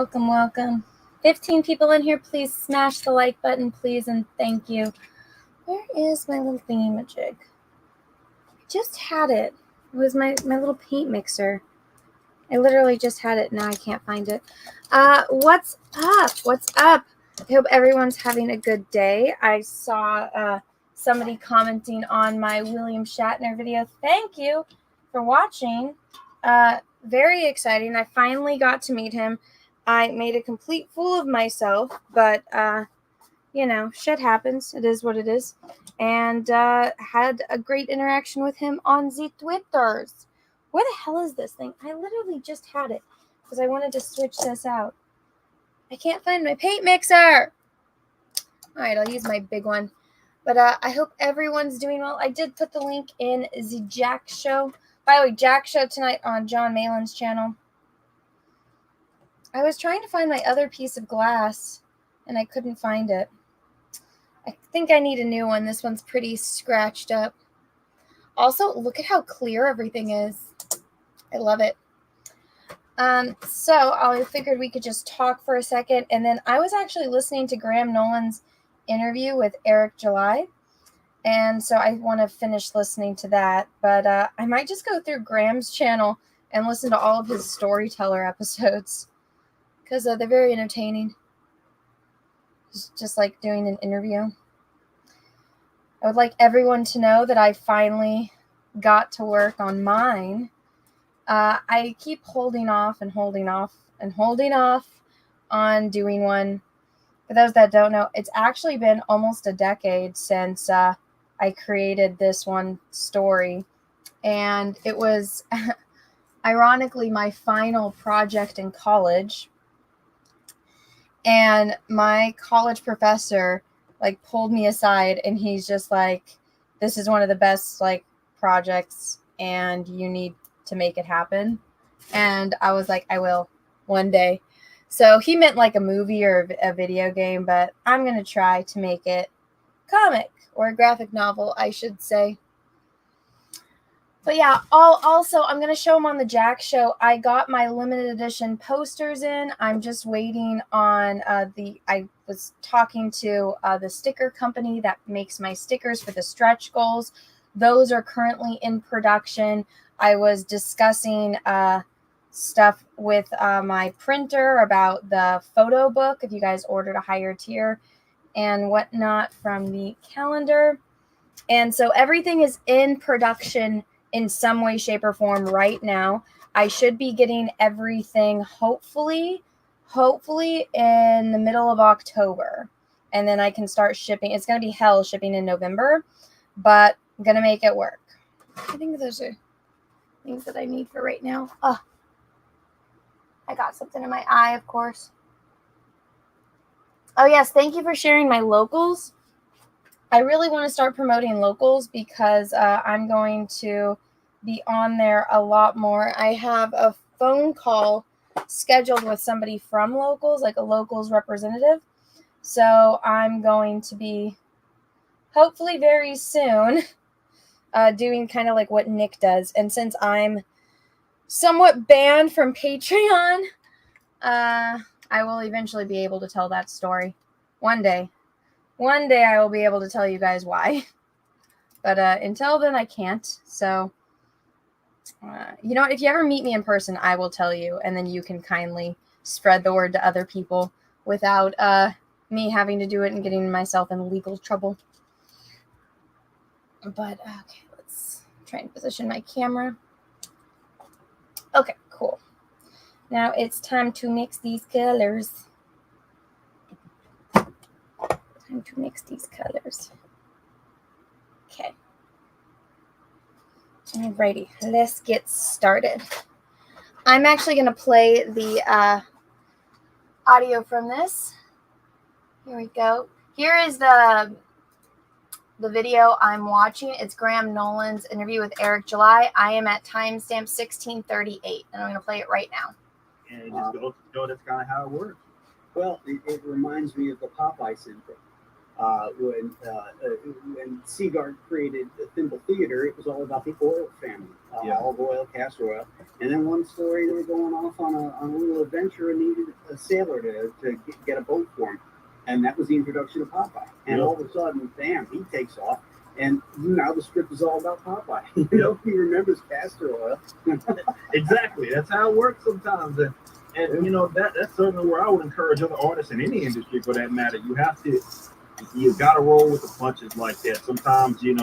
Welcome, welcome. 15 people in here. Please smash the like button, please, and thank you. Where is my little thingamajig? I just had it. It was my little paint mixer. I literally just had it. Now I can't find it. What's up? What's up? I hope everyone's having a good day. I saw somebody commenting on my William Shatner video. Thank you for watching. Very exciting. I finally got to meet him. I made a complete fool of myself, but, you know, shit happens. It is what it is. And had a great interaction with him on the Twitters. Where the hell is this thing? I literally just had it because I wanted to switch this out. I can't find my paint mixer. All right, I'll use my big one. But I hope everyone's doing well. I did put the link in the Jack Show. By the way, Jack Show tonight on John Malin's channel. I was trying to find my other piece of glass, and I couldn't find it. I think I need a new one. This one's pretty scratched up. Also, look at how clear everything is. I love it. So I figured we could just talk for a second. And then I was actually listening to Graham Nolan's interview with Eric July. And so I want to finish listening to that. But I might just go through Graham's channel and listen to all of his Storyteller episodes. Because they're very entertaining. Just like doing an interview. I would like everyone to know that I finally got to work on mine. I keep holding off and holding off and holding off on doing one. For those that don't know, it's actually been almost a decade since I created this one story. And it was ironically my final project in college. And my college professor like pulled me aside and he's just like, this is one of the best like projects and you need to make it happen. And I was like, I will one day. So he meant like a movie or a video game, but I'm going to try to make it comic or a graphic novel, I should say. But yeah, also, I'm going to show them on the Jack Show. I got my limited edition posters in. I'm just waiting on I was talking to the sticker company that makes my stickers for the stretch goals. Those are currently in production. I was discussing stuff with my printer about the photo book, if you guys ordered a higher tier and whatnot from the calendar. And so everything is in production in some way, shape, or form right now. I should be getting everything hopefully in the middle of October. And then I can start shipping. It's going to be hell shipping in November, but I'm going to make it work. I think those are things that I need for right now. Oh, I got something in my eye, of course. Oh, yes. Thank you for sharing my locals. I really want to start promoting locals because I'm going to be on there a lot more. I have a phone call scheduled with somebody from locals, like a locals representative. So I'm going to be hopefully very soon doing kind of like what Nick does. And since I'm somewhat banned from Patreon, I will eventually be able to tell that story one day. One day I will be able to tell you guys why. But until then, I can't. So, you know what? If you ever meet me in person, I will tell you. And then you can kindly spread the word to other people without me having to do it and getting myself in legal trouble. But, okay, let's try and position my camera. Okay, cool. Now it's time to mix these colors. To mix these colors. Okay. Alrighty, let's get started. I'm actually going to play the audio from this. Here we go. Here is the video I'm watching. It's Graham Nolan's interview with Eric July. I am at timestamp 16:38, and I'm going to play it right now. And just go, that's kind of how it works. Well, it reminds me of the Popeye syndrome. When Seagard created the Thimble Theater, it was all about the oil family, all the oil, castor oil. And then one story, they were going off on a little adventure and needed a sailor to get a boat for him. And that was the introduction of Popeye. And all of a sudden, bam, he takes off. And now the script is all about Popeye. He remembers castor oil. Exactly. That's how it works sometimes. And that's certainly where I would encourage other artists in any industry, for that matter. You got to roll with the punches like that. Sometimes, they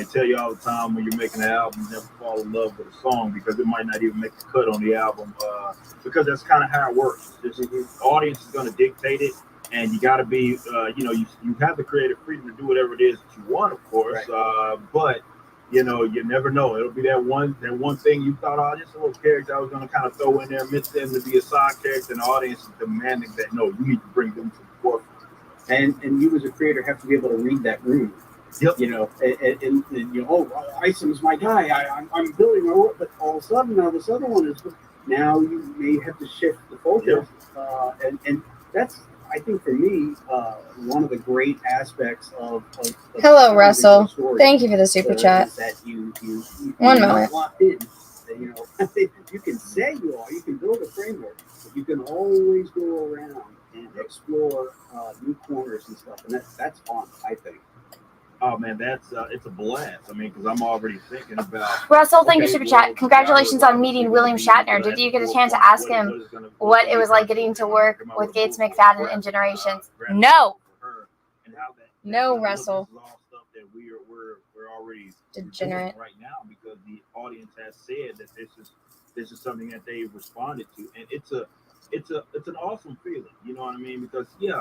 tell you all the time when you're making an album, you never fall in love with a song because it might not even make the cut on the album. Because that's kind of how it works. The audience is going to dictate it, and you got to be, you have the creative freedom to do whatever it is that you want, of course. Right. But you never know. It'll be that one thing you thought, oh, just a little character I was going to kind of throw in there, mix them to be a side character, and the audience is demanding that, no, you need to bring them to the forefront. And you as a creator have to be able to read that room. Yep. Isom's my guy. I'm building my work, but all of a sudden now this other one is. Now you may have to shift the focus, and that's, I think, for me, one of the great aspects of Hello, Russell. Thank you for the super chat. That you 1 moment. Locked in. You can say you can build a framework, but you can always go around and explore new corners and stuff, and that's fun, I think. Oh man, it's a blast. I mean, because I'm already thinking about. Russell, thank you, super chat. Congratulations on meeting William Shatner. Did you get a chance to ask him what it was like getting to work with Gates McFadden in Generations? No. No, Russell. This is all stuff that we're already degenerate right now, because the audience has said that this is something that they've responded to, and it's an awesome feeling, you know what I mean? Because you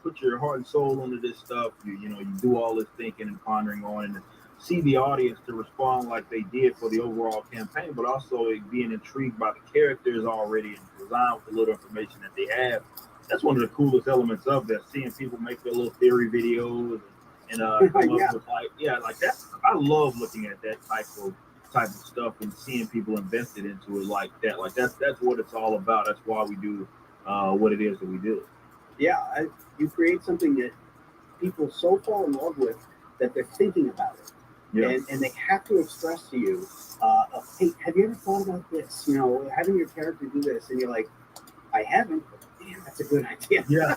put your heart and soul into this stuff. You do all this thinking and pondering on, and see the audience to respond like they did for the overall campaign, but also being intrigued by the characters already and design with the little information that they have. That's one of the coolest elements of that. Seeing people make their little theory videos and come up with like that. I love looking at that type of stuff and seeing people invested into it like that. Like that's what it's all about. That's why we do what it is that we do. Yeah, you create something that people so fall in love with that they're thinking about it. Yeah. And they have to express to you, hey, have you ever thought about this? Having your character do this, and you're like, I haven't. But damn, that's a good idea. Yeah.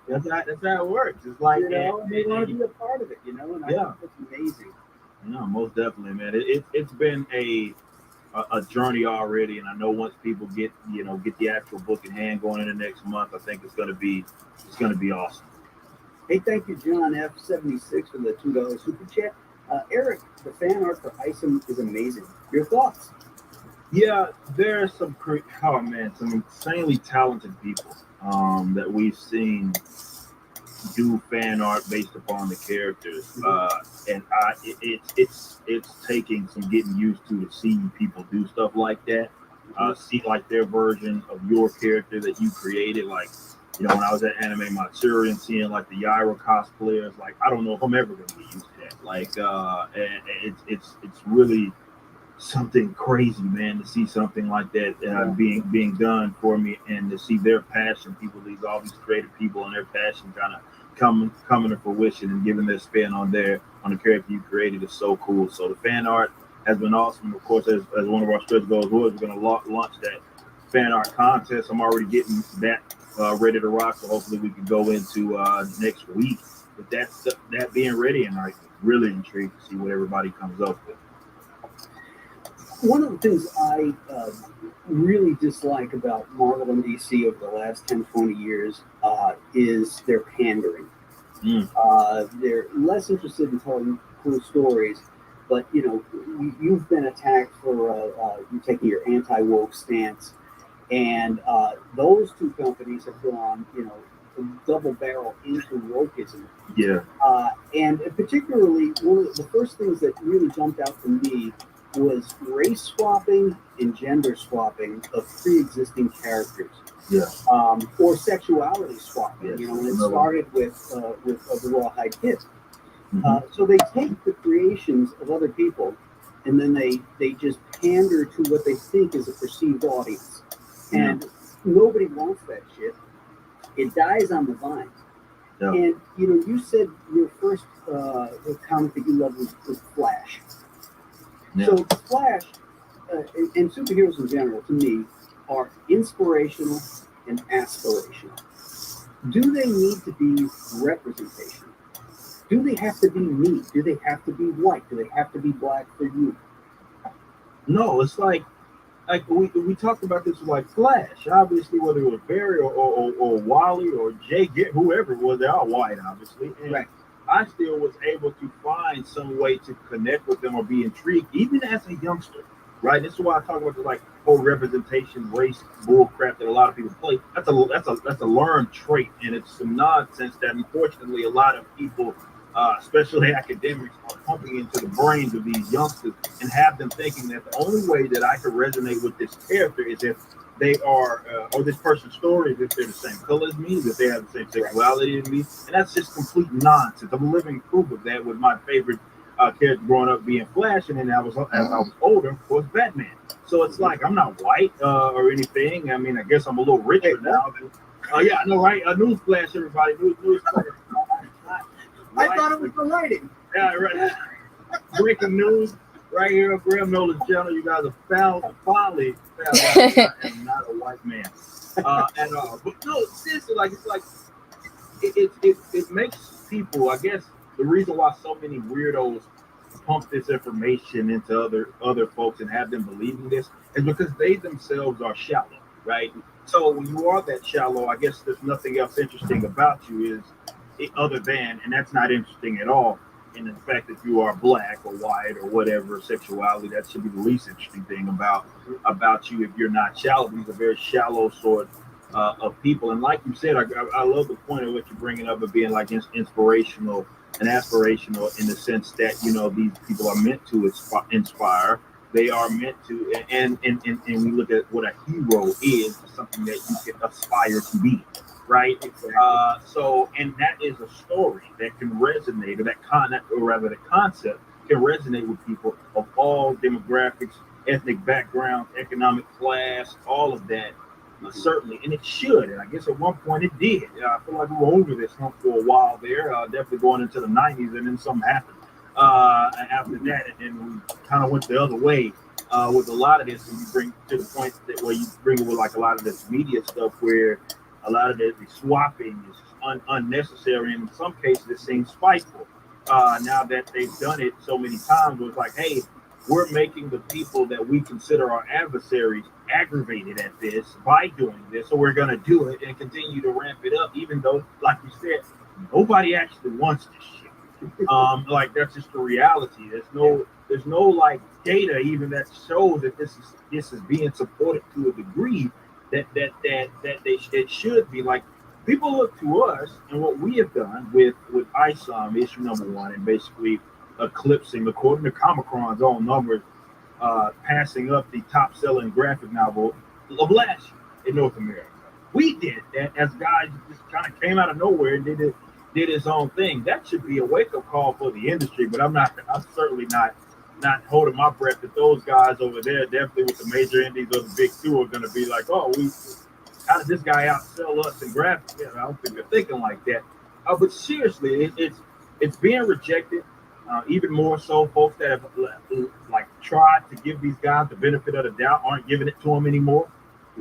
That's how it works. It's like they want to be a part of it. And I think it's amazing. No, most definitely, man. It's been a journey already, and I know once people get the actual book in hand going into next month, I think it's gonna be awesome. Hey, thank you, John F76 for the $2 super chat. Eric, the fan art for Isom is amazing. Your thoughts? Yeah, there's some insanely talented people that we've seen do fan art based upon the characters, and it's taking some getting used to see people do stuff like that. See like their version of your character that you created. Like, when I was at Anime Matsuri and seeing like the Yaira cosplayers, like I don't know if I'm ever gonna get used to that. Like, and it's really something crazy, man, to see something like that being done for me, and to see their passion, all these creative people and their passion kind of coming to fruition and giving their spin on the character you created is so cool. So the fan art has been awesome. Of course, as one of our stretch goals was, we're going to launch that fan art contest. I'm already getting that ready to rock, so hopefully we can go into next week with that being ready, and I'm really intrigued to see what everybody comes up with. One of the things I really dislike about Marvel and DC over the last 10, 20 years is their pandering. They're less interested in telling cool stories, but you've been attacked for you taking your anti-woke stance, and those two companies have gone, double barrel into wokeism. Yeah. And particularly, one of the first things that really jumped out for me was race swapping and gender swapping of pre-existing characters. Yeah. Or sexuality swapping. Yes. And it started with the Rawhide Kid. So they take the creations of other people, and then they just pander to what they think is a perceived audience. And nobody wants that shit. it dies on the vine. Yeah. And you said your first comic that you loved was Flash. Yeah. So Flash and superheroes in general, to me, are inspirational and aspirational. Do they need to be representational? Do they have to be me? Do they have to be white? Do they have to be black for you? No, it's like we talked about this with like Flash. Obviously, whether it was Barry or Wally or Jay, whoever it was, they're all white, obviously. And right. I still was able to find some way to connect with them or be intrigued, even as a youngster. Right. This is why I talk about the like whole representation, race, bull crap that a lot of people play. That's a learned trait, and it's some nonsense that unfortunately a lot of people, especially academics, are pumping into the brains of these youngsters and have them thinking that the only way that I can resonate with this character is if they are, or this person's story is if they're the same color as me, if they have the same sexuality as me, and that's just complete nonsense. I'm living proof of that with my favorite character growing up being Flash, and then as I was older, of course, Batman. So it's like I'm not white or anything. I mean, I guess I'm a little richer now. Yeah, I know, right? Newsflash, everybody. Newsflash. I thought it was the lighting. Yeah, right. Breaking news right here on Graham Nolan's channel. You guys are finally found out I am not a white man at all. But no, seriously, like it's like it makes people. I guess the reason why so many weirdos pump this information into other folks and have them believing this is because they themselves are shallow, right? So when you are that shallow, I guess there's nothing else interesting about you other than, and that's not interesting at all. And the fact that you are black or white or whatever sexuality, that should be the least interesting thing about you if you're not shallow. These are very shallow sort of people. And like you said, I love the point of what you're bringing up of being like inspirational and aspirational in the sense that, these people are meant to inspire. They are meant to, and we look at what a hero is, something that you can aspire to be. Right. Exactly. And that is a story that can resonate, or the concept can resonate with people of all demographics, ethnic backgrounds, economic class, all of that, certainly. And it should. And I guess at one point it did. I feel like we were over this hump for a while there, definitely going into the 90s, and then something happened after that. And we kind of went the other way with a lot of this. And you bring to the point that where you bring it with like a lot of this media stuff where a lot of the swapping is unnecessary, and in some cases it seems spiteful. Now that they've done it so many times, it was like, hey, we're making the people that we consider our adversaries aggravated at this by doing this, so we're going to do it and continue to ramp it up, even though, like you said, nobody actually wants this shit. Like that's just the reality. There's no like data even that shows that this is being supported to a degree that it should be. Like people look to us and what we have done with ISOM issue #1 and basically eclipsing, according to Comicron's own numbers, passing up the top selling graphic novel of last year in North America. We did that as guys just kind of came out of nowhere and did its own thing. That should be a wake-up call for the industry, but I'm certainly not holding my breath that those guys over there, definitely with the major indies or the big two, are going to be like, oh, how did this guy outsell us in graphics? I don't think they're thinking like that. But seriously, it's being rejected. Even more so, folks that have like tried to give these guys the benefit of the doubt aren't giving it to them anymore.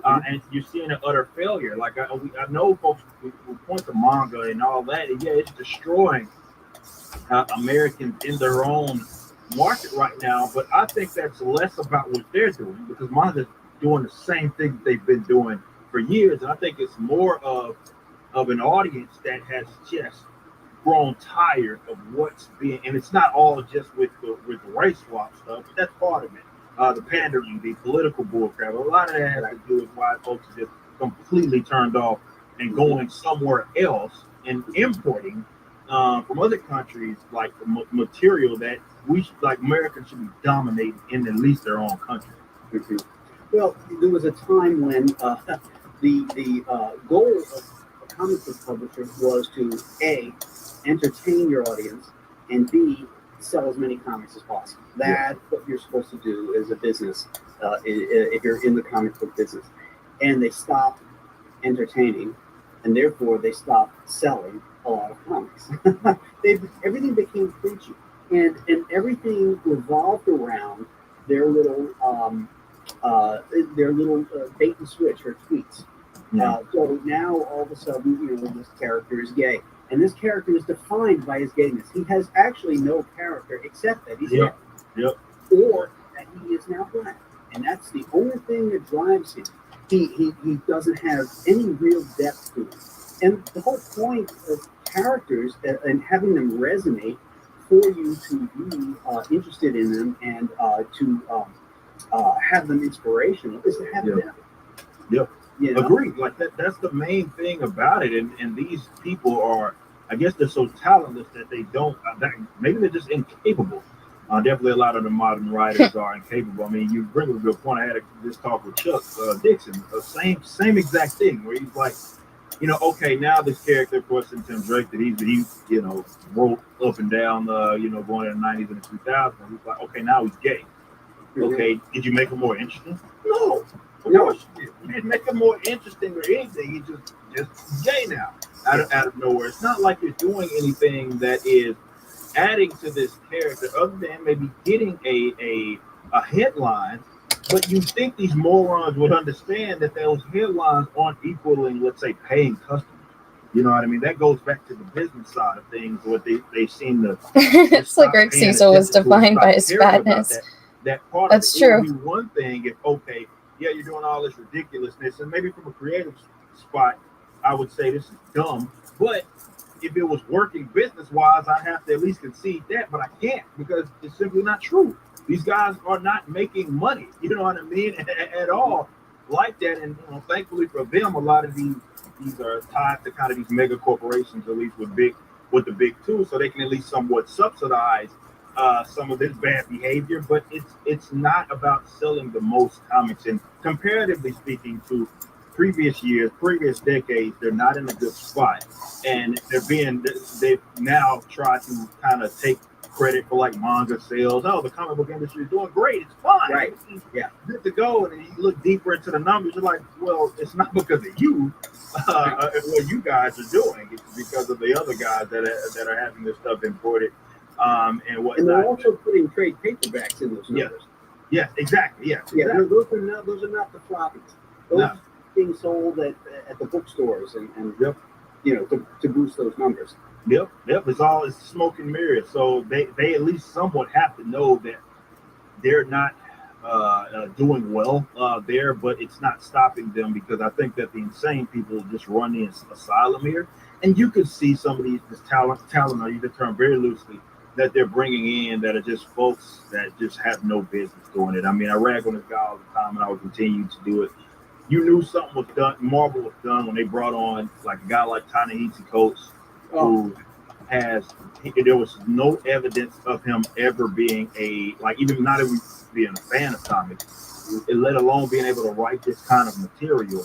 And you're seeing an utter failure. Like I know folks who point to manga and all that, and yeah, it's destroying Americans in their own market right now, but I think that's less about what they're doing, because manga's doing the same thing that they've been doing for years, and I think it's more of an audience that has just grown tired of what's being, and it's not all just with the race swap stuff, but that's part of it. The pandering, the political bullcrap, a lot of that has to do with why folks are just completely turned off and going somewhere else and importing from other countries like the material that like Americans should be dominating in at least their own country. Mm-hmm. Well, there was a time when the goal of a comic book publisher was to A, entertain your audience, and B, sell as many comics as possible. That's what you're supposed to do as a business if you're in the comic book business. And they stopped entertaining and therefore they stopped selling a lot of comics. Everything became preachy, and everything revolved around their little bait and switch or tweets. So now all of a sudden, this character is gay, and this character is defined by his gayness. He has actually no character except that he's gay, or that he is now black, and that's the only thing that drives him. He doesn't have any real depth to him, and the whole point of characters and having them resonate for you to be interested in them and to have them inspirational is to have them. Yep. Agreed. Like that's the main thing about it. And these people are, I guess they're so talentless that they don't, maybe they're just incapable. Definitely a lot of the modern writers are incapable. I mean, you bring up a good point. I had this talk with Chuck Dixon, the same exact thing, where he's like, okay, now this character, of course, in Tim Drake, that he wrote up and down, going in the 90s and the 2000s. He's like, okay, now he's gay. Okay, did you make him more interesting? No. Of course you didn't make him more interesting or anything. He's just gay now, out of nowhere. It's not like you're doing anything that is adding to this character other than maybe getting a headline. But you think these morons would understand that those headlines aren't equaling, let's say, paying customers. You know what I mean? That goes back to the business side of things, what they seem to. It's like Rick Cecil was defined by his fatness. That part That's of it true. would be one thing if, okay, yeah, you're doing all this ridiculousness, and maybe from a creative spot, I would say this is dumb. But if it was working business-wise, I'd have to at least concede that, but I can't because it's simply not true. These guys are not making money, you know what I mean, at all like that. And thankfully for them, a lot of these are tied to kind of these mega corporations, at least with the big two, so they can at least somewhat subsidize some of this bad behavior. But it's not about selling the most comics. And comparatively speaking to previous years, previous decades, they're not in a good spot, and they've now tried to kind of take credit for like manga sales. Oh, the comic book industry is doing great. It's fine. Right. Yeah. Good to go. And then you look deeper into the numbers, you're like, well, it's not because of you, what you guys are doing. It's because of the other guys that are having this stuff imported, and whatnot. And they're also putting trade paperbacks in those numbers. Yes, exactly. Yeah. Yeah. Those are not the floppies. Those are being sold at the bookstores and to boost those numbers. Yep. It's smoke and mirrors. So they at least somewhat have to know that they're not doing well there, but it's not stopping them, because I think that the insane people just run the asylum here, and you could see some of this talent. I use the term very loosely, that they're bringing in that are just folks that just have no business doing it. I mean, I rag on this guy all the time, and I will continue to do it. You knew something was done. Marvel was done when they brought on like a guy like Ta-Nehisi Coates, who there was no evidence of him ever being not even being a fan of comics, let alone being able to write this kind of material.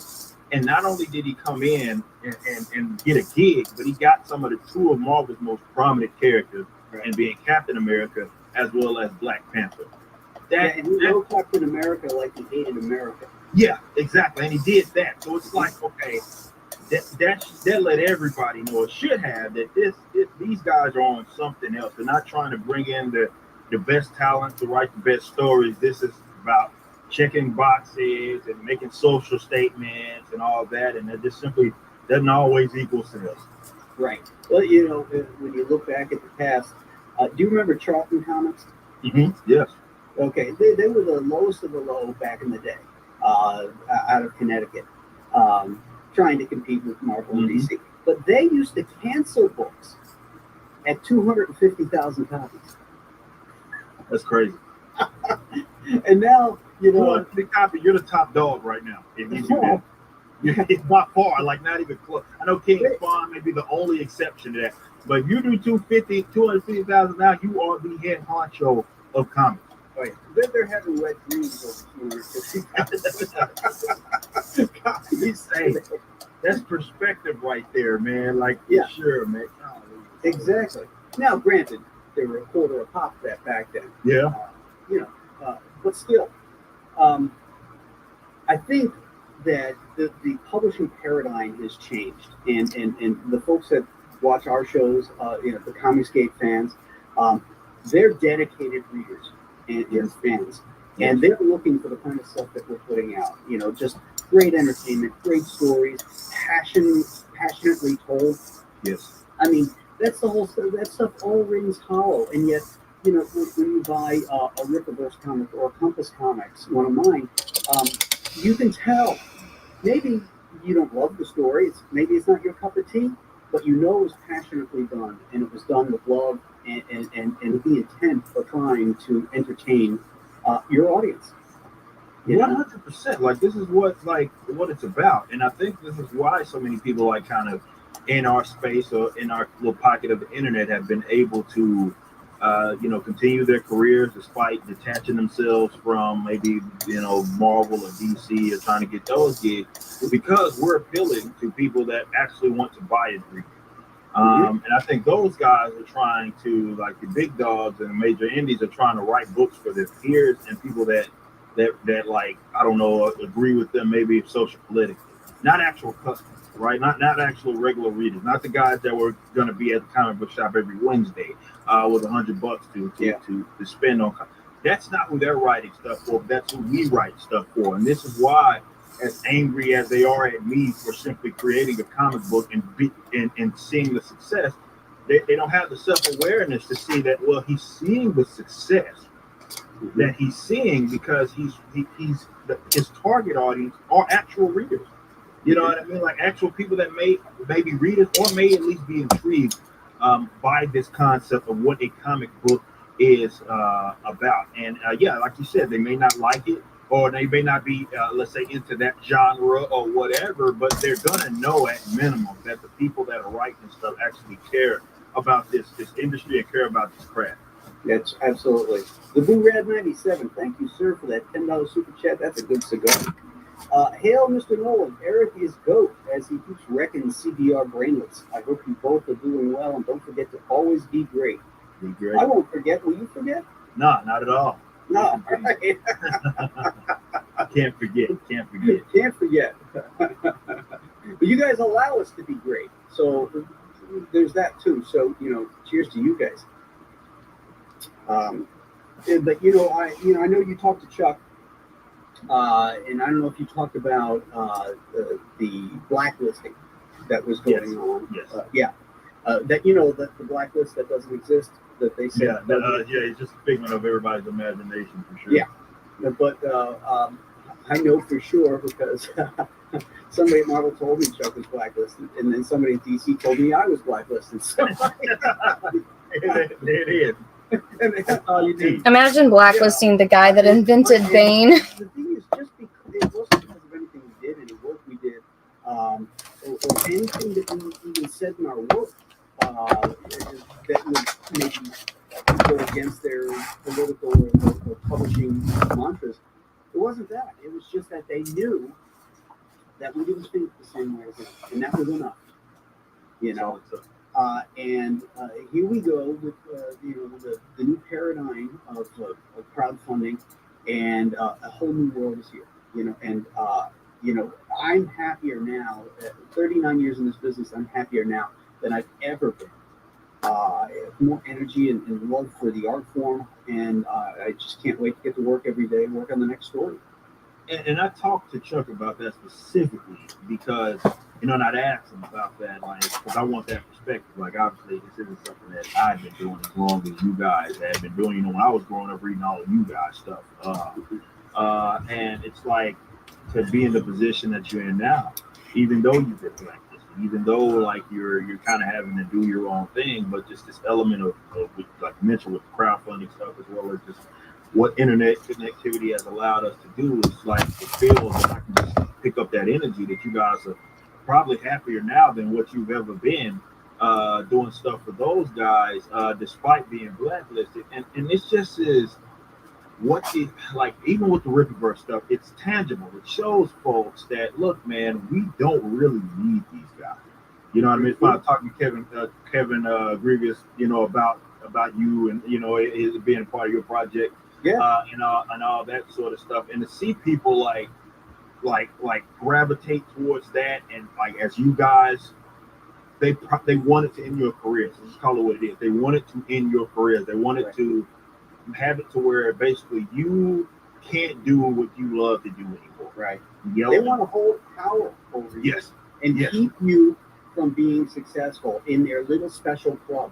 And not only did he come in and get a gig, but he got some of the two of Marvel's most prominent characters, and being Captain America as well as Black Panther. And he wrote Captain America like he hated America. Yeah, exactly. And he did that. So it's like, okay, that let everybody know, it should have, that these guys are on something else. They're not trying to bring in the best talent to write the best stories. This is about checking boxes and making social statements and all that, and it just simply doesn't always equal sales. Right. Well, when you look back at the past, do you remember Charlton Comics? Mm-hmm. Yes. Okay, they were the lowest of the low back in the day, out of Connecticut, trying to compete with Marvel and DC. But they used to cancel books at 250,000 copies. That's crazy. And now, you're the top dog right now. If you do that. It's by far, like not even close. I know King Spawn may be the only exception to that. But if you do 250,000 now, you are the head honcho of comics. Oh, yeah. They're having wet dreams over 250,000. Hey, that's perspective right there, man. Like, sure, man. Exactly. Now, granted, they were a quarter a pop back then. Yeah. But still, I think that the publishing paradigm has changed, and the folks that watch our shows, the Comicsgate fans, they're dedicated readers and fans, and they're looking for the kind of stuff that we're putting out. Just great entertainment, great stories, passionately told. Yes. I mean, that's the whole stuff. That stuff all rings hollow, and yet, when you buy a Rippaverse comic or a Compass Comics, one of mine, you can tell. Maybe you don't love the story. Maybe it's not your cup of tea, but it was passionately done, and it was done with love and the intent of trying to entertain your audience. 100%. Like, this is what it's about, and I think this is why so many people kind of in our space or in our little pocket of the internet have been able to continue their careers despite detaching themselves from maybe Marvel or DC or trying to get those gigs, because we're appealing to people that actually want to buy and read. And I think those guys are trying to, like the big dogs and the major indies, are trying to write books for their peers and people that like, I don't know, agree with them maybe social politically, not actual customers, right? Not actual regular readers, not the guys that were going to be at the comic book shop every Wednesday with $100 to spend on. That's not who they're writing stuff for. That's who we write stuff for, and this is why, as angry as they are at me for simply creating a comic book and seeing the success, they don't have the self-awareness to see that, well, he's seeing the success that he's seeing because his target audience are actual readers. You know what I mean? Like actual people that may be readers or may at least be intrigued by this concept of what a comic book is about. And like you said, they may not like it, or they may not be, let's say, into that genre or whatever, but they're going to know at minimum that the people that are writing stuff actually care about this industry and care about this craft. That's absolutely. The Boo Rad 97, thank you, sir, for that $10 super chat. That's a good cigar. Hail, Mr. Nolan. Eric is GOAT as he keeps wrecking CBR brainlets. I hope you both are doing well, and don't forget to always be great. Be great. I won't forget. Will you forget? No, not at all. No, all right. Can't forget. Can't forget. But you guys allow us to be great. So there's that too. So, cheers to you guys. But I know you talked to Chuck, and I don't know if you talked about the blacklisting that was going on. Yes. That that the blacklist that doesn't exist, that they said. It's just a figment of everybody's imagination for sure. Yeah, but I know for sure because somebody at Marvel told me Chuck was blacklisted, and then somebody at DC told me I was blacklisted. So there it is. And that's all you need. Imagine blacklisting the guy that invented Bane. The thing is, just because it wasn't because of anything we did, any work we did, or anything that we even said in our work that would maybe go against their political or publishing mantras. It wasn't that. It was just that they knew that we didn't think the same way as them, and that was enough. And here we go with the new paradigm of crowdfunding, and a whole new world is here. I'm happier now. 39 years in this business, I'm happier now than I've ever been. I have more energy and love for the art form, and I just can't wait to get to work every day and work on the next story. And I talked to Chuck about that specifically because, and I'd ask him about that, because I want that perspective. Like, obviously, this isn't something that I've been doing as long as you guys have been doing. When I was growing up reading all of you guys' stuff. And it's like to be in the position that you're in now, even though you've been blacklisted, even though, like, you're kind of having to do your own thing, but just this element of like you mentioned, with crowdfunding stuff, as well as just what internet connectivity has allowed us to do, is like it feels that I can just pick up that energy that you guys are probably happier now than what you've ever been doing stuff for those guys, despite being blacklisted. And this just is what it, like, even with the Rippaverse stuff, it's tangible. It shows folks that, look, man, we don't really need these guys. You know what I mean? It's when I talked to Kevin Grievous, about you and it being a part of your project. Yeah. And all that sort of stuff, and to see people like like gravitate towards that, and like as you guys, they wanted to end your careers. Let's just call it what it is. They wanted to end your careers. They wanted to have it to where basically you can't do what you love to do anymore. Right. Yep. They want to hold power over you. Yes. And keep you from being successful in their little special club.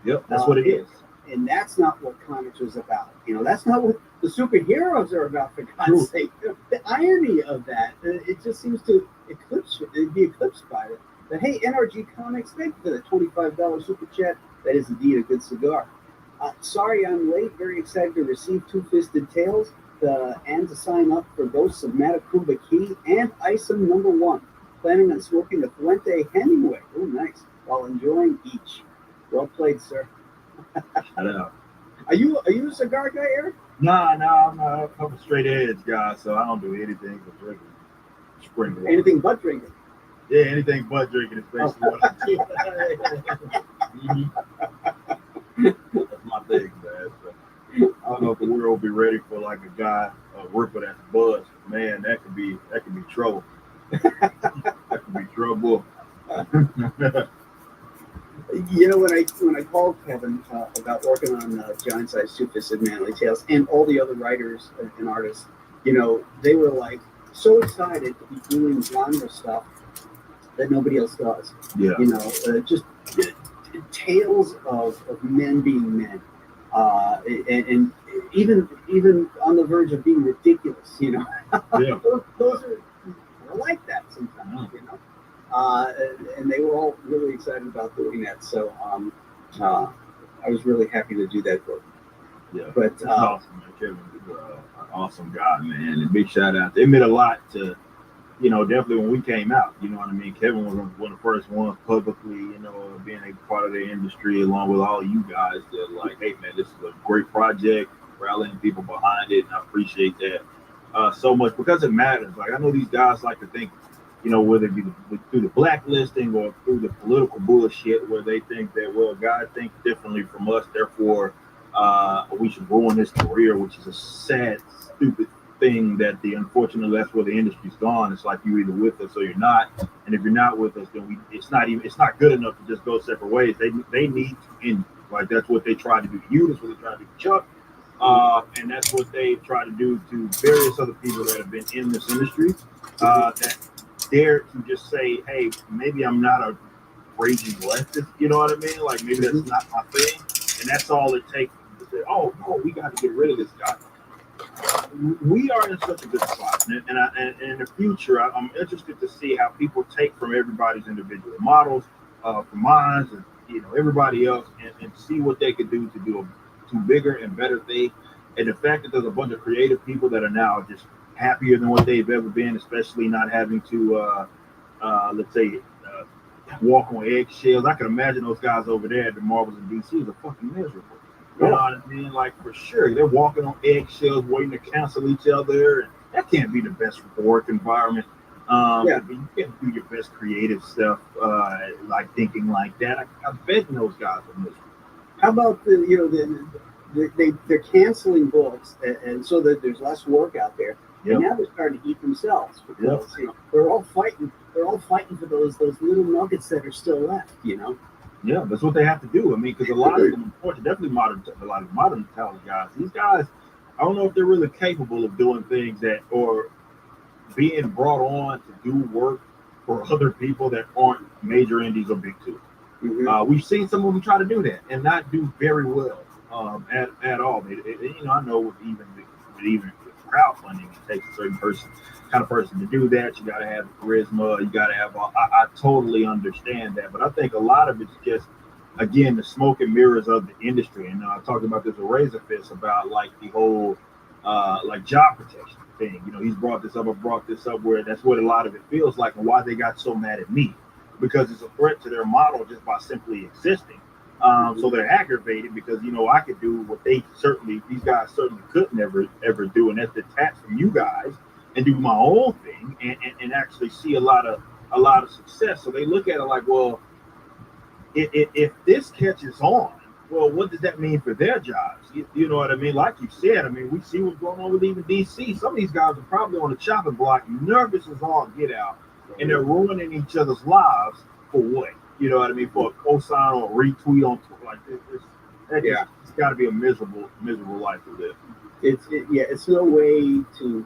Yep. That's what it is. And that's not what comics was about. You know, that's not what the superheroes are about, for God's sake. The irony of that, it just seems to be eclipsed by it. But hey, NRG Comics, thank you for the $25 super chat. That is indeed a good cigar. Sorry I'm late. Very excited to receive Two-Fisted Tales and to sign up for Ghosts of Matacuba Key and Isom #1. Planning on smoking the Fuente Hemingway. Oh, nice. While enjoying each. Well played, sir. Shut up. Are you a cigar guy, Eric? Nah, I'm a straight edge guy, so I don't do anything but drinking spring water. Anything but drinking. Yeah, anything but drinking is basically what I do. That's my thing, man. So, I don't know if the world will be ready for like a guy, a ripper that's buzzed. Man, that could be trouble. That could be trouble. You know, when I called Kevin about working on Giant Size Two-Fisted Manly Tales and all the other writers and artists, you know, they were like so excited to be doing genre stuff that nobody else does. Yeah. You know, just tales of men being men, and even on the verge of being ridiculous. You know, Yeah. those are like that sometimes. You know. And they were all really excited about doing that. So I was really happy to do that book. Yeah, but it's awesome, man. Kevin is an awesome guy, man. And big shout out. It meant a lot to, you know, definitely when we came out. You know what I mean? Kevin was one of the first ones publicly, you know, being a part of the industry, along with all of you guys. That like, hey, man, this is a great project. Rallying people behind it, and I appreciate that so much because it matters. Like I know these guys like to think, you know, whether it be through the blacklisting or through the political bullshit, where they think that, well, God thinks differently from us, therefore we should ruin his career, which is a sad, stupid thing. That unfortunately that's where the industry's gone. It's like you're either with us or you're not, and if you're not with us, then it's not good enough to just go separate ways. They need to end. Like that's what they tried to do to you. That's what they tried to do to Chuck. And that's what they try to do to various other people that have been in this industry. That dare to just say, hey, maybe I'm not a raging leftist, you know what I mean? Like maybe that's not my thing, and that's all it takes to say, oh no, we got to get rid of this guy. We are in such a good spot, and in the future, I'm interested to see how people take from everybody's individual models, from mine, and you know everybody else, and see what they could do to bigger and better things. And the fact that there's a bunch of creative people that are now just happier than what they've ever been, especially not having to, let's say, walk on eggshells. I can imagine those guys over there at the Marvels in DC are fucking miserable. You know what I mean? Like for sure, they're walking on eggshells, waiting to cancel each other. And that can't be the best work environment. You can't do your best creative stuff, like thinking like that. I bet those guys are miserable. How about they're canceling books, and so that there's less work out there. Yep. And now they're starting to eat themselves because you know they're all fighting for those little nuggets that are still left. You know. Yeah, that's what they have to do. I mean, because a lot of them, definitely a lot of modern talent guys. These guys, I don't know if they're really capable of doing things that or being brought on to do work for other people that aren't major indies or big two. Mm-hmm. We've seen some of them try to do that and not do very well at all. I know with even crowdfunding, it takes a certain kind of person to do that. You got to have charisma. You got to have. I totally understand that, but I think a lot of it's just, again, the smoke and mirrors of the industry. And I talked about this with Razor Fist about like the whole like job protection thing. You know, he's brought this up. I brought this up where that's what a lot of it feels like, and why they got so mad at me, because it's a threat to their model just by simply existing. So they're aggravated because, you know, I could do what these guys certainly couldn't ever do, and that's detach from you guys and do my own thing and actually see a lot of success. So they look at it like, well, if this catches on, well, what does that mean for their jobs? You know what I mean? Like you said, I mean, we see what's going on with even DC. Some of these guys are probably on the chopping block, nervous as all get out, and they're ruining each other's lives for what? You know what I mean? For a cosign or a retweet on Twitter. Like it's got to be a miserable life to live. It's no way to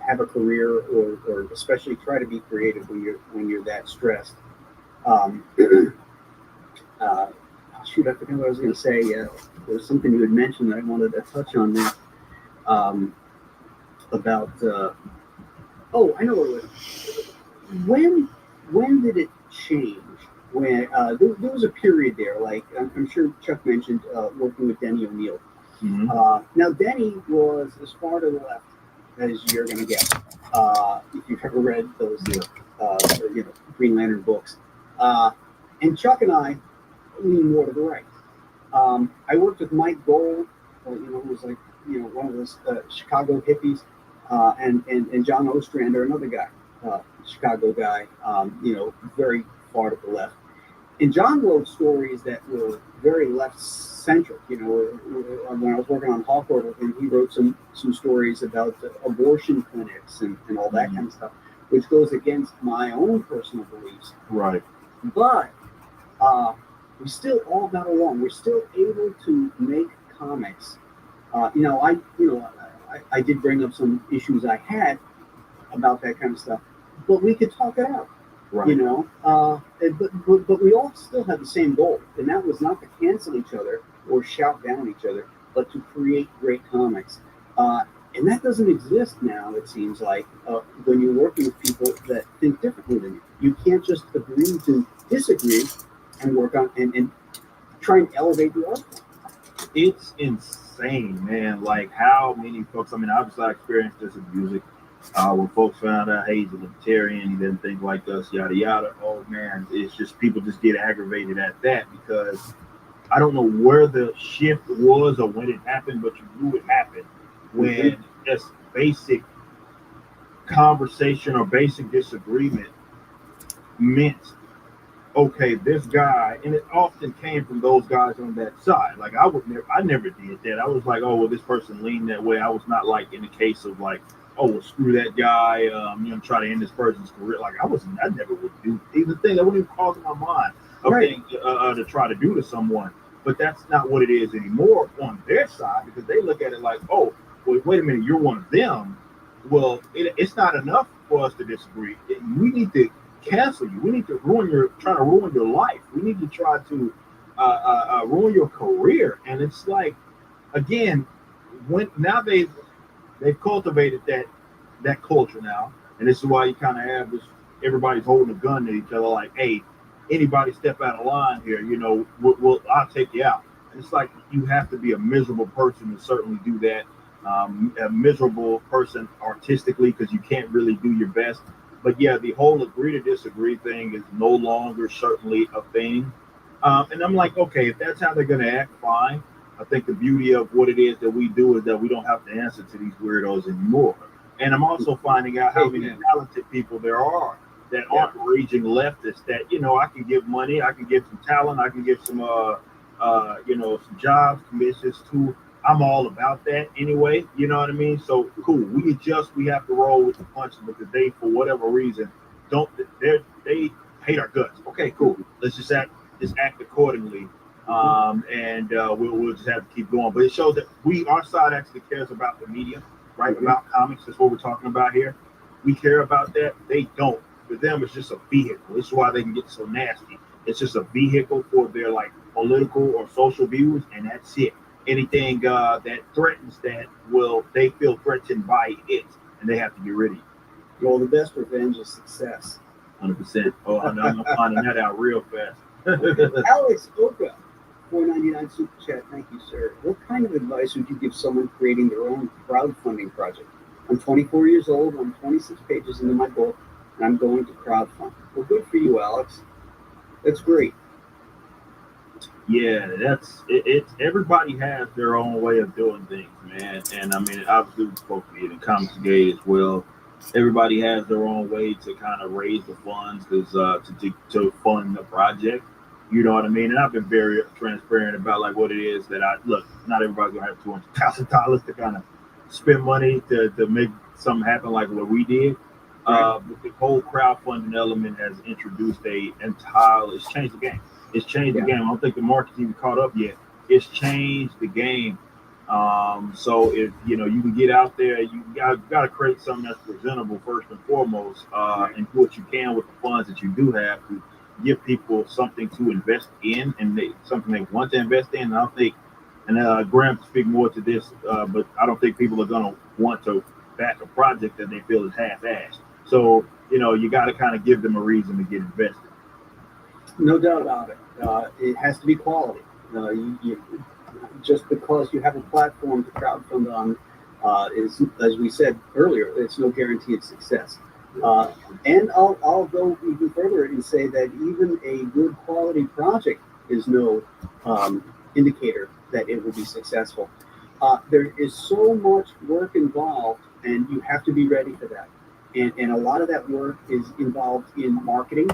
have a career or especially try to be creative when you're that stressed. Shoot, I forget what I was going to say. There was something you had mentioned that I wanted to touch on there about. I know what it was. When did it change? When there was a period there, like I'm sure Chuck mentioned, working with Denny O'Neil. Mm-hmm. Now Denny was as far to the left as you're going to get. If you've ever read those, Green Lantern books, and Chuck and I lean more to the right. I worked with Mike Gold, who was like one of those Chicago hippies, and John Ostrander, another guy, Chicago guy, very far to the left. And John wrote stories that were very left-centric. When I was working on Hawkwood with him, he wrote some stories about abortion clinics and all that kind of stuff, which goes against my own personal beliefs. Right. But we still all got along. We're still able to make comics. I did bring up some issues I had about that kind of stuff, but we could talk it out. Right. But we all still had the same goal, and that was not to cancel each other or shout down each other, but to create great comics. And that doesn't exist now, it seems like, when you're working with people that think differently than you. You can't just agree to disagree and work on and try and elevate the art. It's insane, man. Like how many folks, I mean, obviously I experienced this in music. When folks found out, hey, he's a libertarian, he doesn't think like us, yada, yada. Oh, man, it's just people just get aggravated at that because I don't know where the shift was or when it happened, but you knew it happened when just basic conversation or basic disagreement meant, okay, this guy, and it often came from those guys on that side. Like I never did that. I was like, oh, well, this person leaned that way. I was not like in the case of like, oh, well, screw that guy, try to end this person's career. Like I never would do either thing. That wouldn't even cross my mind to try to do to someone. But that's not what it is anymore on their side because they look at it like, oh, well, wait a minute, you're one of them. Well, it's not enough for us to disagree. We need to cancel you. We need to try to ruin your life. We need to try to ruin your career. And it's like, again, now they've cultivated that culture now, and this is why you kind of have this. Everybody's holding a gun to each other, like, "Hey, anybody step out of line here, I'll take you out." And it's like you have to be a miserable person to certainly do that. A miserable person artistically because you can't really do your best. But yeah, the whole agree to disagree thing is no longer certainly a thing. And I'm like, okay, if that's how they're going to act, fine. I think the beauty of what it is that we do is that we don't have to answer to these weirdos anymore. And I'm also finding out how many talented people there are that aren't raging leftists that, I can give money, I can give some talent, I can give some, some jobs, commissions too. I'm all about that anyway. You know what I mean? So cool. We have to roll with the punches because they, for whatever reason, they hate our guts. Okay, cool. Let's just act accordingly. We'll just have to keep going. But it shows that our side actually cares about the media, right? Mm-hmm. About comics. That's what we're talking about here. We care about that. They don't. For them, it's just a vehicle. This is why they can get so nasty. It's just a vehicle for their like political or social views, and that's it. Anything that threatens that they feel threatened by it, and they have to get rid of you. Well, the best revenge is success. 100%. Oh, I'm finding that out real fast. Alex Oka, $4.99 super chat. Thank you, sir. What kind of advice would you give someone creating their own crowdfunding project? I'm 24 years old. I'm 26 pages into my book, and I'm going to crowdfund. Well, good for you, Alex. That's great. Yeah, that's it. Everybody has their own way of doing things, man. And I mean, obviously, we're supposed to be in Comics Gay as well. Everybody has their own way to kind of raise the funds to fund the project. You know what I mean? And I've been very transparent about like what it is that I look. Not everybody's gonna have $200,000 to kind of spend money to make something happen like what we did. But the whole crowdfunding element has introduced it's changed the game. It's changed the game. I don't think the market's even caught up yet. It's changed the game. So if you can get out there, you got to create something that's presentable first and foremost, and do what you can with the funds that you do have to give people something to invest in and something they want to invest in. And I don't think, and Graham can speak more to this, but I don't think people are going to want to back a project that they feel is half-assed. So you got to kind of give them a reason to get invested. No doubt about it. It has to be quality. Just because you have a platform to crowdfund on is, as we said earlier, it's no guaranteed success. And I'll go even further and say that even a good quality project is no indicator that it will be successful. There is so much work involved, and you have to be ready for that. And a lot of that work is involved in marketing,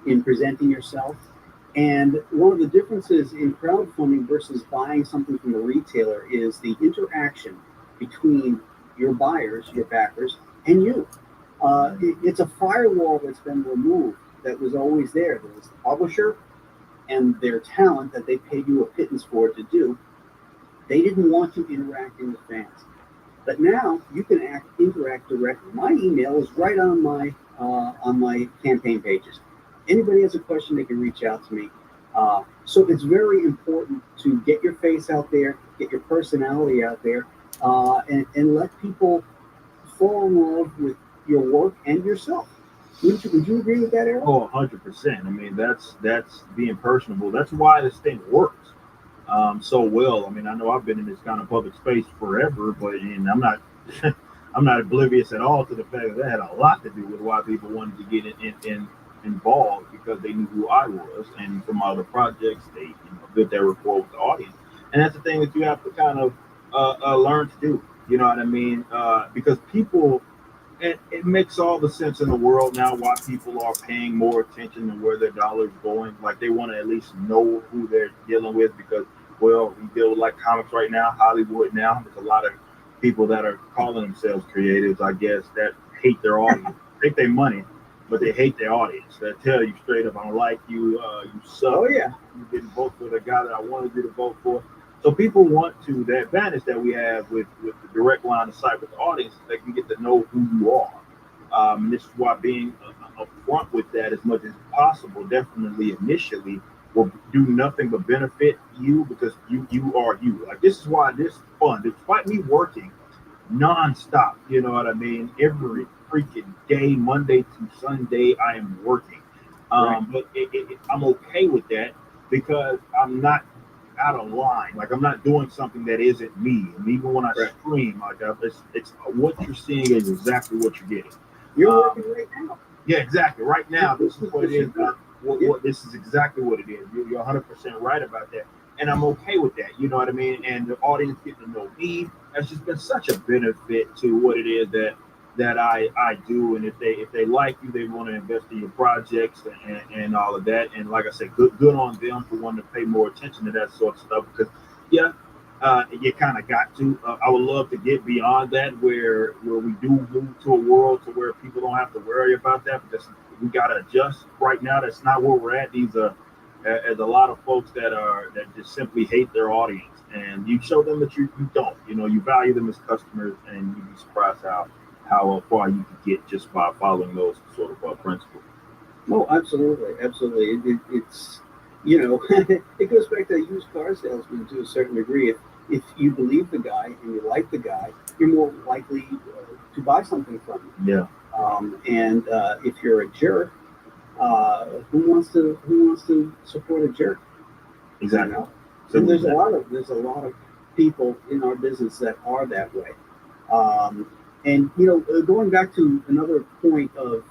in presenting yourself. And one of the differences in crowdfunding versus buying something from a retailer is the interaction between your buyers, your backers, and you. It's a firewall that's been removed that was always there. There was the publisher and their talent that they paid you a pittance for to do. They didn't want you interacting with fans. But now you can interact directly. My email is right on my campaign pages. Anybody has a question, they can reach out to me. So it's very important to get your face out there, get your personality out there, and let people fall in love with your work and yourself. Would you agree with that, Aaron? Oh, 100%. I mean, that's being personable. That's why this thing works so well. I mean, I know I've been in this kind of public space forever, but I'm not I'm not oblivious at all to the fact that had a lot to do with why people wanted to get involved, because they knew who I was, and from other projects they built their rapport with the audience. And that's the thing that you have to kind of learn to do. You know what I mean? Because people, and it makes all the sense in the world now why people are paying more attention to where their dollar's going. Like they want to at least know who they're dealing with, because, well, we deal with like comics right now, Hollywood now. There's a lot of people that are calling themselves creatives, I guess, that hate their audience, take their money, but they hate their audience. They tell you straight up, I don't like you, you suck. Oh, yeah. You didn't vote for the guy that I wanted you to vote for. So people want to, the advantage that we have with the direct line of sight with the audience is they can get to know who you are. And this is why being upfront with that as much as possible, definitely initially, will do nothing but benefit you, because you are you. Like, this is why this is fun. Despite me working nonstop, you know what I mean? Every freaking day, Monday to Sunday, I am working. Right. But I'm okay with that, because I'm not out of line. Like, I'm not doing something that isn't me. And even when I stream, like, it's what you're seeing is exactly what you're getting. You're working right now. Yeah, exactly. Right now, this is what it is. This is exactly what it is. You're 100% right about that. And I'm okay with that. You know what I mean? And the audience getting to know me has just been such a benefit to what it is that I do. And if they like you, they want to invest in your projects and all of that. And like I said, good on them for wanting to pay more attention to that sort of stuff, because you kind of got to. I would love to get beyond that, where we do move to a world to where people don't have to worry about that, because we got to adjust. Right now, that's not where we're at. These are as a lot of folks that just simply hate their audience, and you show them that you don't. You value them as customers, and you'd be surprised how far you can get just by following those sort of principles. Oh, absolutely. It's it goes back to a used car salesman to a certain degree. If you believe the guy and you like the guy, you're more likely to buy something from him. Yeah. And if you're a jerk, who wants to support a jerk? Exactly. So there's a lot of people in our business that are that way. And going back to another point of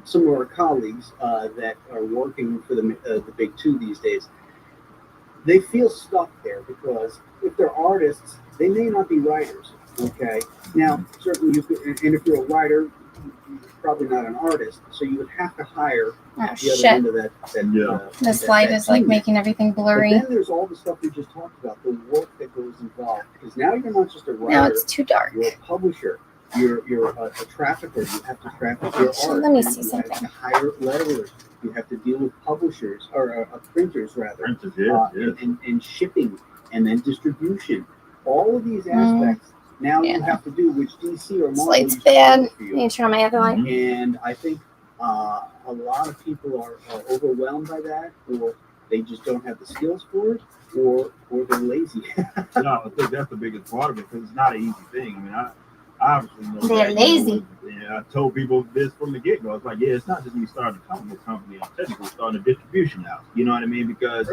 some of our colleagues that are working for the big two these days, they feel stuck there, because if they're artists, they may not be writers. Okay, now certainly you could, and if you're a writer, probably not an artist, so you would have to hire Oh the other shit! end of that. This light is like team. making everything But blurry. then there's all the stuff we just talked about, the work that goes involved. Because now you're not just a writer. Now it's too dark. You're a publisher. You're a trafficker. You have to traffic your Actually, art. let me and see you something. have to hire letterers. You have to deal with publishers or printers rather, and shipping, and then distribution. All of these aspects now you have to do, which DC or This Marvel light's used to bad. do for I you. need to turn on my other light. And I think a lot of people are overwhelmed by that, or they just don't have the skills for it, or they're lazy. No, I think that's the biggest part of it because it's not an easy thing. I mean, I obviously know They're that, lazy. I told people this from the get-go. It's like, yeah, it's not just me starting a company. I'm technically starting a distribution house. You know what I mean? Because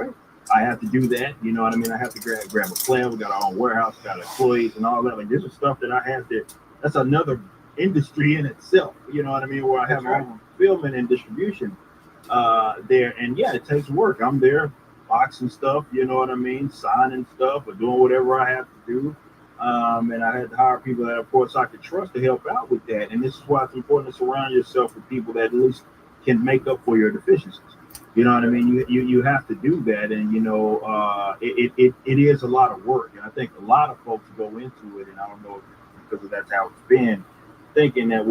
I have to do that. You know what I mean? I have to grab a plan. We got our own warehouse, got employees and all that. Like, this is stuff that I have to. That's another industry in itself. You know what I mean? Where I have my own fulfillment and distribution there. And yeah, it takes work. I'm there boxing stuff. You know what I mean? Signing stuff or doing whatever I have to do. And I had to hire people that, of course, I could trust to help out with that. And this is why it's important to surround yourself with people that at least can make up for your deficiencies. You know what I mean? You have to do that, and it is a lot of work. And I think a lot of folks go into it, and I don't know if because that's how it's been, thinking that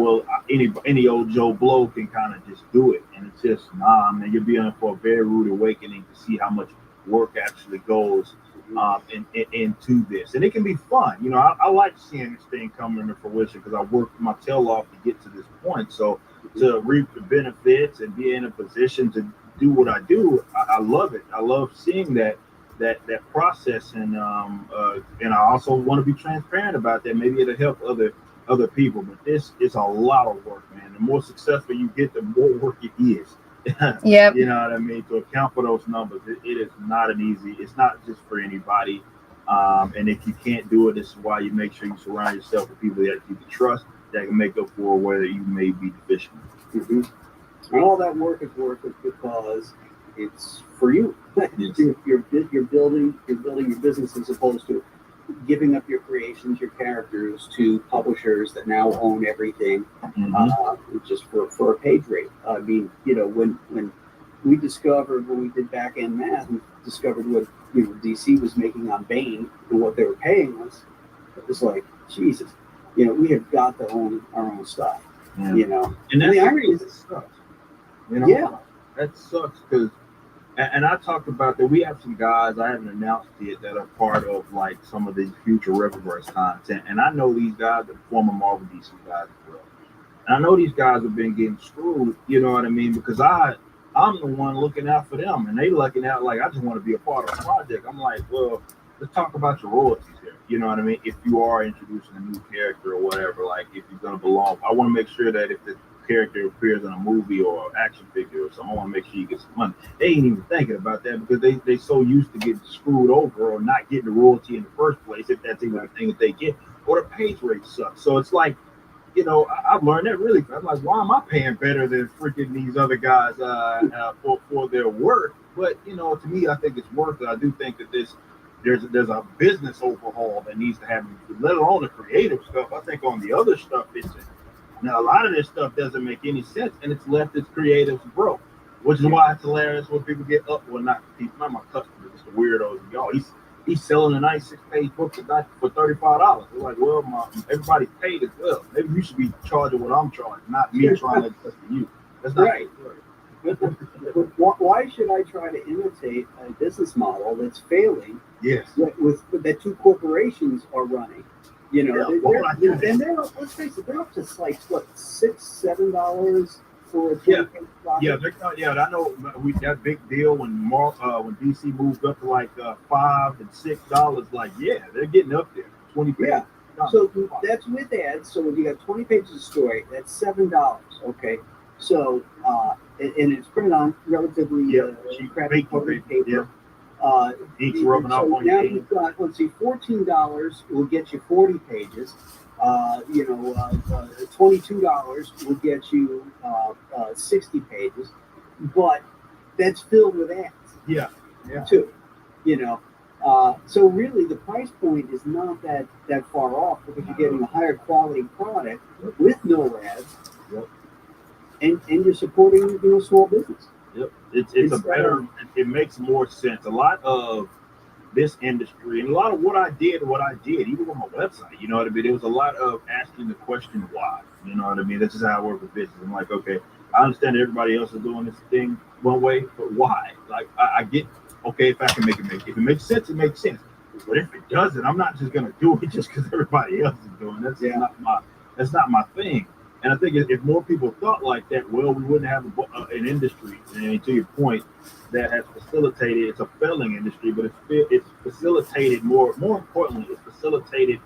any old Joe Blow can kind of just do it, and it's just man. You'll be in for a very rude awakening to see how much work actually goes into this, and it can be fun. You know, I like seeing this thing come into fruition because I worked my tail off to get to this point. So to reap the benefits and be in a position to do what I do, I love it. I love seeing that process, and I also want to be transparent about that. Maybe it'll help other people, but this is a lot of work, man. The more successful you get, the more work it is. Yep. You know what I mean? To account for those numbers, it is not an easy. It's not just for anybody. And if you can't do it, this is why you make sure you surround yourself with people that you can trust, that can make up for whether you may be deficient. Mm-hmm. And all that work is worth it because it's for you. Yes. You're building your business as opposed to giving up your creations, your characters to publishers that now own everything, just for a page rate. I mean, you know, when we did back end math, we discovered what DC was making on Bane and what they were paying us. It was like, Jesus, you know, we have got to own our own stuff. Yeah. You know, and the irony is it sucks. You know, that sucks because. And I talked about that. We have some guys I haven't announced yet that are part of like some of the future Riververse content, and I know these guys are former Marvel DC guys as well. And I know these guys have been getting screwed. You know what I mean? Because I'm the one looking out for them, and they looking out like I just want to be a part of the project. I'm like, well, let's talk about your royalties here. You know what I mean? If you are introducing a new character or whatever, like if you're gonna belong, I want to make sure that if the character appears in a movie or action figure or something, I want to make sure you get some money. They ain't even thinking about that because they so used to getting screwed over or not getting the royalty in the first place, if that's even the thing that they get, or the page rate sucks. So it's like, you know, I've learned that really. I'm like, why am I paying better than freaking these other guys for their work? But you know, to me, I think it's worth it. I do think that there's a business overhaul that needs to happen, let alone the creative stuff. I think on the other stuff, now, a lot of this stuff doesn't make any sense, and it's left its creatives broke, which is why it's hilarious when people get up. Well, not my customers, it's the weirdos. Y'all, he's selling a nice 6-page book for $35. They're like, well, everybody's paid as well. Maybe you should be charging what I'm charging, not me trying to adjust to you. That's not right. But why should I try to imitate a business model that's failing? Yes. That two corporations are running. You know, they're let's face it, they're up to like what, $6-7 for a 20-page book. I know that big deal when DC moved up to like $5 and $6. Like, yeah, they're getting up there. 20 pages. Yeah. So that's with ads. So when you got 20 pages of story, that's $7. Okay. So and it's printed on relatively crappy paper. Yeah. So now you've got, let's see, $14 will get you 40 pages. $22 will get you 60 pages, but that's filled with ads. Yeah. Too. You know, so really the price point is not that far off because you're getting a higher quality product with no ads Yep. And you're supporting small business. Yep. It's a better. It makes more sense. A lot of this industry and a lot of what I did, even on my website, you know what I mean? There was a lot of asking the question why, you know what I mean? This is how I work with business. I'm like, okay, I understand that everybody else is doing this thing one way, but why? Like, I get, okay, if I can if it makes sense, it makes sense. But if it doesn't, I'm not just gonna do it just because everybody else is doing it. That's not my thing. And I think if more people thought like that, well, we wouldn't have an industry. And to your point, that has facilitated. It's a failing industry, but it's facilitated more. More importantly, it's facilitated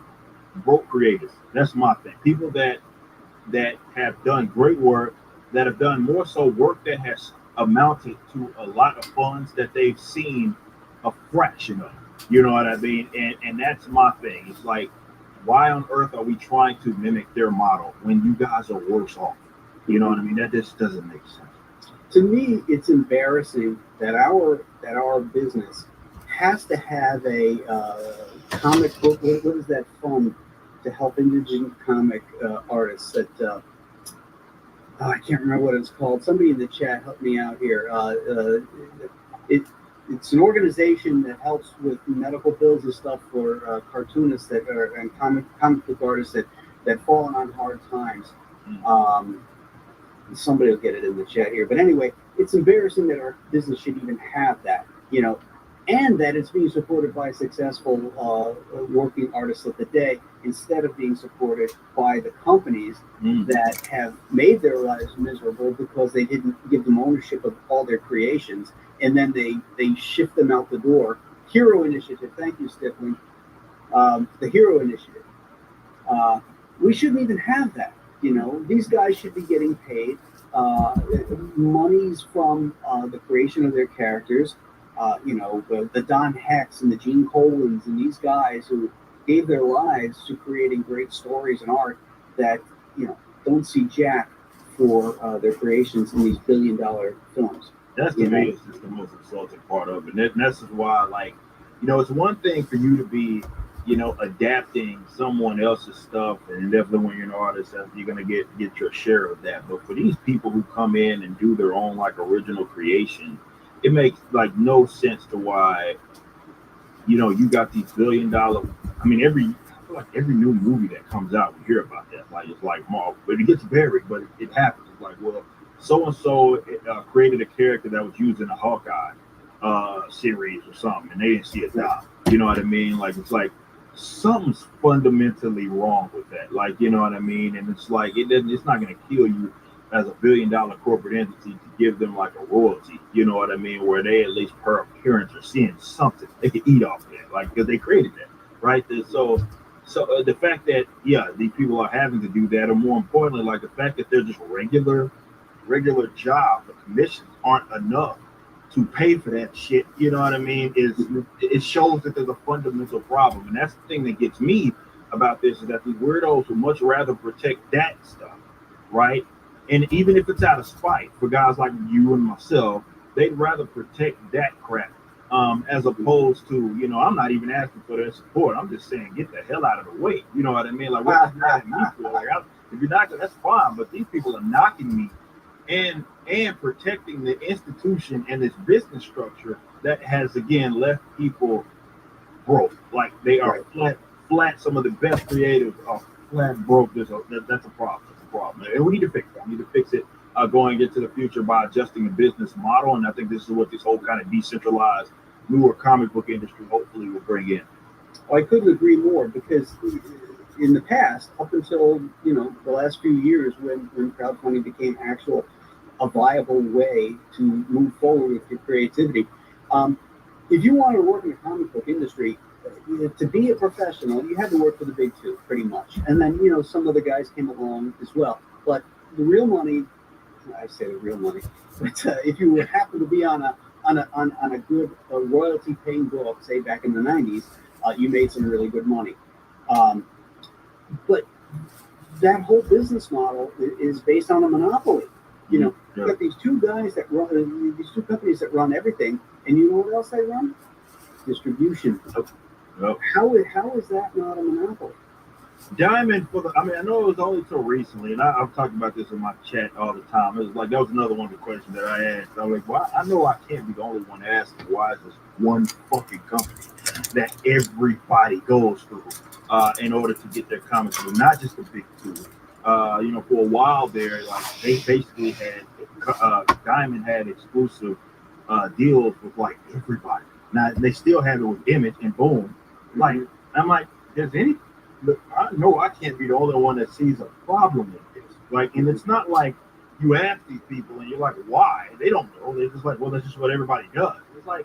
broke creators. That's my thing. People that have done great work, that have done more so work that has amounted to a lot of funds that they've seen a fraction of. You know what I mean? And that's my thing. It's like, why on earth are we trying to mimic their model when you guys are worse off? You know what I mean? That just doesn't make sense. To me, it's embarrassing that our business has to have a comic book. What is that fund to help indigent comic artists? That I can't remember what it's called. Somebody in the chat help me out here. It's an organization that helps with medical bills and stuff for cartoonists and comic book artists that fallen on hard times. Somebody will get it in the chat here. But anyway, it's embarrassing that our business should even have that, and that it's being supported by successful working artists of the day instead of being supported by the companies that have made their lives miserable because they didn't give them ownership of all their creations, and then they shift them out the door. Hero Initiative, thank you, Stifling. The Hero Initiative. We shouldn't even have that. These guys should be getting paid monies from the creation of their characters. The Don Hecks and the Gene Colans and these guys who gave their lives to creating great stories and art that don't see jack for their creations in these billion-dollar films. That's the biggest, the most insulting part of it. And that's why, it's one thing for you to be adapting someone else's stuff, and definitely when you're an artist, you're gonna get your share of that. But for these people who come in and do their own original creation, it makes no sense to why you got these $billion. I mean, I feel like every new movie that comes out, we hear about that. It's like Marvel, but it gets buried, but it happens. It's like, well, so and so created a character that was used in a Hawkeye series or something, and they didn't see it die. You know what I mean? It's like something's fundamentally wrong with that. You know what I mean? And it's it's not going to kill you as a $1 billion corporate entity to give them a royalty. You know what I mean? Where they at least per appearance are seeing something they can eat off that, because they created that, right? So the fact that these people are having to do that, or more importantly, the fact that they're just regular job, the commissions aren't enough to pay for that shit, you know what I mean, it shows that there's a fundamental problem. And that's the thing that gets me about this, is that these weirdos would much rather protect that stuff, right? And even if it's out of spite, for guys like you and myself, they'd rather protect that crap as opposed to, I'm not even asking for their support. I'm just saying, get the hell out of the way. You know what I mean? What's knocking me for? If you're knocking, that's fine. But these people are knocking me and protecting the institution and this business structure that has again left people broke. They are flat. Some of the best creatives are flat broke. That's a problem. That's a problem, and we need to fix it. We need to fix it going into the future by adjusting the business model. And I think this is what this whole kind of decentralized newer comic book industry hopefully will bring in. Well, I couldn't agree more, because in the past, up until the last few years, when crowdfunding became a viable way to move forward with your creativity, if you want to work in the comic book industry, to be a professional, you had to work for the big two, pretty much. And then some of the guys came along as well. But the real money, I say the real money, but if you happen to be on a good royalty paying book, say back in the 90s, you made some really good money. But that whole business model is based on a monopoly. You got these two guys that run these two companies that run everything, and you know what else they run? Distribution. Yep. How is that not a monopoly? Diamond I know it was only till recently, and I've talked about this in my chat all the time. It was like that was another one of the questions that I asked. I was like, well, I know I can't be the only one asking why is this one fucking company that everybody goes through in order to get their comics through, not just the big two. For a while there, like they basically had Diamond had exclusive deals with like everybody. Now they still have it with Image and Boom. Like I'm like, there's any. Look, I know I can't be the only one that sees a problem with this. Like, and it's not like you ask these people and you're like, why? They don't know. They're just like, well, that's just what everybody does. It's like,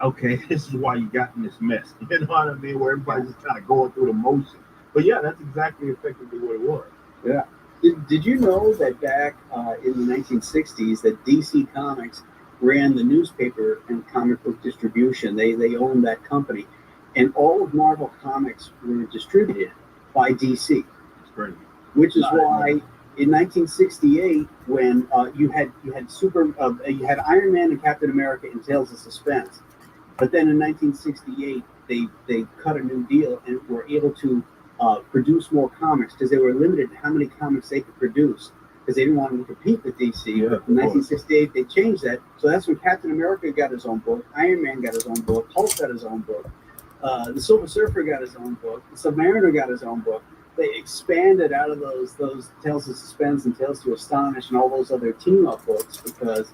okay, this is why you got in this mess. You know what I mean? Where everybody's just kind of going through the motion. But yeah, that's exactly effectively what it was. Yeah. Did you know that back in the 1960s that DC Comics ran the newspaper and comic book distribution? They owned that company. And all of Marvel Comics were distributed by DC. It's crazy. Which is why in 1968, when you had Iron Man and Captain America in Tales of Suspense, but then in 1968 they cut a new deal and were able to produce more comics because they were limited to how many comics they could produce because they didn't want to compete with DC. Yeah, in 1968 they changed that, so that's when Captain America got his own book, Iron Man got his own book, Hulk got his own book. The Silver Surfer got his own book. The Submariner got his own book. They expanded out of those Tales of Suspense and Tales to Astonish and all those other team-up books because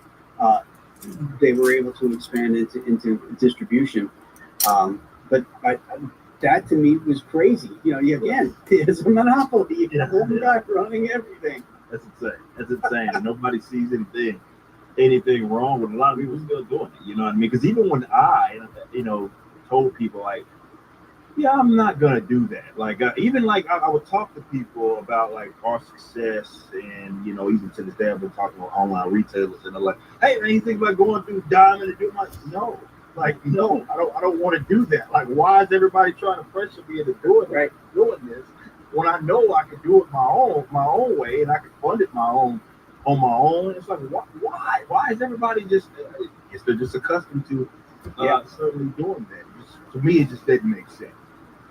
they were able to expand into distribution. But that to me was crazy. Again, it's a monopoly. You have one guy running everything. That's insane. And nobody sees anything wrong with it. A lot of people still doing it. You know what I mean? Because even when I, told people like, yeah, I'm not gonna do that. Like even like I would talk to people about like our success, and even to this day I've been talking with online retailers, and they're like, hey man, you think about going through Diamond and do my no, I don't want to do that. Like, why is everybody trying to pressure me into doing this when I know I can do it my own way and I can fund it on my own? It's like why is everybody just they're just accustomed to certainly doing that. To me, it just didn't make sense.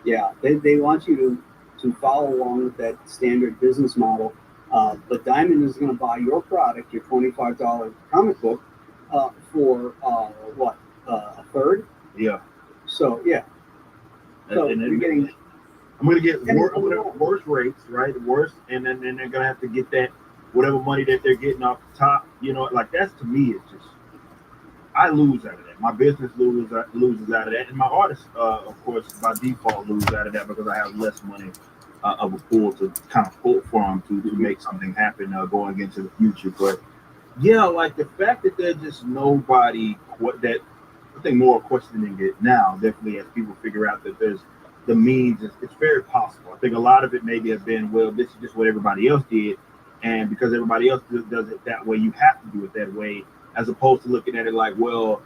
Yeah, they want you to follow along with that standard business model, but Diamond is going to buy your product, your $25 comic book, for a third? Yeah. So yeah. So and you're getting. I'm going to get worse rates, right? Worse, and then they're going to have to get that whatever money that they're getting off the top. Like that's to me, it's just. I lose out of that. My business loses out of that, and my artists, of course, by default, lose out of that because I have less money of a pool to kind of pull from to make something happen going into the future. But yeah, like the fact that there's just nobody that I think more questioning it now, definitely as people figure out that there's the means. It's very possible. I think a lot of it maybe has been, well, this is just what everybody else did, and because everybody else does it that way, you have to do it that way. As opposed to looking at it like, well,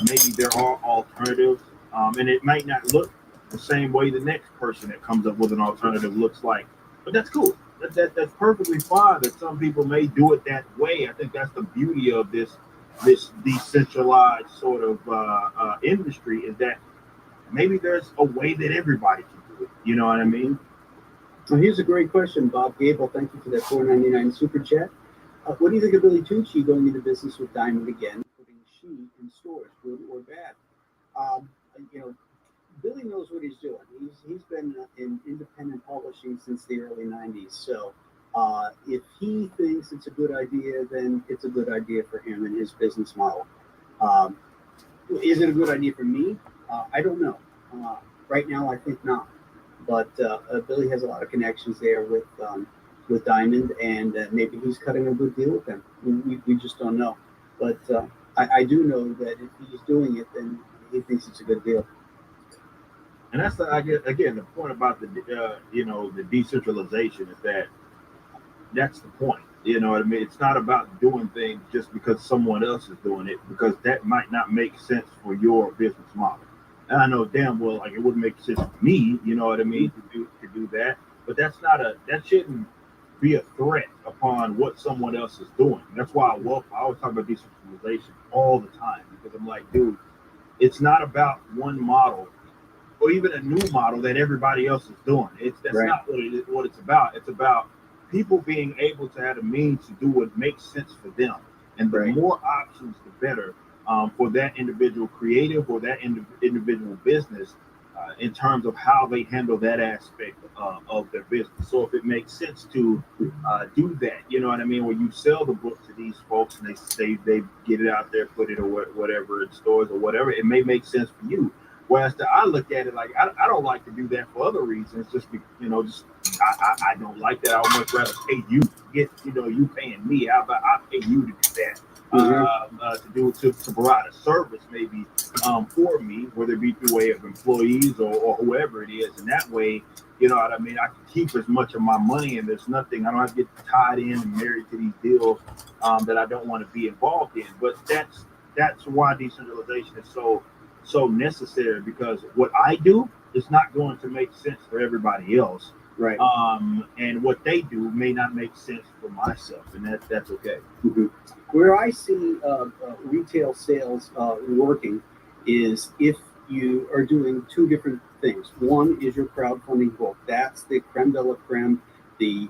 maybe there are alternatives, and it might not look the same way the next person that comes up with an alternative looks like. But that's cool. That's perfectly fine that some people may do it that way. I think that's the beauty of this decentralized sort of industry is that maybe there's a way that everybody can do it. You know what I mean? Well, here's a great question, Bob Gable. Thank you for that $4.99 super chat. What do you think of Billy Tucci going into business with Diamond again, putting She in stores, good or bad? Billy knows what he's doing. He's been in independent publishing since the early '90s. So if he thinks it's a good idea, then it's a good idea for him and his business model. Is it a good idea for me? I don't know. Right now, I think not. But Billy has a lot of connections there with Diamond, and maybe he's cutting a good deal with them. We just don't know. But I do know that if he's doing it, then he thinks it's a good deal. And that's again the point about the decentralization is that's the point. You know what I mean? It's not about doing things just because someone else is doing it, because that might not make sense for your business model. And I know damn well like it wouldn't make sense for me. You know what I mean to do that. But that shouldn't be a threat upon what someone else is doing. That's why I always talk about decentralization all the time, because I'm like, dude, it's not about one model or even a new model that everybody else is doing. That's Right. not what it's about. It's about people being able to have the means to do what makes sense for them, and the Right. more options, the better for that individual creative or that individual business. In terms of how they handle that aspect of their business. So if it makes sense to do that, you know what I mean, when you sell the book to these folks and they get it out there, put it or whatever in stores or whatever, it may make sense for you. Whereas I look at it like I don't like to do that for other reasons. I don't like that. I would much rather pay you. You paying me. How about I pay you to do that? To provide a service maybe for me, whether it be through way of employees or whoever it is. And that way, you know what I mean, I can keep as much of my money, and there's nothing, I don't have to get tied in and married to these deals that I don't want to be involved in. But that's why decentralization is so necessary, because what I do is not going to make sense for everybody else. Right. And what they do may not make sense for myself, and that's okay. Mm-hmm. Where I see retail sales working is if you are doing two different things. One is your crowdfunding book. That's the creme de la creme, the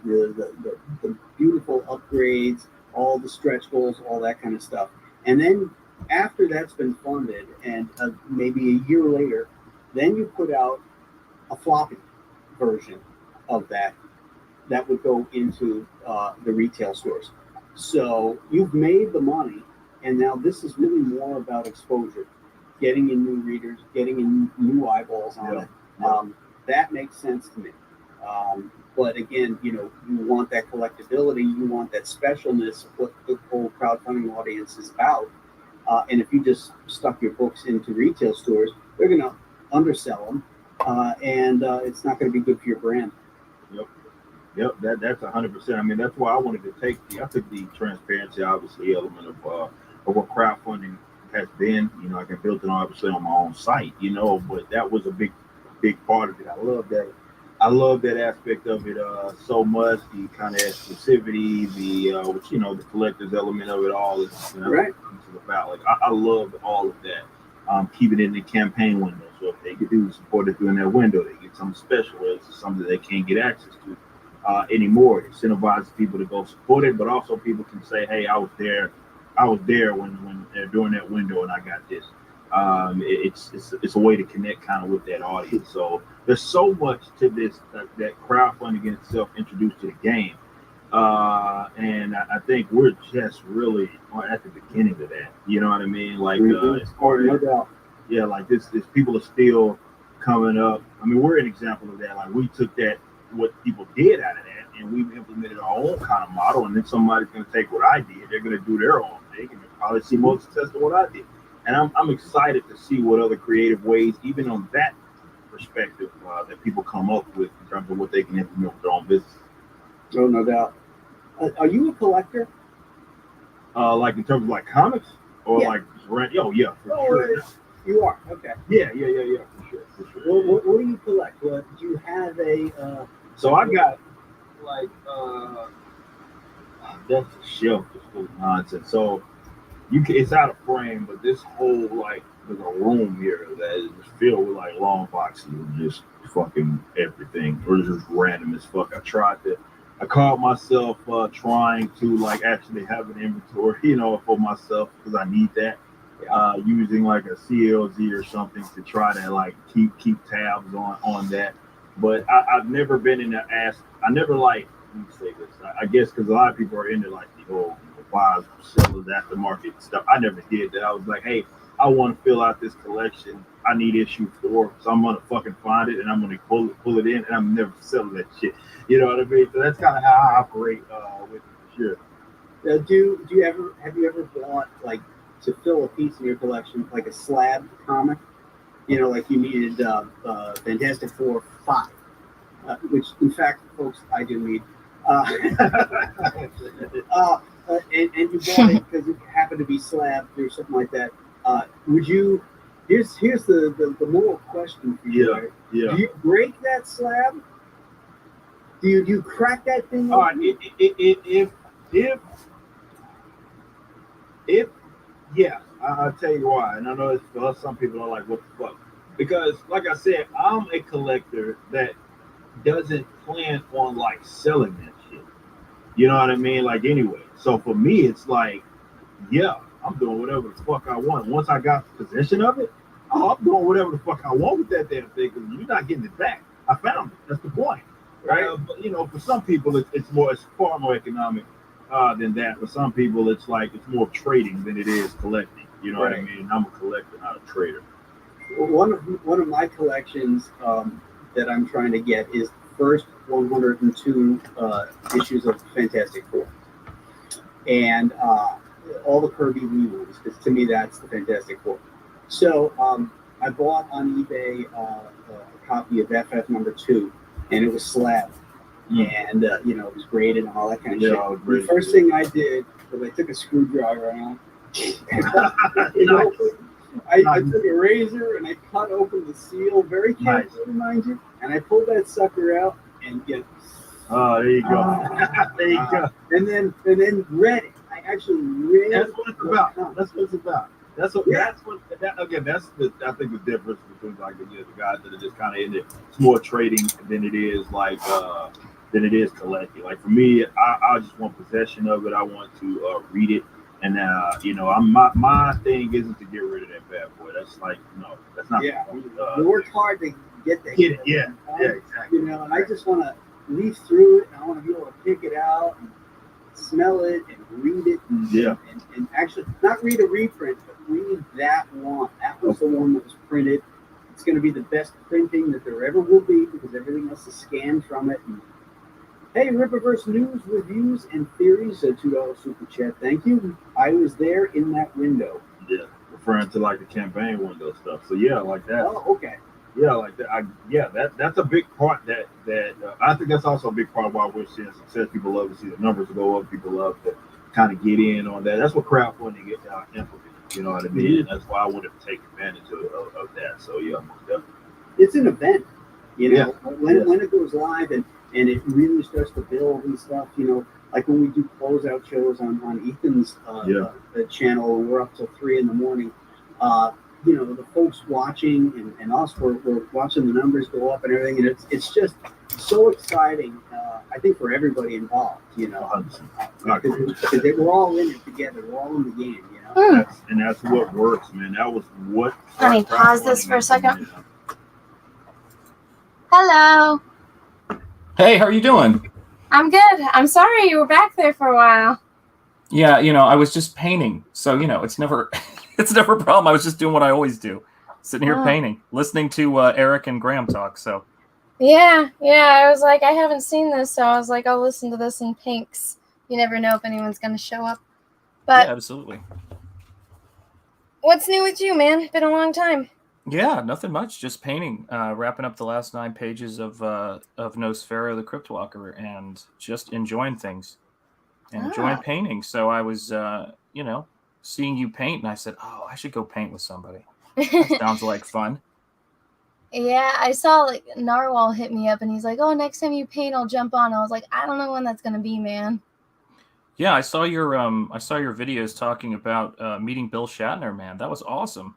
beautiful upgrades, all the stretch goals, all that kind of stuff. And then after that's been funded, and maybe a year later, then you put out a floppy version of that would go into the retail stores. So you've made the money, and now this is really more about exposure, getting in new readers, getting in new eyeballs on it. That makes sense to me. But again, you want that collectibility, you want that specialness of what the whole crowdfunding audience is about. And if you just stuck your books into retail stores, they're going to undersell them, and it's not going to be good for your brand. Yep, that's 100%. I mean, that's why I wanted to I took the transparency, obviously, element of what crowdfunding has been. I can build it obviously on my own site, but that was a big part of it. I love that aspect of it so much. The kind of exclusivity, the collector's element of it all is right. About. Like I love all of that. Keep it in the campaign window, so if they could support it during that window, they get something special. It's something they can't get access to anymore. It incentivizes people to go support it, but also people can say, "Hey, I was there when during that window, and I got this." It's a way to connect kind of with that audience. So there's so much to this that crowdfunding in itself introduced to the game, and I think we're just really at the beginning of that. You know what I mean? Like as far as, no doubt. Yeah, like this people are still coming up. I mean, we're an example of that. Like we took what people did out of that, and we've implemented our own kind of model, and then somebody's going to take what I did, they're going to do their own thing, and probably see more success than what I did. And I'm excited to see what other creative ways, even on that perspective, that people come up with in terms of what they can implement with their own business. Oh, no doubt. Are you a collector? Like in terms of like comics, or like rent? Oh yeah, for sure. You are, okay. Yeah, for sure. Well, what do you collect? Do you have a? So I got like that's a shelf is full of nonsense. So it's out of frame, but this whole there's a room here that is filled with like long boxes of just fucking everything, or just random as fuck. I caught myself trying to actually have an inventory, for myself, because I need that. Using like a CLZ or something to try to keep tabs on that. But I've never been in the I never let me say this. I guess because a lot of people are into the whole buys, sellers, aftermarket stuff. I never did that. I was like, hey, I want to fill out this collection. I need issue 4, so I'm gonna fucking find it and I'm gonna pull it in, and I'm never selling that shit. You know what I mean? So that's kind of how I operate with it for sure. Have you ever bought to fill a piece in your collection, like a slab comic, like you needed Fantastic Four 5, which in fact, folks, I do need. And you bought it because it happened to be slabbed or something like that. Would you? Here's the moral question for you. Right? Yeah. Do you break that slab? Do you crack that thing? All right. If yeah, I'll tell you why. And I know it's for some people are like, what the fuck? Because, like I said, I'm a collector that doesn't plan on like selling that shit. You know what I mean? Like anyway. So for me, it's like, yeah, I'm doing whatever the fuck I want. Once I got possession of it, oh, I'm doing whatever the fuck I want with that damn thing because you're not getting it back. I found it. That's the point, right? But for some people, it's far more economic than that. For some people, it's like it's more trading than it is collecting. You know what I mean? I'm a collector, not a trader. Well, one of my collections that I'm trying to get is the first 102 issues of Fantastic Four, and all the Kirby Lee ones, because to me that's the Fantastic Four. So I bought on eBay a copy of FF #2, and it was slab, and it was graded and all that kind of shit. The first thing I did was I took a screwdriver out. I took a razor and I cut open the seal very carefully, mind you, and I pulled that sucker out and get. Oh, there you go. There you go. And then read it. I actually read. That's what it's about. That's what it's about. That's what. Yeah. That's what. Again, that's I think the difference between like the guys that are just kind of in it. It's more trading than it is collecting. Like for me, I just want possession of it. I want to read it. And my thing isn't to get rid of that bad boy. That's like that's not. Yeah, you worked hard to get that. Get it, yeah, exactly. And I just want to leaf through it. And I want to be able to pick it out and smell it and read it. And actually not read a reprint, but read that one. That was the one that was printed. It's going to be the best printing that there ever will be because everything else is scanned from it. And, hey, Rippaverse News, Reviews, and Theories, a $2 super chat. Thank you. I was there in that window. Yeah, referring to like the campaign window stuff. So yeah, like that. Oh, okay. Yeah, like that. That's a big part. That I think that's also a big part of why we're seeing success. People love to see the numbers go up. People love to kind of get in on that. That's what crowdfunding gets implemented. You know what I mean? Mm-hmm. That's why I would have taken advantage of that. So yeah, most definitely. It's an event. When it goes live and it really starts to build and stuff, like when we do closeout shows on Ethan's channel, we're up till 3 a.m. The folks watching and us, we're watching the numbers go up and everything, and it's just so exciting. I think for everybody involved, because we're all in it together. We're all in the game, That's what works, man. That was what. Let me pause this for a second. Hello. Hey, how are you doing? I'm good. I'm sorry you were back there for a while. Yeah, I was just painting. So, it's never a problem. I was just doing what I always do. Sitting here painting, listening to Eric and Graham talk. So. Yeah. I was like, I haven't seen this, so I was like, I'll listen to this in pinks. You never know if anyone's going to show up. But yeah, absolutely. What's new with you, man? Been a long time. Yeah, nothing much. Just painting, wrapping up the last 9 pages of Nosfero the Cryptwalker, and just enjoying things, and enjoying painting. So I was, seeing you paint, and I said, "Oh, I should go paint with somebody." That sounds like fun. Yeah, I saw like Narwhal hit me up, and he's like, "Oh, next time you paint, I'll jump on." I was like, "I don't know when that's gonna be, man." Yeah, I saw your videos talking about meeting Bill Shatner. Man, that was awesome.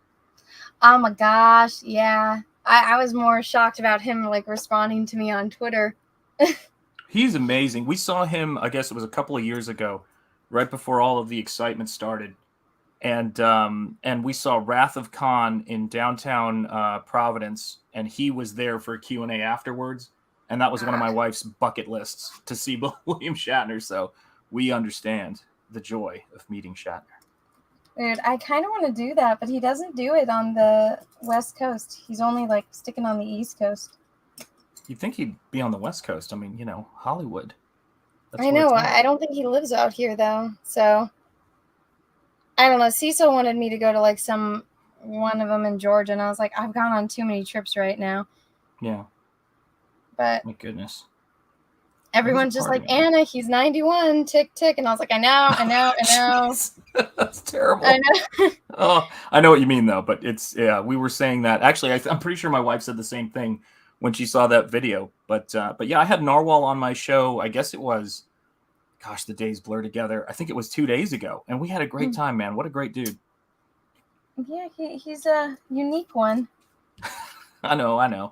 Oh my gosh, yeah. I was more shocked about him like responding to me on Twitter. He's amazing. We saw him, I guess it was a couple of years ago, right before all of the excitement started. And we saw Wrath of Khan in downtown Providence, and he was there for a Q&A afterwards. And that was one of my wife's bucket lists, to see William Shatner. So we understand the joy of meeting Shatner. Dude, I kind of want to do that, but he doesn't do it on the West Coast. He's only like sticking on the East Coast. You'd think he'd be on the West Coast. I mean, Hollywood. I know. I don't think he lives out here, though. So, I don't know. Cecil wanted me to go to like one of them in Georgia, and I was like, I've gone on too many trips right now. Yeah. But my goodness. Everyone's just like, Anna, he's 91, tick, tick. And I was like, I know. That's terrible. I know. Oh, I know what you mean, though. But we were saying that. Actually, I'm pretty sure my wife said the same thing when she saw that video. But yeah, I had Narwhal on my show. I guess it was, gosh, the days blur together. I think it was 2 days ago. And we had a great time, man. What a great dude. Yeah, he's a unique one. I know. I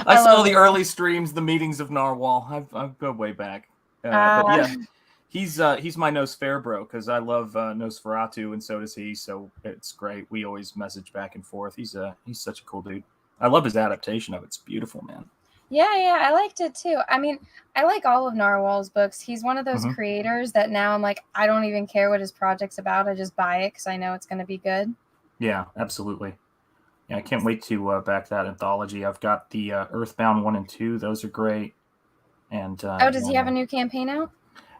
I saw love the it. early streams, the meetings of Narwhal. I've go way back. But yeah, he's my Nosferbro because I love Nosferatu and so does he. So it's great. We always message back and forth. He's such a cool dude. I love his adaptation of it. It's beautiful, man. Yeah, I liked it too. I mean, I like all of Narwhal's books. He's one of those Mhm. creators that now I'm like, I don't even care what his project's about. I just buy it because I know it's going to be good. Yeah, absolutely. Yeah, I can't wait to back that anthology. I've got the Earthbound 1 and 2. Those are great. And Oh, does he have a new campaign out?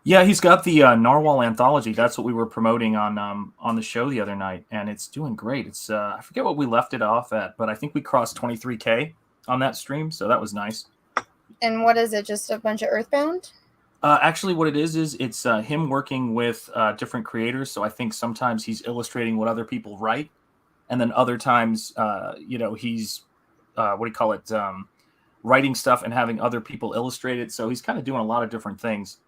Yeah, he's got the Narwhal anthology. That's what we were promoting on the show the other night, and it's doing great. It's I forget what we left it off at, but I think we crossed 23K on that stream, so that was nice. And what is it? Just a bunch of Earthbound? Actually, what it is it's him working with different creators. So I think sometimes he's illustrating what other people write, and then other times, he's what do you call it? Writing stuff and having other people illustrate it. So he's kind of doing a lot of different things.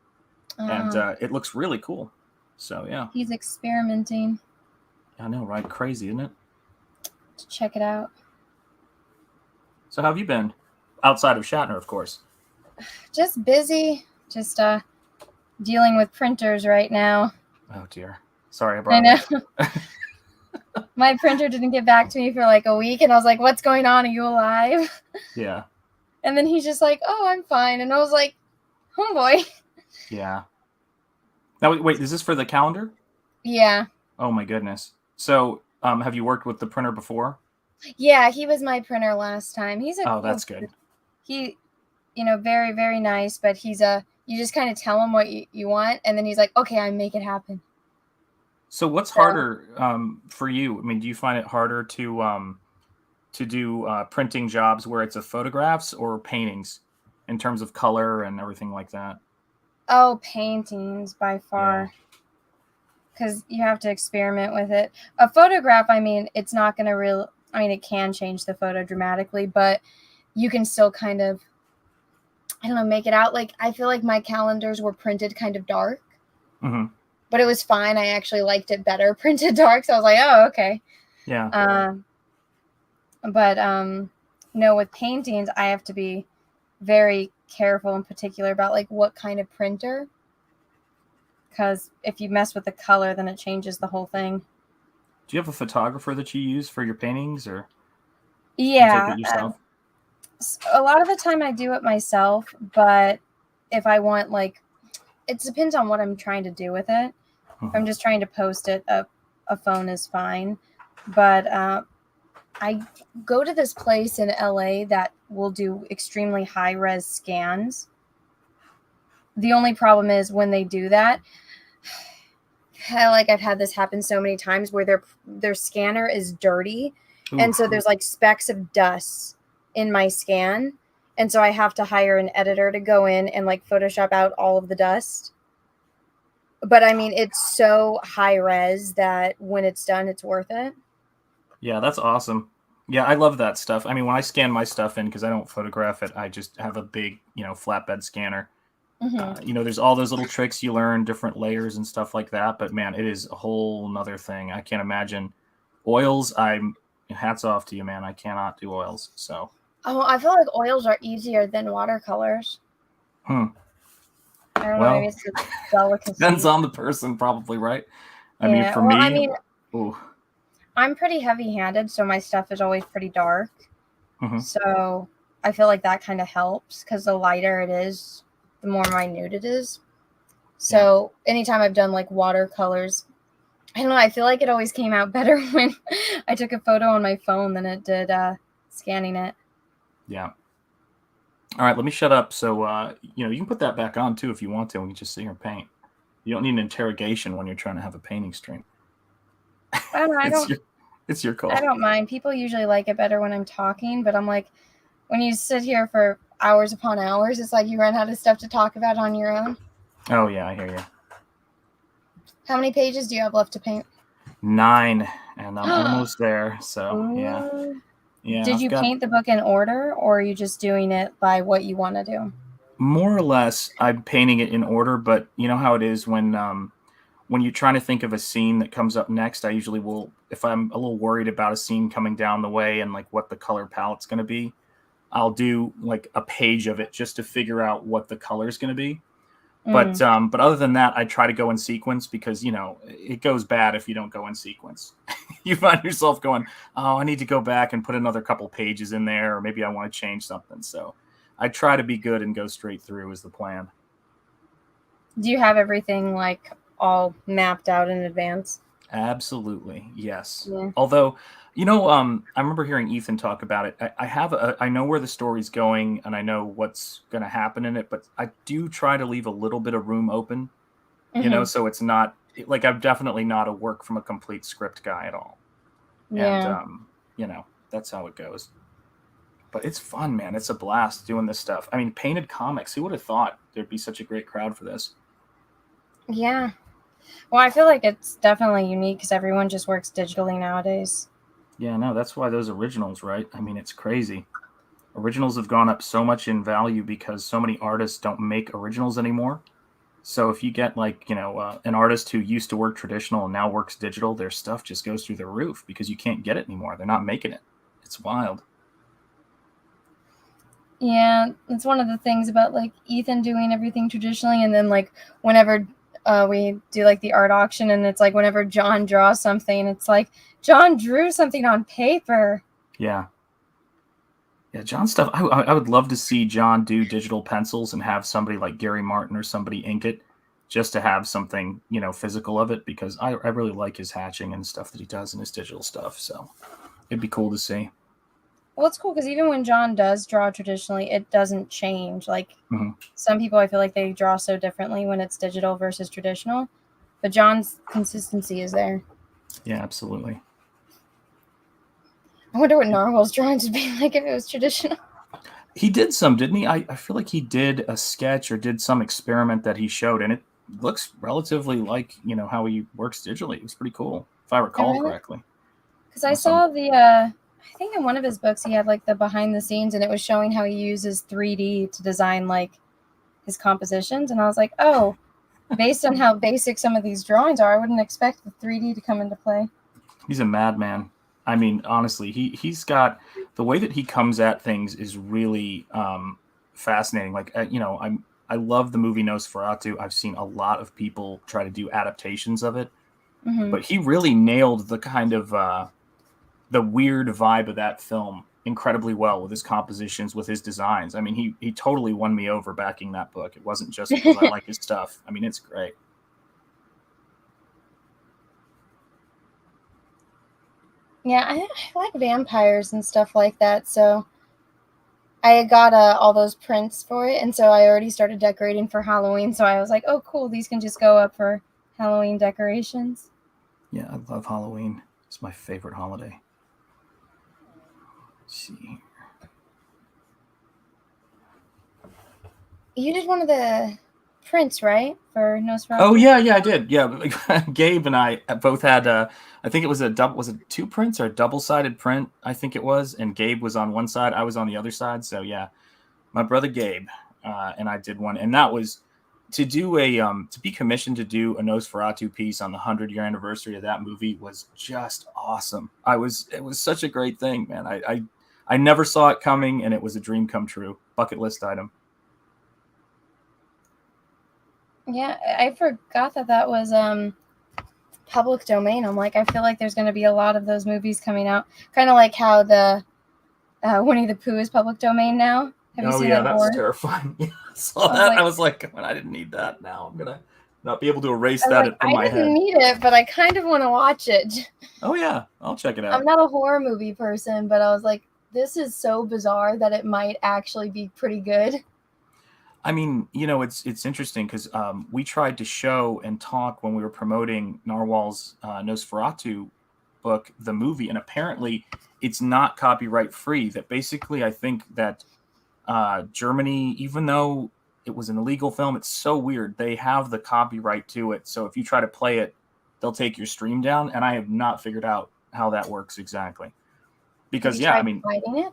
And it looks really cool. So yeah, he's experimenting. I know, right? Crazy, isn't it? To check it out. So how have you been outside of Shatner, of course? Just busy. Just dealing with printers right now. Oh dear, sorry about I know. My printer didn't get back to me for like a week, and I was like, "What's going on? Are you alive?" Yeah. And then he's just like, "Oh, I'm fine," and I was like, "Homeboy." Yeah. Now, wait, is this for the calendar? Yeah. Oh my goodness. So, have you worked with the printer before? Yeah, he was my printer last time. He's a Oh, that's good. He, very, very nice, but he's you just kind of tell him what you want, and then he's like, okay, I make it happen. So what's harder for you? I mean, do you find it harder to do printing jobs where it's photographs or paintings in terms of color and everything like that? Oh, paintings by far. Because you have to experiment with it. A photograph, I mean, it's not going to it can change the photo dramatically, but you can still kind of, I don't know, make it out. Like, I feel like my calendars were printed kind of dark. Mm-hmm. But it was fine. I actually liked it better printed dark. So I was like, oh, okay. Yeah. But with paintings, I have to be very careful and particular about like what kind of printer. Because if you mess with the color, then it changes the whole thing. Do you have a photographer that you use for your paintings, or yeah, you take it yourself? A lot of the time I do it myself, but if I want, like, it depends on what I'm trying to do with it. Mm-hmm. If I'm just trying to post it, a phone is fine. But I go to this place in LA that will do extremely high-res scans. The only problem is when they do that, I've had this happen so many times where their scanner is dirty. Ooh. And so there's like specks of dust in my scan. And so I have to hire an editor to go in and like Photoshop out all of the dust. But I mean, it's so high res that when it's done, it's worth it. Yeah, that's awesome. Yeah, I love that stuff. I mean, when I scan my stuff in, because I don't photograph it, I just have a big, flatbed scanner. Mm-hmm. There's all those little tricks you learn, different layers and stuff like that. But man, it is a whole nother thing. I can't imagine oils. Hats off to you, man. I cannot do oils. So. Oh, I feel like oils are easier than watercolors. I don't know. Maybe it's a delicacy. Depends on the person, probably, right? I mean, for me, ooh. I'm pretty heavy-handed, so my stuff is always pretty dark. Mm-hmm. So I feel like that kind of helps because the lighter it is, the more minute it is. So anytime I've done like watercolors, I don't know, I feel like it always came out better when I took a photo on my phone than it did scanning it. Yeah. All right, let me shut up. So, you can put that back on too if you want to. We can just sit here and paint. You don't need an interrogation when you're trying to have a painting stream. I don't know. It's your call. I don't mind. People usually like it better when I'm talking, but I'm like, when you sit here for hours upon hours, it's like you run out of stuff to talk about on your own. Oh, yeah, I hear you. How many pages do you have left to paint? 9, and I'm almost there. So, yeah. Yeah. Did you paint the book in order, or are you just doing it by what you want to do? More or less, I'm painting it in order, but you know how it is when you're trying to think of a scene that comes up next, I usually will if I'm a little worried about a scene coming down the way and like what the color palette's going to be, I'll do like a page of it just to figure out what the color is going to be. But other than that, I try to go in sequence because, you know, it goes bad if you don't go in sequence. You find yourself going, oh, I need to go back and put another couple pages in there, or maybe I want to change something. So I try to be good and go straight through is the plan. Do you have everything like all mapped out in advance? Absolutely. Yes. Yeah. Although, you know, I remember hearing Ethan talk about it. I know where the story's going and I know what's going to happen in it, but I do try to leave a little bit of room open, you know, so it's not like I'm definitely not a work from a complete script guy at all. Yeah. And, you know, that's how it goes. But it's fun, man. It's a blast doing this stuff. I mean, painted comics. Who would have thought there'd be such a great crowd for this? Yeah. Well, I feel like it's definitely unique because everyone just works digitally nowadays. Yeah, no, that's why those originals, right? I mean, it's crazy. Originals have gone up so much in value because so many artists don't make originals anymore. So if you get like, you know, an artist who used to work traditional and now works digital, their stuff just goes through the roof because you can't get it anymore. They're not making it. It's wild. Yeah, it's one of the things about like Ethan doing everything traditionally, and then like whenever we do like the art auction, and it's like whenever John draws something, it's like John drew something on paper. Yeah. Yeah, John stuff. I would love to see John do digital pencils and have somebody like Gary Martin or somebody ink it just to have something, you know, physical of it because I really like his hatching and stuff that he does in his digital stuff. So it'd be cool to see. Well, it's cool because even when John does draw traditionally, it doesn't change. Like some people, I feel like they draw so differently when it's digital versus traditional, but John's consistency is there. Yeah, absolutely. I wonder what Narwhal's drawings would be like if it was traditional. He did some, didn't he? I feel like he did a sketch or did some experiment that he showed, and it looks relatively like, you know, how he works digitally. It was pretty cool, if I recall correctly. Because I saw the, I think in one of his books, he had like the behind the scenes, and it was showing how he uses 3D to design like his compositions. And I was like, oh, based on how basic some of these drawings are, I wouldn't expect the 3D to come into play. He's a madman. I mean, honestly, he's got the way that he comes at things is really fascinating. Like, you know, I love the movie Nosferatu. I've seen a lot of people try to do adaptations of it, but he really nailed the kind of the weird vibe of that film incredibly well with his compositions, with his designs. I mean, he totally won me over backing that book. It wasn't just because I like his stuff. I mean, it's great. Yeah, I like vampires and stuff like that, so I got all those prints for it, and so I already started decorating for Halloween, so I was like, oh, cool, these can just go up for Halloween decorations. Yeah, I love Halloween. It's my favorite holiday. Let's see. You did one of the prints, right, for Nosferatu? Oh yeah, I did. Yeah, Gabe and I both had. I think it was was it 2 prints or a double-sided print? I think it was, and Gabe was on one side, I was on the other side. So yeah, my brother Gabe and I did one, and that was to do a to be commissioned to do a Nosferatu piece on the 100-year anniversary of that movie was just awesome. It was such a great thing, man. I never saw it coming, and it was a dream come true. Bucket list item. Yeah, I forgot that was public domain. I'm like, I feel like there's going to be a lot of those movies coming out. Kind of like how the Winnie the Pooh is public domain now. Have you seen that? That's terrifying. I saw that. I was like, I didn't need that. Now I'm going to not be able to erase that from my head. I didn't need it, but I kind of want to watch it. Oh, yeah. I'll check it out. I'm not a horror movie person, but I was like, this is so bizarre that it might actually be pretty good. I mean, you know, it's interesting because we tried to show and talk when we were promoting Narwhal's Nosferatu book, the movie, and apparently it's not copyright free. That basically, I think that Germany, even though it was an illegal film, it's so weird. They have the copyright to it. So if you try to play it, they'll take your stream down. And I have not figured out how that works exactly. Because, I mean, fighting it?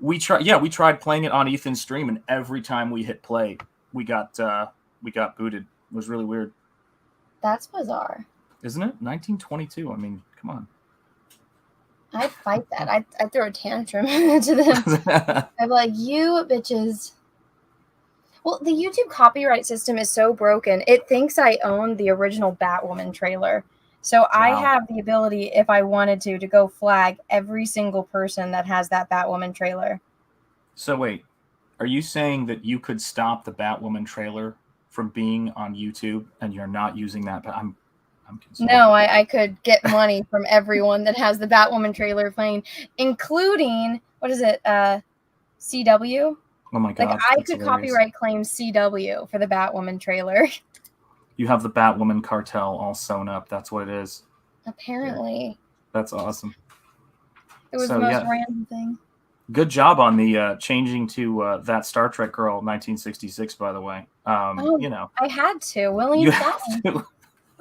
We tried playing it on Ethan's stream, and every time we hit play, we got booted. It was really weird. That's bizarre. Isn't it? 1922. I mean, come on. I'd fight that. I'd throw a tantrum to them. I'd be like, you bitches. Well, the YouTube copyright system is so broken. It thinks I own the original Batwoman trailer. So I Wow. have the ability, if I wanted to go flag every single person that has that Batwoman trailer. So wait, are you saying that you could stop the Batwoman trailer from being on YouTube and you're not using that? I'm concerned. No, I could get money from everyone that has the Batwoman trailer playing, including, what is it, CW? Oh my God. Like, I that's could hilarious. copyright claim CW for the Batwoman trailer. You have the Batwoman cartel all sewn up. That's what it is. Apparently. That's awesome. It was So, the most yeah. random thing. Good job on the changing to that Star Trek girl 1966, by the way. You know. I had to. William You Shatner. have to.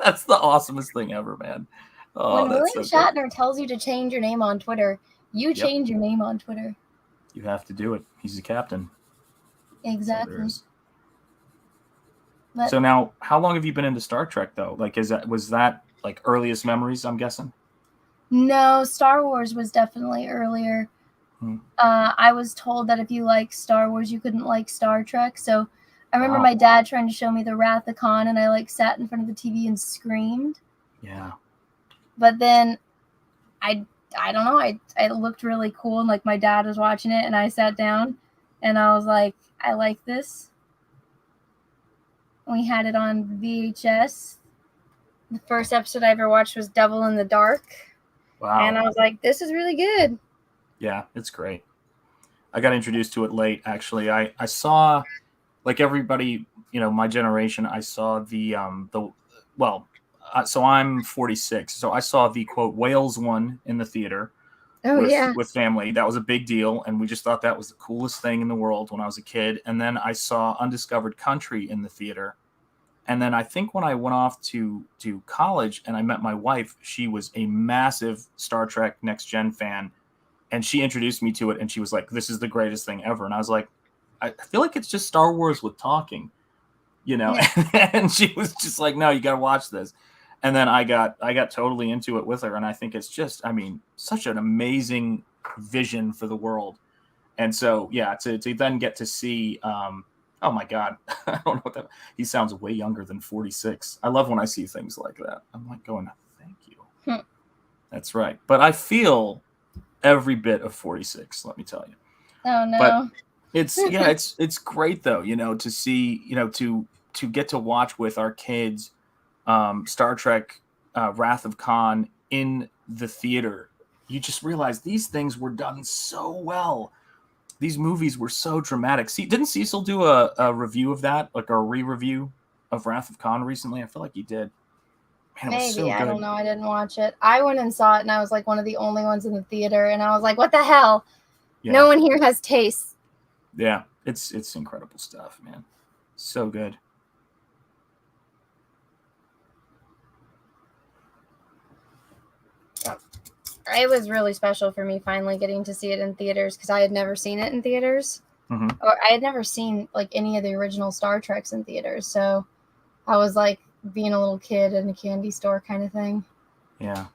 That's the awesomest thing ever, man. Oh, When that's William so good. Shatner tells you to change your name on Twitter, you change your name on Twitter. You have to do it. He's the captain. Exactly. So now, how long have you been into Star Trek, though? Like, was that like earliest memories, I'm guessing? No, Star Wars was definitely earlier. I was told that if you like Star Wars, you couldn't like Star Trek. So I remember my dad trying to show me the Wrath of Khan, and I sat in front of the TV and screamed. Yeah. But then I don't know. I looked really cool, and my dad was watching it, and I sat down, and I was like, I like this. We had it on VHS. The first episode I ever watched was Devil in the Dark. Wow. And I was like, this is really good. Yeah, it's great. I got introduced to it late, actually. I saw, like everybody, my generation, I saw so I'm 46. So I saw the, quote, Wales one in the theater. With family. That was a big deal, and we just thought that was the coolest thing in the world when I was a kid. And then I saw Undiscovered Country in the theater. And then I think when I went off to college and I met my wife, she was a massive Star Trek Next Gen fan, and she introduced me to it, and she was like, this is the greatest thing ever. And I was like, I feel like it's just Star Wars with talking, Yeah. And she was just like, no, you got to watch this. And then I got totally into it with her, and I think it's just, such an amazing vision for the world. And so, yeah, to then get to see, oh my God, I don't know what that. He sounds way younger than 46. I love when I see things like that. I'm like going, thank you. That's right. But I feel every bit of 46. Let me tell you. Oh no. But it's great though, to see, to get to watch with our kids. Star Trek Wrath of Khan in the theater. You just realize these things were done so well. These movies were so dramatic. See, didn't Cecil do a review of that, like a re-review of Wrath of Khan recently? I feel like he did. Man, it was so good. I don't know. I didn't watch it. I went and saw it, and I was like one of the only ones in the theater, and I was like, what the hell? Yeah. No one here has taste. Yeah, it's incredible stuff, man. So good. It was really special for me finally getting to see it in theaters because I had never seen it in theaters. Mm-hmm. Or I had never seen any of the original Star Treks in theaters. So I was like being a little kid in a candy store kind of thing. Yeah.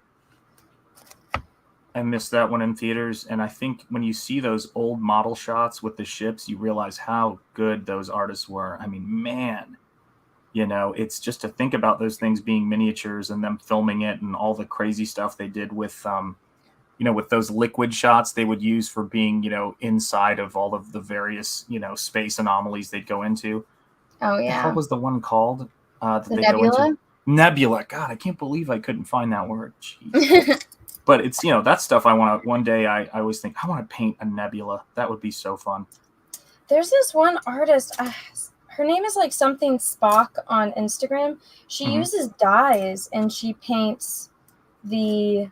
I missed that one in theaters. And I think when you see those old model shots with the ships, you realize how good those artists were. Man. It's just to think about those things being miniatures and them filming it and all the crazy stuff they did with, with those liquid shots they would use for being, inside of all of the various, space anomalies they'd go into. Oh, yeah. What was the one called that the they Nebula? go into? Nebula. God, I can't believe I couldn't find that word. But it's, that stuff I want to, one day I always think, I want to paint a nebula. That would be so fun. There's this one artist, her name is something Spock on Instagram. She uses dyes and she paints the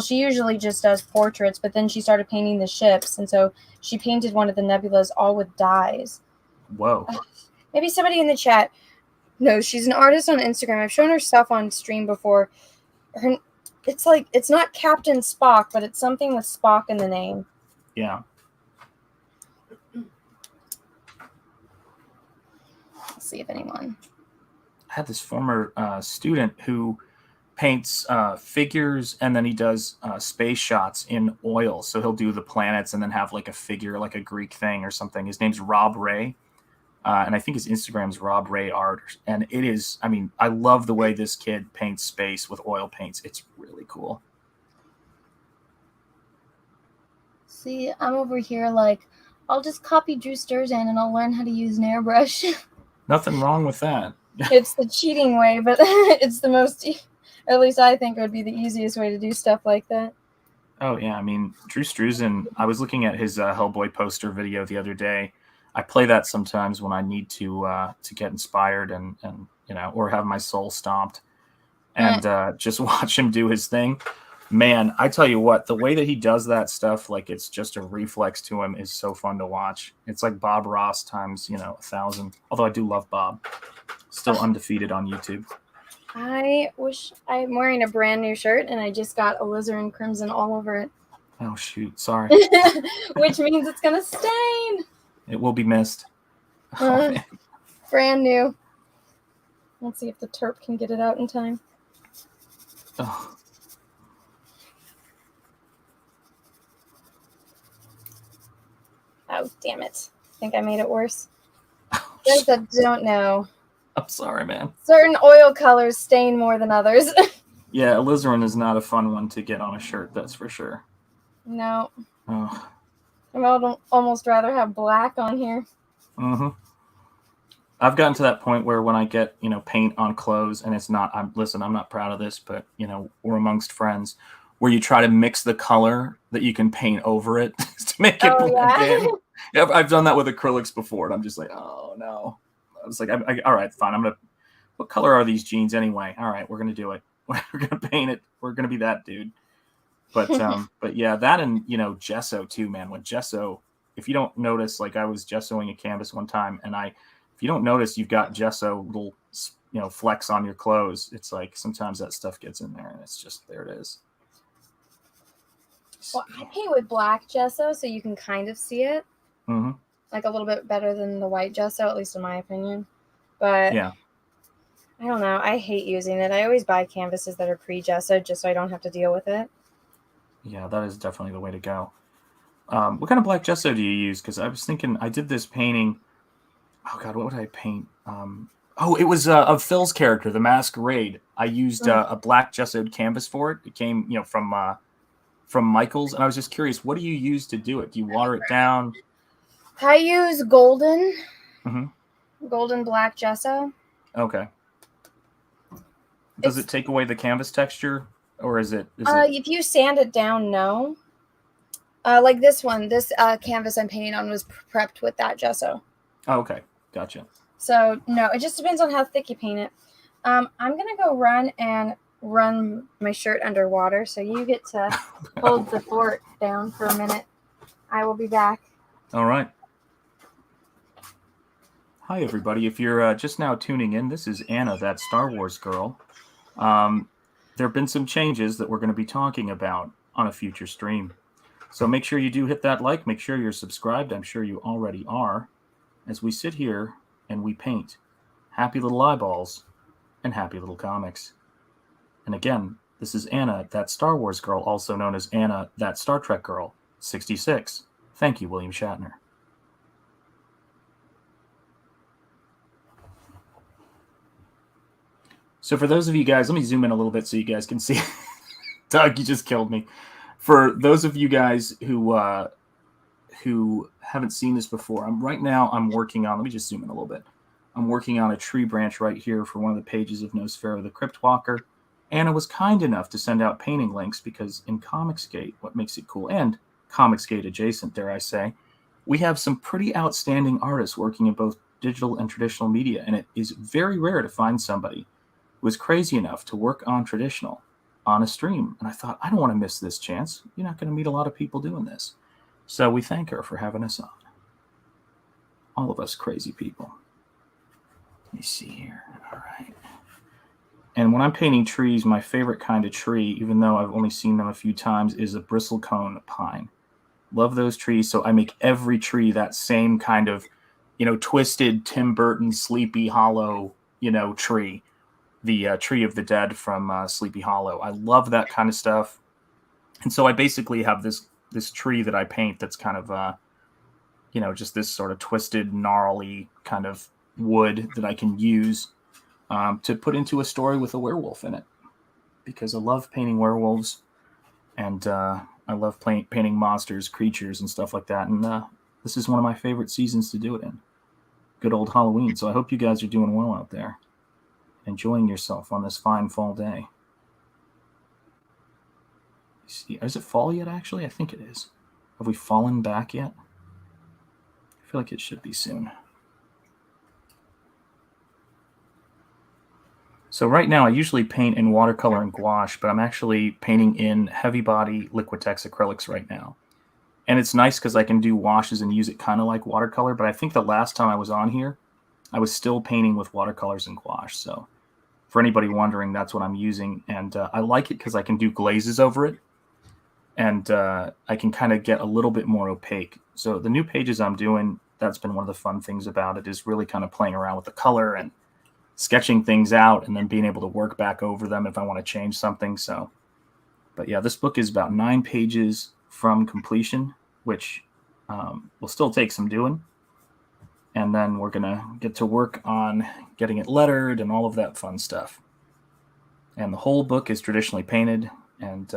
she usually just does portraits, but then she started painting the ships, and so she painted one of the nebulas all with dyes. Whoa. Maybe somebody in the chat knows. She's an artist on Instagram. I've shown her stuff on stream before. It's not Captain Spock, but it's something with Spock in the name. Yeah. See if anyone. I had this former student who paints figures, and then he does space shots in oil. So he'll do the planets and then have like a figure, like a Greek thing or something. His name's Rob Ray. And I think his Instagram's Rob Ray Art. And it is, I mean, I love the way this kid paints space with oil paints. It's really cool. See, I'm over here like, I'll just copy Drew Sturzan and I'll learn how to use an airbrush. Nothing wrong with that. It's the cheating way, but it's the most, or at least I think it would be the easiest way to do stuff like that. Oh, yeah. I mean, Drew Struzan, I was looking at his Hellboy poster video the other day. I play that sometimes when I need to get inspired and you know, or have my soul stomped and just watch him do his thing. Man, I tell you what, the way that he does that stuff, like it's just a reflex to him, is so fun to watch. It's like Bob Ross times, you know, 1,000. Although I do love Bob. Still undefeated on YouTube. I wish I'm wearing a brand new shirt and I just got alizarin crimson all over it. Oh, shoot. Sorry. Which means it's going to stain. It will be missed. Oh, brand new. Let's see if the terp can get it out in time. Oh. Oh, damn it. I think I made it worse. Guys that don't know. I'm sorry, man. Certain oil colors stain more than others. Yeah, alizarin is not a fun one to get on a shirt, that's for sure. No. Oh. I'd almost rather have black on here. Mm-hmm. I've gotten to that point where when I get, you know, paint on clothes, and it's not, I'm not proud of this, but, you know, we're amongst friends, where you try to mix the color that you can paint over it to make it blend in. Yeah, I've done that with acrylics before, and I'm just like, oh, no. I was like, all right, fine. What color are these jeans anyway? All right, we're going to do it. We're going to paint it. We're going to be that dude. But yeah, that and, you know, gesso too, man. When gesso, if you don't notice, like I was gessoing a canvas one time, and if you don't notice, you've got gesso little, you know, flecks on your clothes. It's like sometimes that stuff gets in there, and it's just, there it is. Well, I paint with black gesso, so you can kind of see it. Mm-hmm. Like a little bit better than the white gesso, at least in my opinion. But yeah, I don't know. I hate using it. I always buy canvases that are pre-gessoed just so I don't have to deal with it. Yeah, that is definitely the way to go. What kind of black gesso do you use? Because I was thinking, I did this painting. Oh God, what would I paint? It was of Phil's character, the Masquerade. I used a black gessoed canvas for it. It came, you know, from Michael's, and I was just curious, what do you use to do it? Do you water it down? I use golden black gesso. Okay. Does it take away the canvas texture, or is it? If you sand it down, no. Like this one, this canvas I'm painting on was prepped with that gesso. Oh, okay, gotcha. So no, it just depends on how thick you paint it. I'm gonna go run my shirt underwater, so you get to hold the fort down for a minute. I will be back. All right. Hi, everybody. If you're just now tuning in, this is Anna, that Star Wars girl. There have been some changes that we're going to be talking about on a future stream. So make sure you do hit that like. Make sure you're subscribed. I'm sure you already are. As we sit here and we paint happy little eyeballs and happy little comics. And again, this is Anna, that Star Wars girl, also known as Anna, that Star Trek girl, 66. Thank you, William Shatner. So for those of you guys, let me zoom in a little bit so you guys can see. Doug, you just killed me. For those of you guys who haven't seen this before, I'm working on, let me just zoom in a little bit. I'm working on a tree branch right here for one of the pages of Nosfera the Crypt Walker. Anna was kind enough to send out painting links because in Comicsgate, what makes it cool, and Comicsgate adjacent, dare I say, we have some pretty outstanding artists working in both digital and traditional media, and it is very rare to find somebody who was crazy enough to work on traditional on a stream. And I thought, I don't want to miss this chance. You're not going to meet a lot of people doing this. So we thank her for having us on. All of us crazy people. Let me see here. All right. And when I'm painting trees, my favorite kind of tree, even though I've only seen them a few times, is a bristlecone pine. Love those trees. So I make every tree that same kind of, you know, twisted Tim Burton, Sleepy Hollow, you know, tree the Tree of the Dead from Sleepy Hollow. I love that kind of stuff. And so I basically have this tree that I paint that's kind of, just this sort of twisted, gnarly kind of wood that I can use to put into a story with a werewolf in it. Because I love painting werewolves, and I love painting monsters, creatures, and stuff like that. And this is one of my favorite seasons to do it in. Good old Halloween. So I hope you guys are doing well out there, enjoying yourself on this fine fall day. See, is it fall yet, actually? I think it is. Have we fallen back yet? I feel like it should be soon. So right now, I usually paint in watercolor and gouache, but I'm actually painting in heavy body Liquitex acrylics right now. And it's nice because I can do washes and use it kind of like watercolor, but I think the last time I was on here, I was still painting with watercolors and gouache. So for anybody wondering, that's what I'm using. And I like it because I can do glazes over it. And I can kind of get a little bit more opaque. So the new pages I'm doing, that's been one of the fun things about it, is really kind of playing around with the color and sketching things out and then being able to work back over them if I want to change something. So, but yeah, this book is about 9 pages from completion, which will still take some doing. And then we're going to get to work on getting it lettered and all of that fun stuff. And the whole book is traditionally painted, and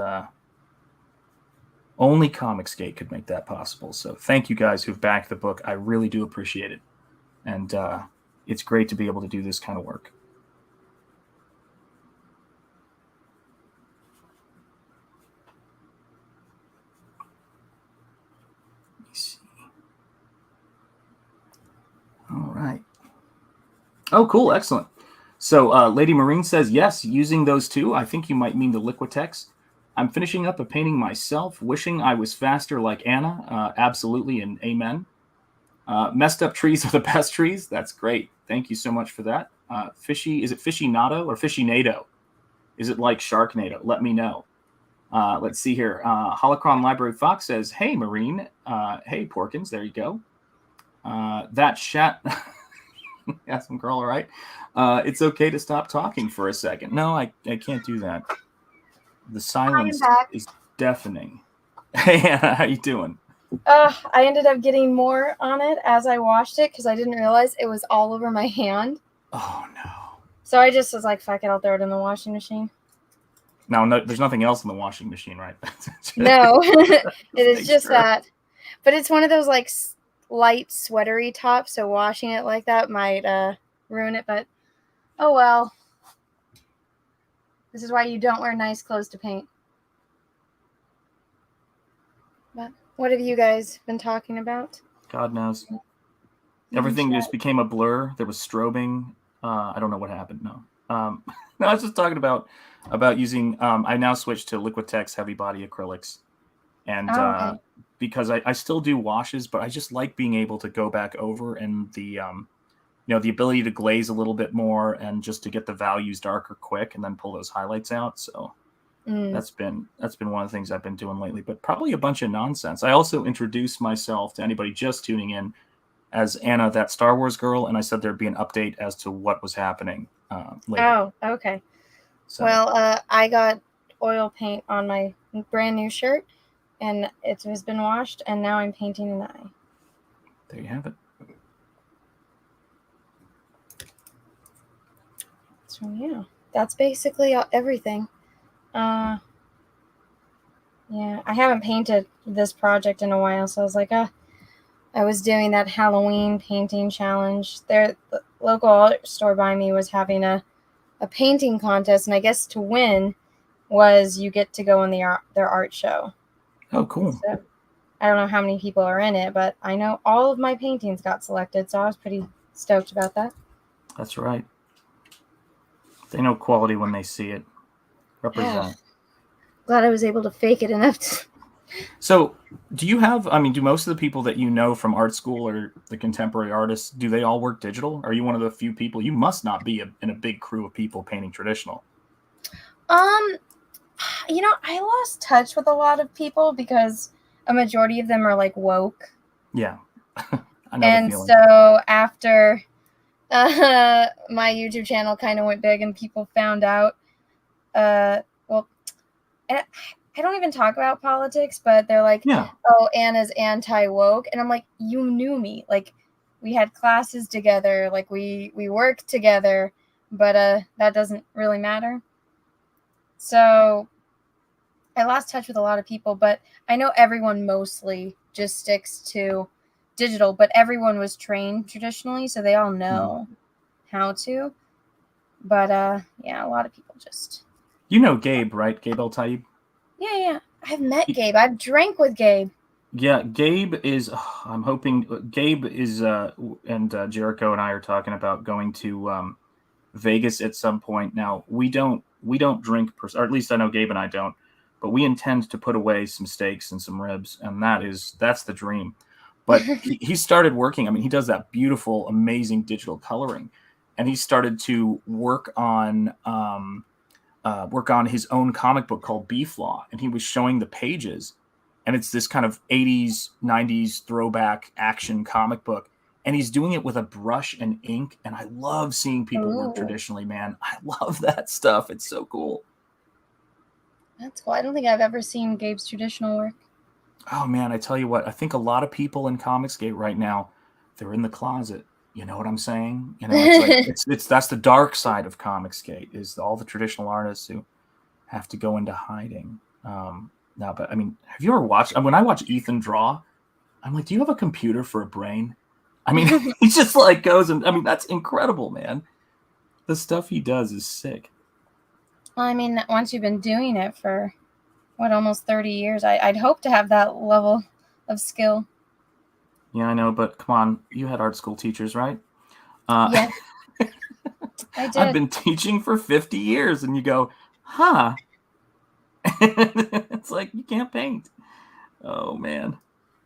only Comicsgate could make that possible. So thank you guys who've backed the book. I really do appreciate it. And it's great to be able to do this kind of work. Let me see. All right. Oh, cool. Excellent. So Lady Marine says, yes, using those two. I think you might mean the Liquitex. I'm finishing up a painting myself, wishing I was faster like Anna. Absolutely, and amen. Messed up trees are the best trees. That's great. Thank you so much for that. Is it Fishy-Nado or Fishy-Nado? Is it like Sharknado? Let me know. Let's see here. Holocron Library Fox says, hey, Marine. Hey, Porkins. There you go. That chat. Awesome girl, all right. It's okay to stop talking for a second. No, I can't do that. The silence is deafening. Hey, Anna, how you doing? I ended up getting more on it as I washed it because I didn't realize it was all over my hand. Oh, no. So I just was like, fuck it, I'll throw it in the washing machine. No, there's nothing else in the washing machine, right? No, it is just that. But it's one of those like light sweatery tops, so washing it like that might ruin it. But oh well. This is why you don't wear nice clothes to paint. But what have you guys been talking about? God knows. Everything just became a blur. There was strobing. I don't know what happened. No. No, I was just talking about using. I now switched to Liquitex heavy body acrylics, and okay. Because I still do washes, but I just like being able to go back over and the the ability to glaze a little bit more and just to get the values darker quick and then pull those highlights out. So that's been one of the things I've been doing lately, but probably a bunch of nonsense. I also introduced myself to anybody just tuning in as Anna, that Star Wars girl, and I said there'd be an update as to what was happening later. Oh, okay. So. Well, I got oil paint on my brand new shirt, and it has been washed, and now I'm painting an eye. There you have it. So yeah, that's basically everything. Yeah, I haven't painted this project in a while, so I was like, I was doing that Halloween painting challenge. The local art store by me was having a painting contest, and I guess to win was you get to go in their art show. Oh, cool. So, I don't know how many people are in it, but I know all of my paintings got selected, so I was pretty stoked about that. That's right. They know quality when they see it. Represent. Yeah. Glad I was able to fake it enough. So, do most of the people that you know from art school or the contemporary artists, do they all work digital? Are you one of the few people? You must not be in a big crew of people painting traditional. I lost touch with a lot of people because a majority of them are like woke. Yeah. And so after my YouTube channel kind of went big and people found out. Well, I don't even talk about politics, but they're like, oh, Anna's anti-woke. And I'm like, you knew me. Like, we had classes together. Like, we worked together. But that doesn't really matter. So I lost touch with a lot of people, but I know everyone mostly just sticks to digital, but everyone was trained traditionally, so they all know how to. But yeah, a lot of people just... You know Gabe, right? Gabe El Taib? Yeah. I've met Gabe. I've drank with Gabe. Yeah, Gabe is... I'm hoping... Gabe is... and Jericho and I are talking about going to Vegas at some point. Now, we don't drink... or at least I know Gabe and I don't. But we intend to put away some steaks and some ribs, and that's the dream. But he started working. I mean, he does that beautiful, amazing digital coloring, and he started to work on his own comic book called B-Flaw, and he was showing the pages, and it's this kind of 80s, 90s throwback action comic book, and he's doing it with a brush and ink, and I love seeing people work traditionally, man. I love that stuff. It's so cool. That's cool. I don't think I've ever seen Gabe's traditional work. Oh, man, I tell you what, I think a lot of people in Comicsgate right now, they're in the closet. You know what I'm saying? You know, it's like that's the dark side of Comicsgate, is all the traditional artists who have to go into hiding. Now, but I mean, have you ever watched? When I watch Ethan draw, I'm like, do you have a computer for a brain? I mean, he just like goes and I mean, that's incredible, man. The stuff he does is sick. Well, I mean, once you've been doing it for almost 30 years, I'd hope to have that level of skill. Yeah, I know, but come on, you had art school teachers, right? Yeah, I did. I've been teaching for 50 years, and you go, huh? It's like, you can't paint. Oh, man.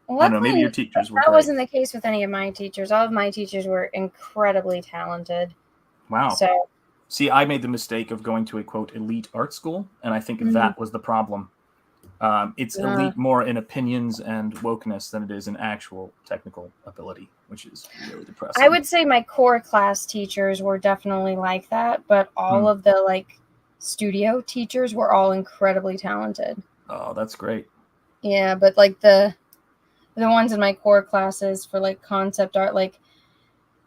Luckily, I don't know, maybe your teachers were that great. wasn't the case with any of my teachers. All of my teachers were incredibly talented. Wow. So, see, I made the mistake of going to a, quote, elite art school, and I think that was the problem. It's elite more in opinions and wokeness than it is in actual technical ability, which is really depressing. I would say my core class teachers were definitely like that, but all of the like studio teachers were all incredibly talented. Oh, that's great. Yeah, but like the ones in my core classes for like concept art, like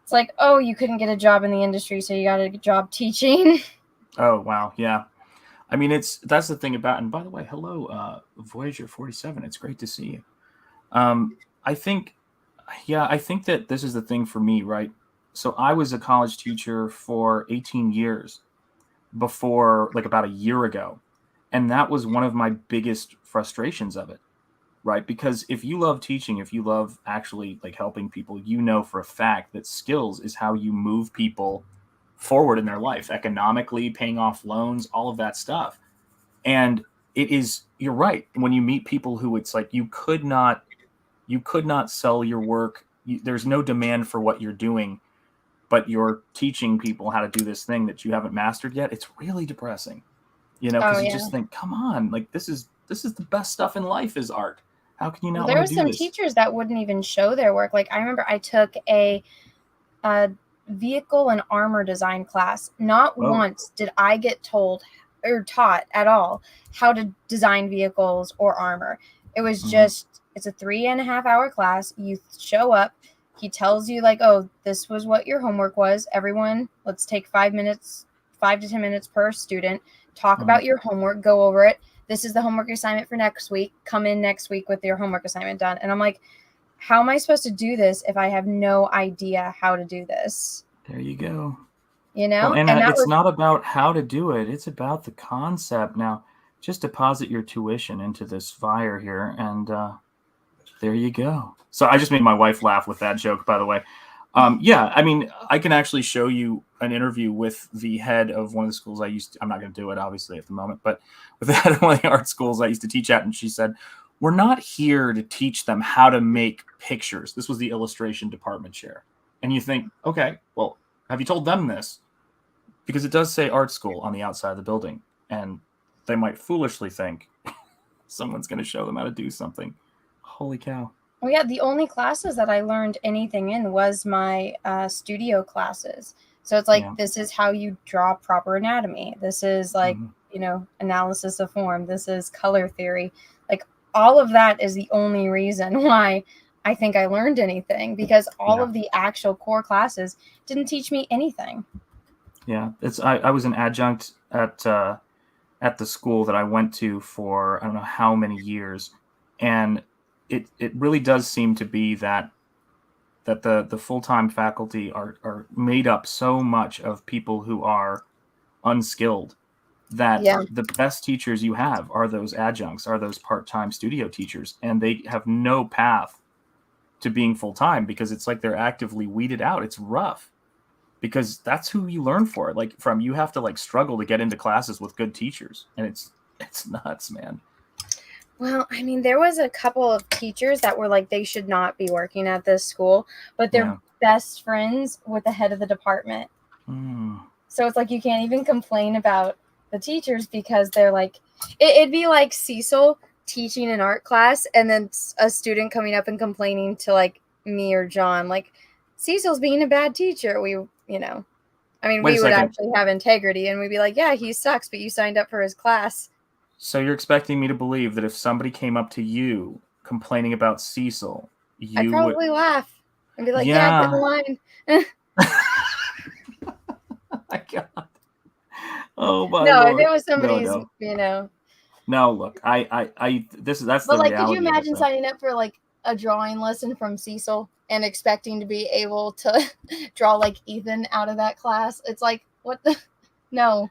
it's like, oh, you couldn't get a job in the industry, so you got a job teaching. Oh, wow. Yeah. I mean, that's the thing about, and by the way, hello, Voyager 47. It's great to see you. I think that this is the thing for me, right? So I was a college teacher for 18 years before, like about a year ago. And that was one of my biggest frustrations of it, right? Because if you love teaching, if you love actually like helping people, you know for a fact that skills is how you move people forward in their life, economically, paying off loans, all of that stuff. And it is, you're right. When you meet people who it's like, you could not sell your work. There's no demand for what you're doing, but you're teaching people how to do this thing that you haven't mastered yet. It's really depressing, you know, because you just think, come on, like this is the best stuff in life is art. How can you not want to do this? There were some teachers that wouldn't even show their work. Like I remember I took a vehicle and armor design class. Not once did I get told or taught at all how to design vehicles or armor. It was just, it's a 3.5 hour class. You show up, he tells you like, oh, this was what your homework was. Everyone, let's take 5 to 10 minutes per student, talk about your homework, go over it. This is the homework assignment for next week. Come in next week with your homework assignment done. And I'm like, how am I supposed to do this if I have no idea how to do this? There you go. You know? Well, and it's not about how to do it. It's about the concept. Now, just deposit your tuition into this fire here, and there you go. So I just made my wife laugh with that joke, by the way. Yeah, I mean, I can actually show you an interview with the head of one of the schools I'm not going to do it, obviously, at the moment, but with the head of one of the art schools I used to teach at, and she said, we're not here to teach them how to make pictures. This was the illustration department chair. And you think, okay, well, have you told them this? Because it does say art school on the outside of the building. And they might foolishly think someone's going to show them how to do something. Holy cow. Well, yeah, the only classes that I learned anything in was my studio classes. So it's like, Yeah. this is how you draw proper anatomy. This is like, Mhm. analysis of form. This is color theory. Like, all of that is the only reason why I think I learned anything, because all Yeah. of the actual core classes didn't teach me anything. Yeah, I was an adjunct at the school that I went to for I don't know how many years, and it really does seem to be that the full-time faculty are made up so much of people who are unskilled, that Yeah. the best teachers you have are those adjuncts, are those part-time studio teachers, and they have no path to being full-time because it's like they're actively weeded out. It's rough because that's who you learn for. Like from you have to like struggle to get into classes with good teachers, and it's nuts, man. Well, I mean, there was a couple of teachers that were like, they should not be working at this school, but they're Yeah. best friends with the head of the department. Mm. So it's like, you can't even complain about the teachers because they're like, it'd be like Cecil teaching an art class and then a student coming up and complaining to like me or John, like, Cecil's being a bad teacher. I mean, Wait a we would second. actually have integrity and we'd be like, yeah, he sucks, but you signed up for his class. So you're expecting me to believe that if somebody came up to you complaining about Cecil, I'd you would? probably laugh and be like, yeah, get in Yeah. line. My God. Oh my No, if Lord. it was somebody's, No. No, look, that's But the like, could you reality of it, imagine though. signing up for like a drawing lesson from Cecil and expecting to be able to draw like Ethan out of that class? It's like, what the? No.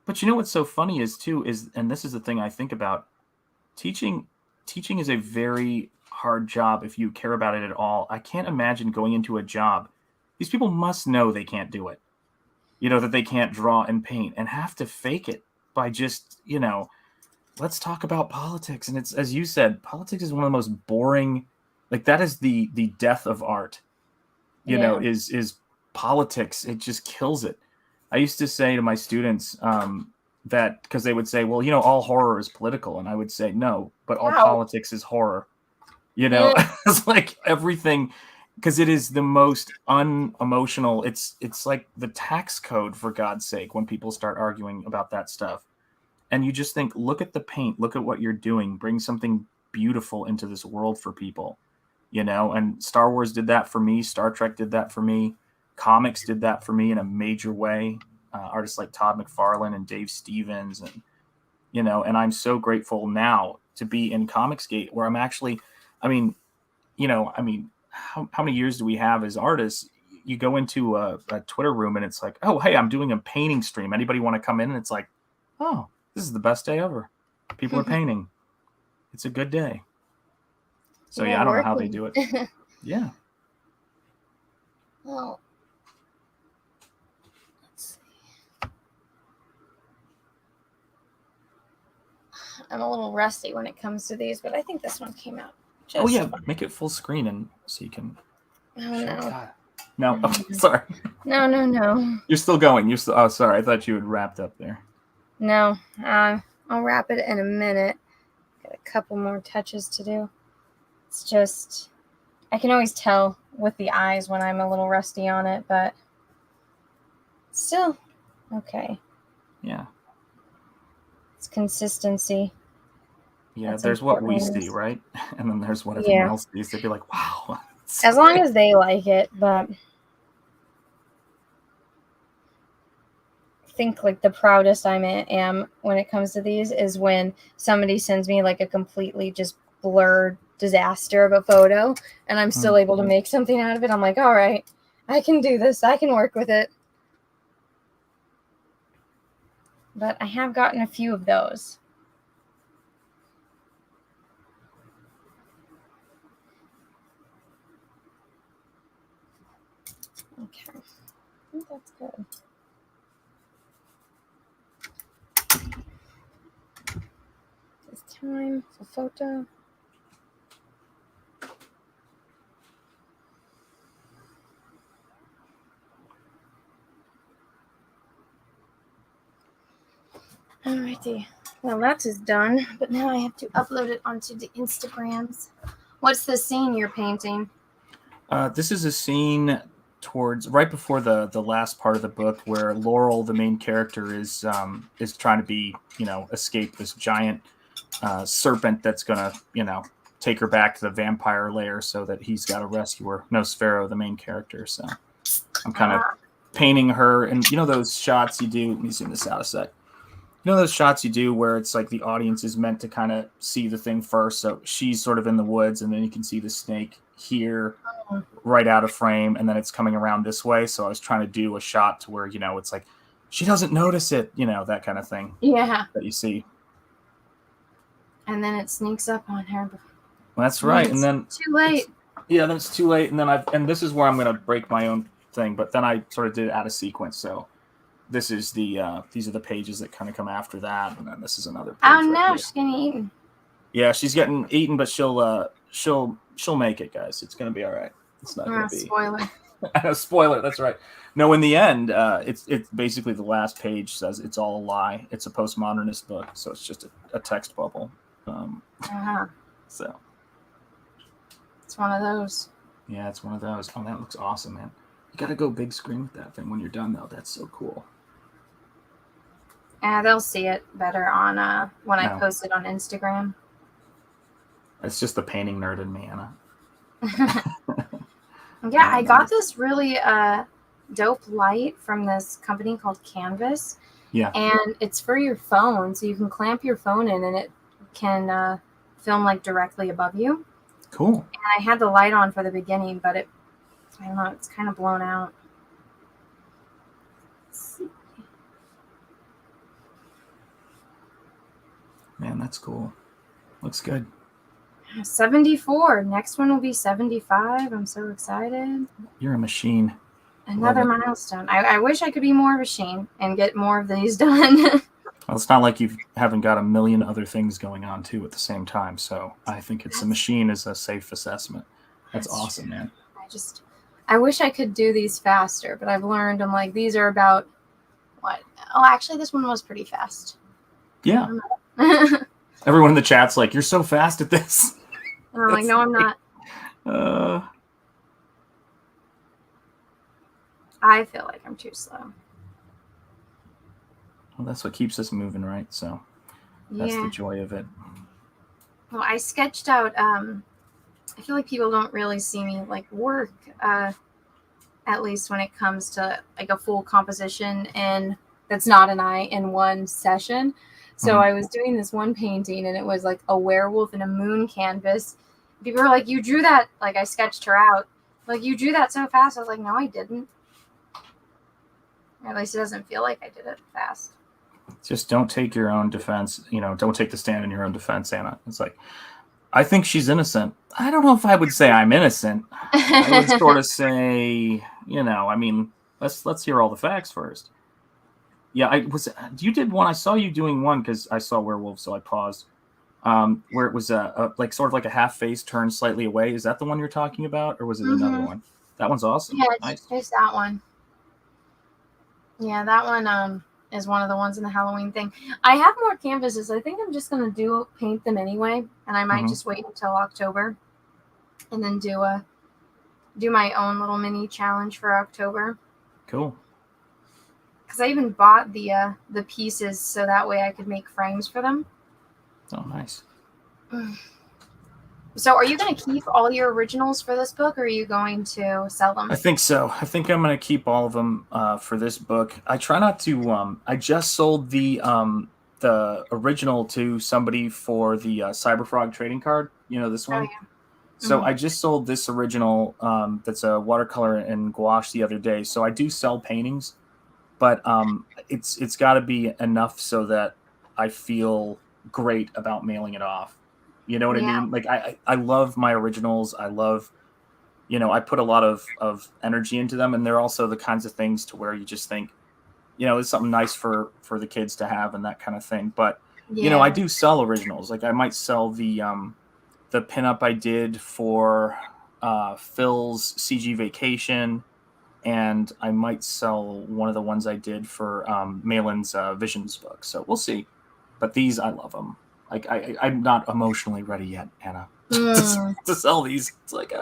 But you know what's so funny is too is, and this is the thing I think about, teaching is a very hard job if you care about it at all. I can't imagine going into a job. These people must know they can't do it. That they can't draw and paint and have to fake it by just, let's talk about politics. And it's, as you said, politics is one of the most boring, like that is the death of art, Yeah. is politics. It just kills it. I used to say to my students, that because they would say, well, all horror is political. And I would say, no, but all Wow. politics is horror. It's like everything, because it is the most unemotional. It's like the tax code, for God's sake, when people start arguing about that stuff. And you just think, look at the paint, look at what you're doing, bring something beautiful into this world for people, and Star Wars did that for me. Star Trek did that for me. Comics did that for me in a major way. Artists like Todd McFarlane and Dave Stevens, and I'm so grateful now to be in Comicsgate, where I'm actually, I mean, how many years do we have as artists? You go into a Twitter room and it's like, oh, hey, I'm doing a painting stream. Anybody want to come in? And it's like, oh, this is the best day ever. People are painting. It's a good day. So yeah, I don't know how they do it. Yeah. Well, let's see. I'm a little rusty when it comes to these, but I think this one came out just fine. Make it full screen and so you can. Oh no. God. No, okay, sorry. No. You're still going. You're still. Oh, sorry. I thought you had wrapped up there. No. I'll wrap it in a minute. Got a couple more touches to do. It's just, I can always tell with the eyes when I'm a little rusty on it, but still okay. Yeah. It's consistency. Yeah, That's there's what we important. see, right? And then there's what everyone else sees. They'd be like, wow. As long as they like it, but I think like the proudest I am when it comes to these is when somebody sends me like a completely just blurred disaster of a photo and I'm still able to make something out of it. I'm like, all right, I can do this. I can work with it. But I have gotten a few of those. Okay. I think that's good. It's time for photo. Alrighty. Well, that is done, but now I have to upload it onto the Instagrams. What's the scene you're painting? This is a scene towards right before the last part of the book where Laurel, the main character, is trying to be, escape this giant serpent that's gonna, take her back to the vampire lair so that he's got to rescue her. Nosfero, the main character. So I'm kind of painting her, and those shots you do. Let me zoom this out a sec. Those shots you do where it's like the audience is meant to kind of see the thing first. So she's sort of in the woods, and then you can see the snake here right out of frame, and then it's coming around this way. So I was trying to do a shot to where, it's like she doesn't notice it, that kind of thing. Yeah. That you see. And then it sneaks up on her. Well, that's right. And then too late. Then it's too late. And then and this is where I'm going to break my own thing, but then I sort of did it out of sequence. So this is these are the pages that kind of come after that, and then this is another page. Oh no, she's getting eaten. Yeah, she's getting eaten, but she'll make it, guys. It's gonna be all right. It's not gonna be spoiler. Spoiler. That's right. No, in the end, it's basically the last page says it's all a lie. It's a postmodernist book, so it's just a text bubble. So it's one of those. Yeah, it's one of those. Oh, that looks awesome, man. You gotta go big screen with that thing when you're done, though. That's so cool. They'll see it better on when I post it on Instagram. It's just the painting nerd in me, Anna. Yeah, I got this really dope light from this company called Canvas. Yeah. And it's for your phone, so you can clamp your phone in, and it can film like directly above you. Cool. And I had the light on for the beginning, but I don't know, it's kind of blown out. Man, that's cool. Looks good. 74. Next one will be 75. I'm so excited. You're a machine. Another milestone. I wish I could be more of a machine and get more of these done. Well, it's not like you haven't got a million other things going on, too, at the same time. So I think a machine is a safe assessment. That's awesome, man. I wish I could do these faster, but I've learned I'm like, these are about what? Oh, actually, this one was pretty fast. Yeah. Everyone in the chat's like, you're so fast at this. And I'm like, no, I'm not. I feel like I'm too slow. Well, that's what keeps us moving, right? So that's the joy of it. Well, I sketched out, I feel like people don't really see me like work, at least when it comes to like a full composition, and that's not an eye in one session. So I was doing this one painting, and it was like a werewolf in a moon canvas. People were like, you drew that, like I sketched her out. Like, you drew that so fast. I was like, no, I didn't. Or at least it doesn't feel like I did it fast. Just don't take your own defense. Don't take the stand in your own defense, Anna. It's like, I think she's innocent. I don't know if I would say I'm innocent. I would sort of say, let's hear all the facts first. Yeah, you did one. I saw you doing one because I saw werewolf, so I paused. Where it was like sort of like a half face turned slightly away. Is that the one you're talking about, or was it another one? That one's awesome. Yeah, it's just that one. Yeah, that one is one of the ones in the Halloween thing. I have more canvases. I think I'm just gonna paint them anyway, and I might just wait until October, and then do my own little mini challenge for October. Cool. Because I even bought the pieces so that way I could make frames for them. Oh, nice. So are you going to keep all your originals for this book, or are you going to sell them? I think so. I think I'm going to keep all of them for this book. I try not to. I just sold the original to somebody for the Cyberfrog trading card. This one. Oh, yeah. So I just sold this original that's a watercolor and gouache the other day. So I do sell paintings, but it's got to be enough so that I feel great about mailing it off. You know what I mean? Like I love my originals. I love, I put a lot of energy into them, and they're also the kinds of things to where you just think, it's something nice for the kids to have and that kind of thing. But I do sell originals. Like I might sell the pinup I did for Phil's CG Vacation, and I might sell one of the ones I did for Malin's Visions book. So we'll see. But these, I love them. Like I'm not emotionally ready yet, Anna. to sell these. It's like,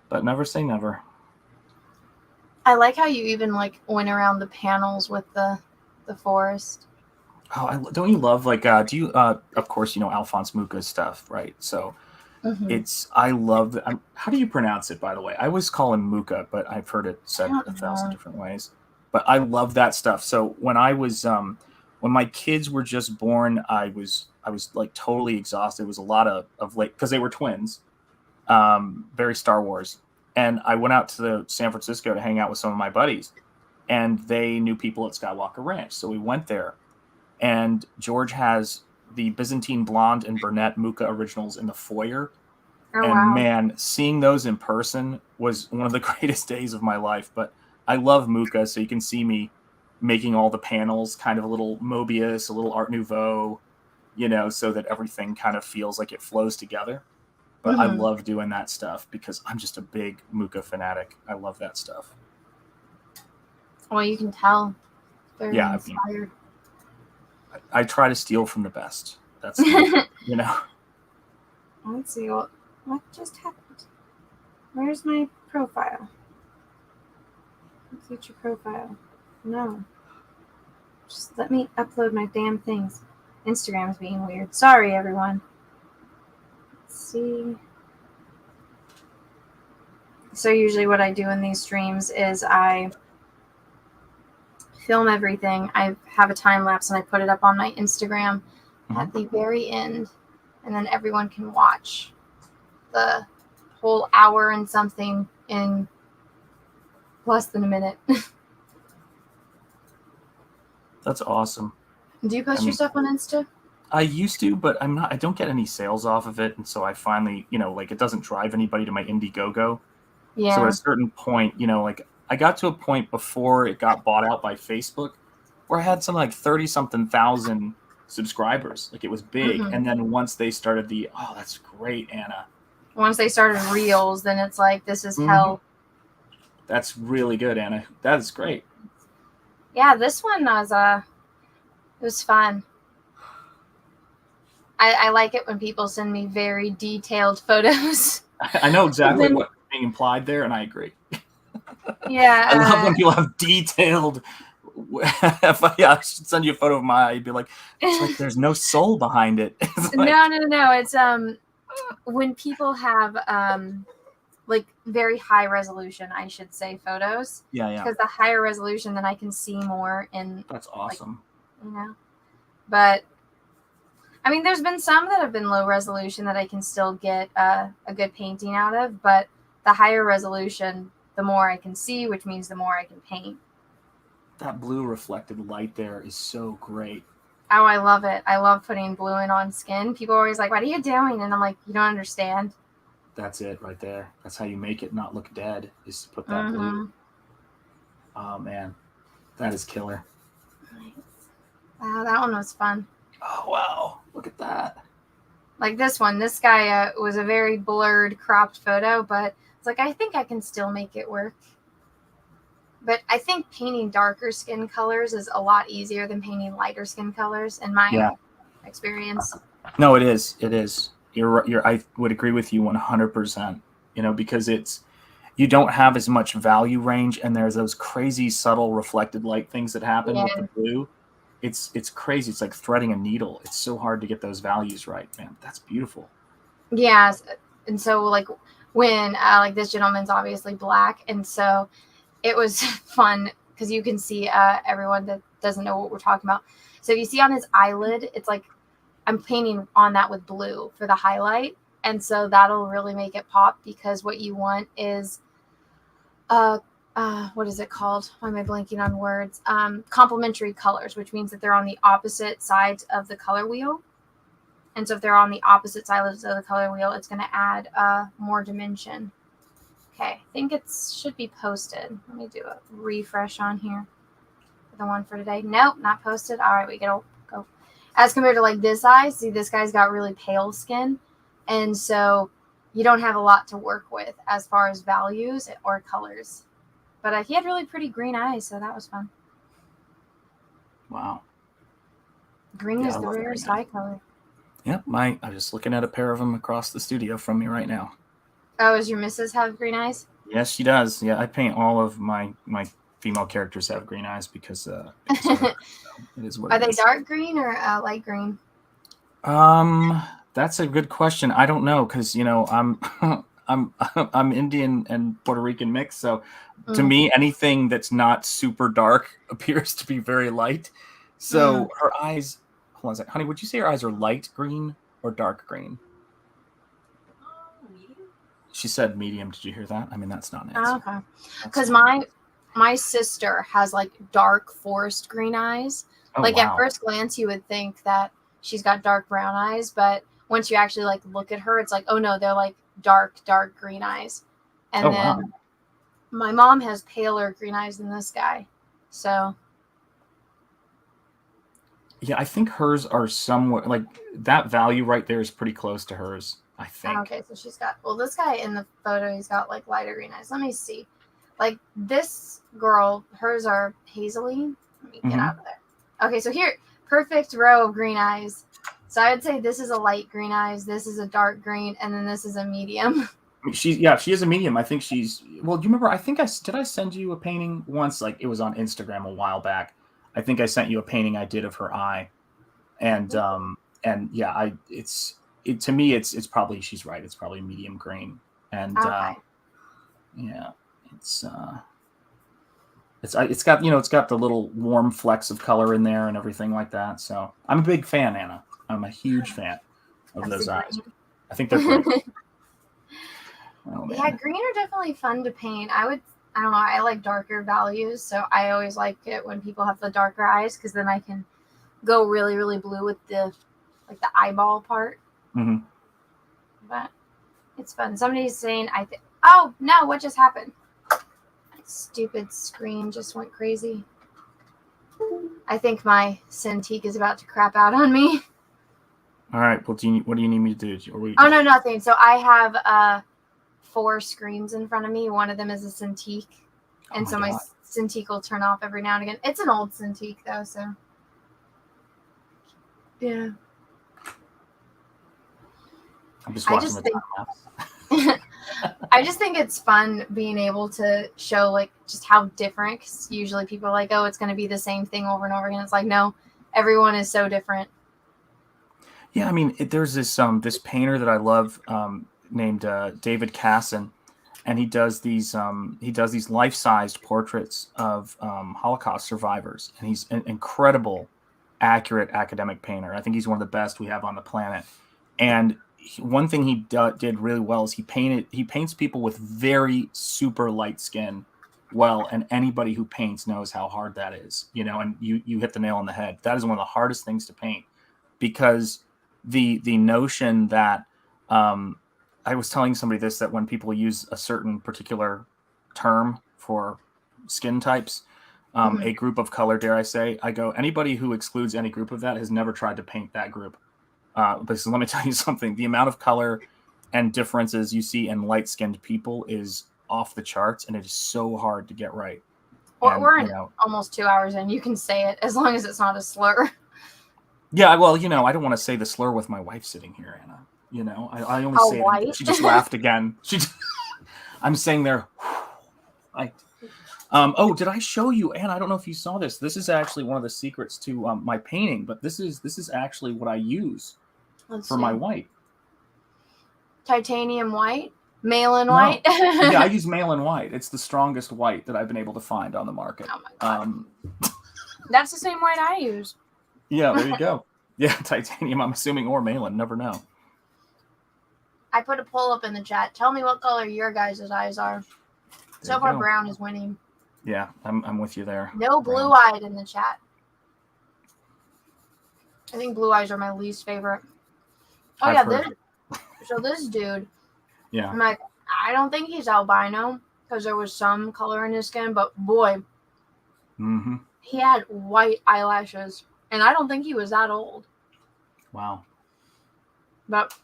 but never say never. I like how you even like went around the panels with the forest. Oh, don't you love like? Do you? Of course, you know Alphonse Mucha's stuff, right? So I love. How do you pronounce it, by the way? I always call him Mucha, but I've heard it said 1,000 different ways. But I love that stuff. So when I was when my kids were just born, I was like totally exhausted. It was a lot of late because they were twins, very Star Wars. And I went out to San Francisco to hang out with some of my buddies, and they knew people at Skywalker Ranch. So we went there, and George has the Byzantine Blonde and Burnett Mucha originals in the foyer. Oh, and wow. man, seeing those in person was one of the greatest days of my life. But I love Mucha, so you can see me making all the panels, kind of a little Mobius, a little Art Nouveau, you know, so that everything kind of feels like it flows together. But I love doing that stuff because I'm just a big Mucha fanatic. I love that stuff. Well, you can tell. Very Yeah, inspired. I try to steal from the best. That's you know. Let's see what just happened. Where's my profile? Future profile. No. Just let me upload my damn things. Instagram's being weird. Sorry, everyone. Let's see. So usually what I do in these streams is I film everything. I have a time lapse and I put it up on my Instagram at the very end, and then everyone can watch the whole hour and something in less than a minute. That's awesome. Do you post your stuff on Insta? I used to, but I don't get any sales off of it, and so I finally, you know, like it doesn't drive anybody to my Indiegogo. Yeah. So at a certain point, you know, like I got to a point before it got bought out by Facebook where I had something like 30-something thousand subscribers. Like it was big. And then once they started oh, that's great, Anna. Once they started reels, then it's like, this is hell. That's really good, Anna. That is great. Yeah, this one was it was fun. I like it when people send me very detailed photos. I know exactly what's being implied there, and I agree. Yeah. I love when people have detailed. I should send you a photo of you'd be like, it's like there's no soul behind it. Like, no. It's when people have like very high resolution, I should say, photos. Yeah. Because the higher resolution, then I can see more in. That's awesome. Like, you know, but I mean, there's been some that have been low resolution that I can still get a good painting out of, but the higher resolution, the more I can see, which means the more I can paint. That blue reflected light there is so great. Oh, I love it. I love putting blue in on skin. People are always like, what are you doing? And I'm like, you don't understand. That's it right there. That's how you make it not look dead, is to put that blue. Oh, man. That is killer. Wow, that one was fun. Oh, wow. Look at that. Like this one. This guy was a very blurred, cropped photo, but it's like, I think I can still make it work. But I think painting darker skin colors is a lot easier than painting lighter skin colors, in my experience. No, it is. It is. I would agree with you 100%. You know, because you don't have as much value range, and there's those crazy subtle reflected light things that happen with the blue. It's crazy. It's like threading a needle. It's so hard to get those values right, man. That's beautiful. Yeah, and so like when like this gentleman's obviously black, and so it was fun because you can see everyone that doesn't know what we're talking about. So if you see on his eyelid, it's like I'm painting on that with blue for the highlight, and so that'll really make it pop, because what you want is what is it called? Why am I blanking on words? Complementary colors, which means that they're on the opposite sides of the color wheel. And so if they're on the opposite sides of the color wheel, it's going to add more dimension. Okay, I think it should be posted. Let me do a refresh on here. The one for today. Nope, not posted. All right, we gotta go. As compared to like this eye, see, this guy's got really pale skin. And so you don't have a lot to work with as far as values or colors. But he had really pretty green eyes, so that was fun. Wow. Green is the rarest eye color. Yep, I'm just looking at a pair of them across the studio from me right now. Oh, does your missus have green eyes? Yes, she does. Yeah, I paint all of my female characters have green eyes because of her, so it is what Are it they is. dark green or light green? That's a good question. I don't know because I'm I'm Indian and Puerto Rican mixed, so to me anything that's not super dark appears to be very light. So her eyes. Hold on a second, honey. Would you say her eyes are light green or dark green? Medium. She said medium. Did you hear that? I mean, that's not an Oh, answer. okay. Because my sister has like dark forest green eyes. Oh, like wow. at first glance, you would think that she's got dark brown eyes, but once you actually like look at her, it's like, oh no, they're like dark green eyes. And Oh, then wow. my mom has paler green eyes than this guy. So Yeah, I think hers are somewhat like that value right there is pretty close to hers, I think. okay, so she's got, well, this guy in the photo, he's got like lighter green eyes. Let me see. Like this girl, hers are hazily. Let me get out of there. Okay, so here, perfect row of green eyes. So I would say this is a light green eyes, this is a dark green, and then this is a medium. She is a medium. I think she's well. Do you remember? I think I send you a painting once. Like it was on Instagram a while back. I think I sent you a painting I did of her eye, and yeah, to me it's probably she's right. It's probably medium green, and Okay. yeah, it's got it's got the little warm flecks of color in there and everything like that. So I'm a big fan, Anna. I'm a huge fan of That's those the eyes. green. I think they're great. Oh, man. Yeah, green are definitely fun to paint. I don't know, I like darker values, so I always like it when people have the darker eyes because then I can go really, really blue with the like the eyeball part. Mm-hmm. But it's fun. Somebody's saying oh no, what just happened? That stupid screen just went crazy. I think my Cintiq is about to crap out on me. All right. Well, what do you need me to do? Oh no, nothing. So I have 4 screens in front of me. One of them is a Cintiq, and so my Cintiq will turn off every now and again. It's an old Cintiq though, so yeah. I'm just watching the time lapse. I just think it's fun being able to show like just how different. 'Cause usually people are like, oh, it's going to be the same thing over and over again. It's like, no, everyone is so different. Yeah, I mean, there's this painter that I love named David Casson, and he does these life-sized portraits of Holocaust survivors, and he's an incredible, accurate academic painter. I think he's one of the best we have on the planet. And one thing he did really well is he paints people with very super light skin well, and anybody who paints knows how hard that is, and you hit the nail on the head. That is one of the hardest things to paint, because the notion that I was telling somebody this, that when people use a certain particular term for skin types, a group of color, dare I say, I go, anybody who excludes any group of that has never tried to paint that group. But let me tell you something, the amount of color and differences you see in light-skinned people is off the charts, and it is so hard to get right. Well, we're in almost 2 hours in. You can say it as long as it's not a slur. Yeah, well, I don't want to say the slur with my wife sitting here, Anna. I only say it. She just laughed again. I'm saying there. Did I show you, Anna? I don't know if you saw this. This is actually one of the secrets to my painting, but this is actually what I use for my white. Titanium white? Malin white? Yeah, I use Malin white. It's the strongest white that I've been able to find on the market. Oh my God. That's the same white I use. Yeah, there you go. Yeah, titanium, I'm assuming, or Malin. Never know. I put a poll up in the chat. Tell me what color your guys' eyes are. So far, brown is winning. Yeah, I'm with you there. No blue-eyed in the chat. I think blue eyes are my least favorite. Oh, so this dude. Yeah. I'm like, I don't think he's albino because there was some color in his skin, but boy, he had white eyelashes, and I don't think he was that old. Wow. But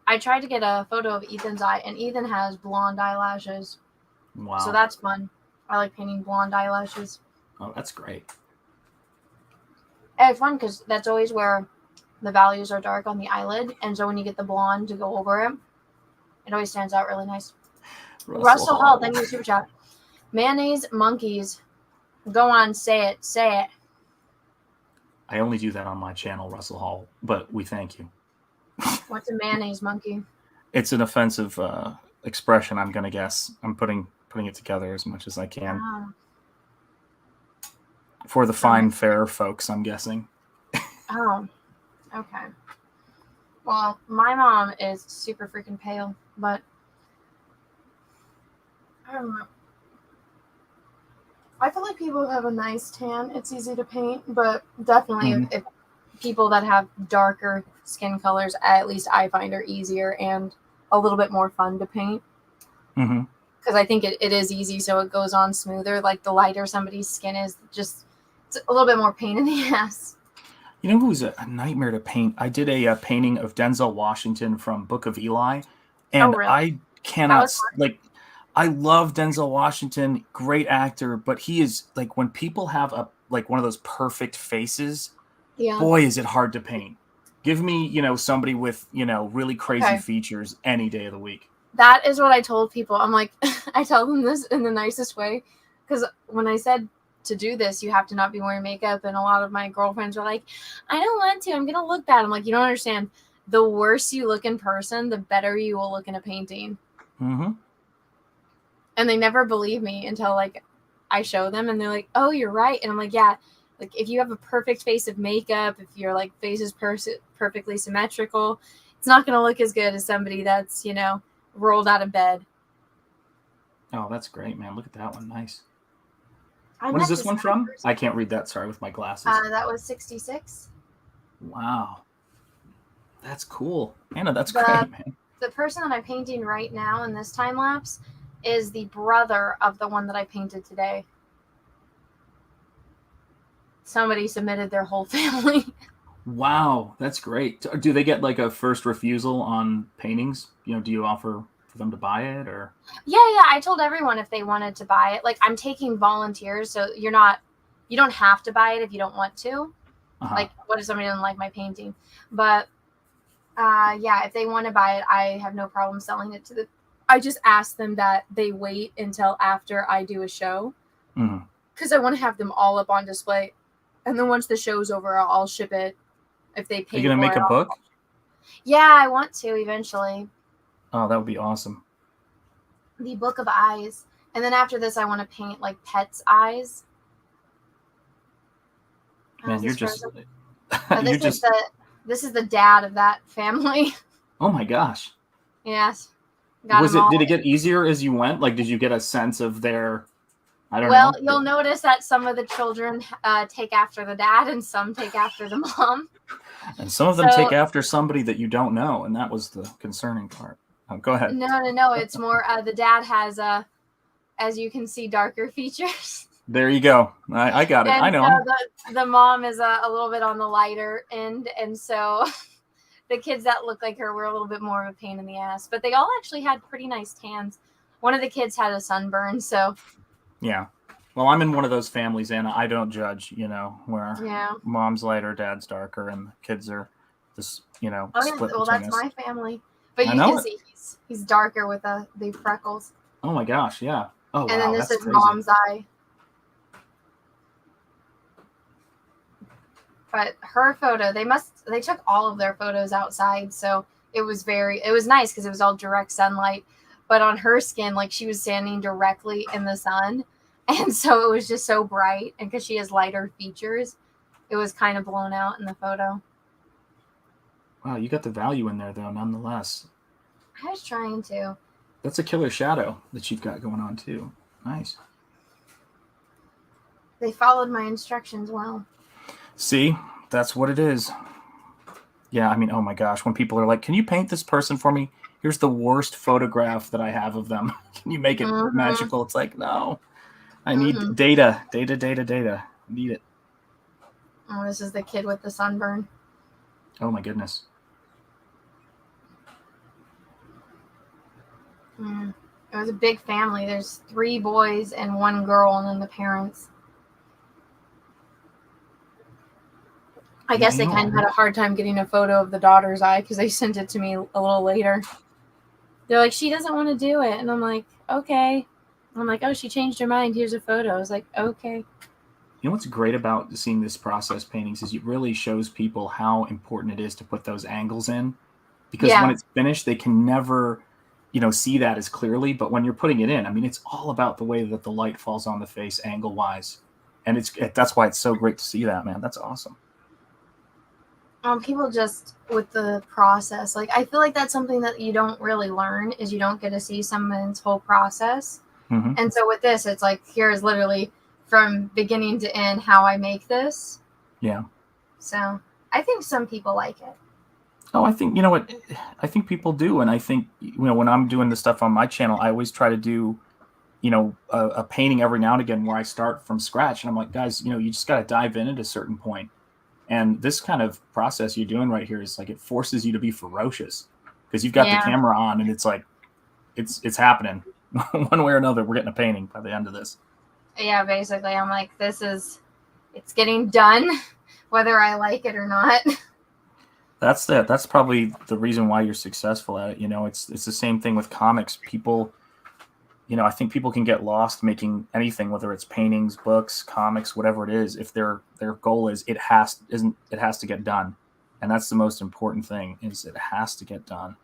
I tried to get a photo of Ethan's eye, and Ethan has blonde eyelashes. Wow. So that's fun. I like painting blonde eyelashes. Oh, that's great. And it's fun because that's always where the values are dark on the eyelid, and so when you get the blonde to go over it, it always stands out really nice. Russell Hall, thank you for super chat. Mayonnaise monkeys. Go on, say it. Say it. I only do that on my channel, Russell Hall, but we thank you. What's a mayonnaise monkey? It's an offensive expression, I'm going to guess. I'm putting it together as much as I can. Oh. For the fine, fair folks, I'm guessing. Oh, okay. Well, my mom is super freaking pale, but I don't know. I feel like people who have a nice tan, it's easy to paint, but definitely if people that have darker skin colors, at least I find are easier and a little bit more fun to paint. Because I think it is easy, so it goes on smoother. Like the lighter somebody's skin is, just it's a little bit more pain in the ass. You know who's a nightmare to paint? I did a painting of Denzel Washington from Book of Eli, and really? I cannot I love Denzel Washington, great actor, but he is like when people have one of those perfect faces, boy, is it hard to paint. Give me, somebody with, really crazy features any day of the week. That is what I told people. I'm like, I tell them this in the nicest way, because when I said to do this, you have to not be wearing makeup, and a lot of my girlfriends are like, I don't want to, I'm gonna look bad. I'm like, you don't understand. The worse you look in person, the better you will look in a painting. And they never believe me until like I show them, and they're like, oh, you're right. And I'm like, yeah, like if you have a perfect face of makeup, if your like face is perfectly symmetrical, it's not going to look as good as somebody that's, rolled out of bed. Oh, that's great, man. Look at that one. Nice. What is this one from? I can't read that. Sorry, with my glasses. That was 66. Wow. That's cool. Anna, that's great, man. The person that I'm painting right now in this time lapse is the brother of the one that I painted today. Somebody submitted their whole family. Wow, that's great. Do they get like a first refusal on paintings? Do you offer for them to buy it or? Yeah. I told everyone if they wanted to buy it. Like I'm taking volunteers, so you don't have to buy it if you don't want to. Like, what if somebody doesn't like my painting? But if they want to buy it, I have no problem selling it to them. I just ask them that they wait until after I do a show, because I want to have them all up on display, and then once the show's over, I'll ship it. If they pay, are you gonna make a book? Yeah, I want to eventually. Oh, that would be awesome. The Book of Eyes, and then after this, I want to paint like pets' eyes. Man, you're just. This is the dad of that family. Oh my gosh. Yes. Did it get easier as you went? Like, did you get a sense of their? I don't know. Well, you'll notice that some of the children take after the dad, and some take after the mom. And some of them take after somebody that you don't know, and that was the concerning part. Oh, go ahead. No. It's more the dad has, as you can see, darker features. There you go. I got it. And I know. So the mom is a little bit on the lighter end, and so the kids that look like her were a little bit more of a pain in the ass. But they all actually had pretty nice tans. One of the kids had a sunburn, so. Yeah. Well, I'm in one of those families, Anna. I don't judge, where mom's lighter, dad's darker, and the kids are this, split. Well, that's my family. But you can see he's darker with the freckles. Oh my gosh, yeah. Oh, and then this is crazy. Mom's eye. But her photo, they took all of their photos outside, so it was nice because it was all direct sunlight. But on her skin, like she was standing directly in the sun, and so it was just so bright. And because she has lighter features, it was kind of blown out in the photo. Wow, you got the value in there though, nonetheless. I was trying to. That's a killer shadow that you've got going on too. Nice. They followed my instructions well. See, that's what it is. Yeah, I mean, oh my gosh, when people are like, can you paint this person for me? Here's the worst photograph that I have of them. Can you make it magical? It's like, no, I need data. I need it. Oh, this is the kid with the sunburn. Oh my goodness. It was a big family. There's 3 boys and 1 girl, and then the parents. I guess they kind of had a hard time getting a photo of the daughter's eye because they sent it to me a little later. They're like, she doesn't want to do it. And I'm like, okay. I'm like, oh, she changed her mind. Here's a photo. I was like, okay. You know what's great about seeing this process paintings is it really shows people how important it is to put those angles in. Because when it's finished, they can never, see that as clearly. But when you're putting it in, I mean, it's all about the way that the light falls on the face angle-wise. And that's why it's so great to see that, man. That's awesome. People just with the process, like I feel like that's something that you don't really learn is you don't get to see someone's whole process. Mm-hmm. And so with this, it's like here is literally from beginning to end how I make this. Yeah. So I think some people like it. Oh, I think I think people do, and I think when I'm doing the stuff on my channel, I always try to do a painting every now and again where I start from scratch, and I'm like, guys, you just got to dive in at a certain point. And this kind of process you're doing right here is like it forces you to be ferocious because you've got the camera on and it's like it's happening one way or another. We're getting a painting by the end of this. Yeah, basically, I'm like, it's getting done, whether I like it or not. That's it. That's probably the reason why you're successful at it. It's the same thing with comics. People, I think people can get lost making anything, whether it's paintings, books, comics, whatever it is. If their goal is it has to get done, and that's the most important thing is it has to get done.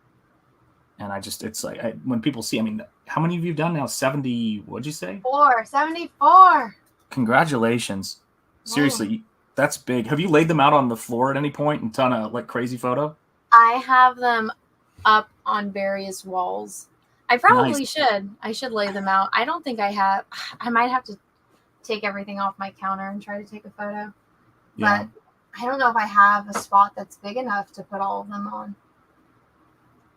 And it's like when people see, I mean, how many of you have done now? 70? What'd you say? 74. Congratulations! Seriously, that's big. Have you laid them out on the floor at any point and done a crazy photo? I have them up on various walls. I probably should. I should lay them out. I don't think I have. I might have to take everything off my counter and try to take a photo. Yeah. But I don't know if I have a spot that's big enough to put all of them on.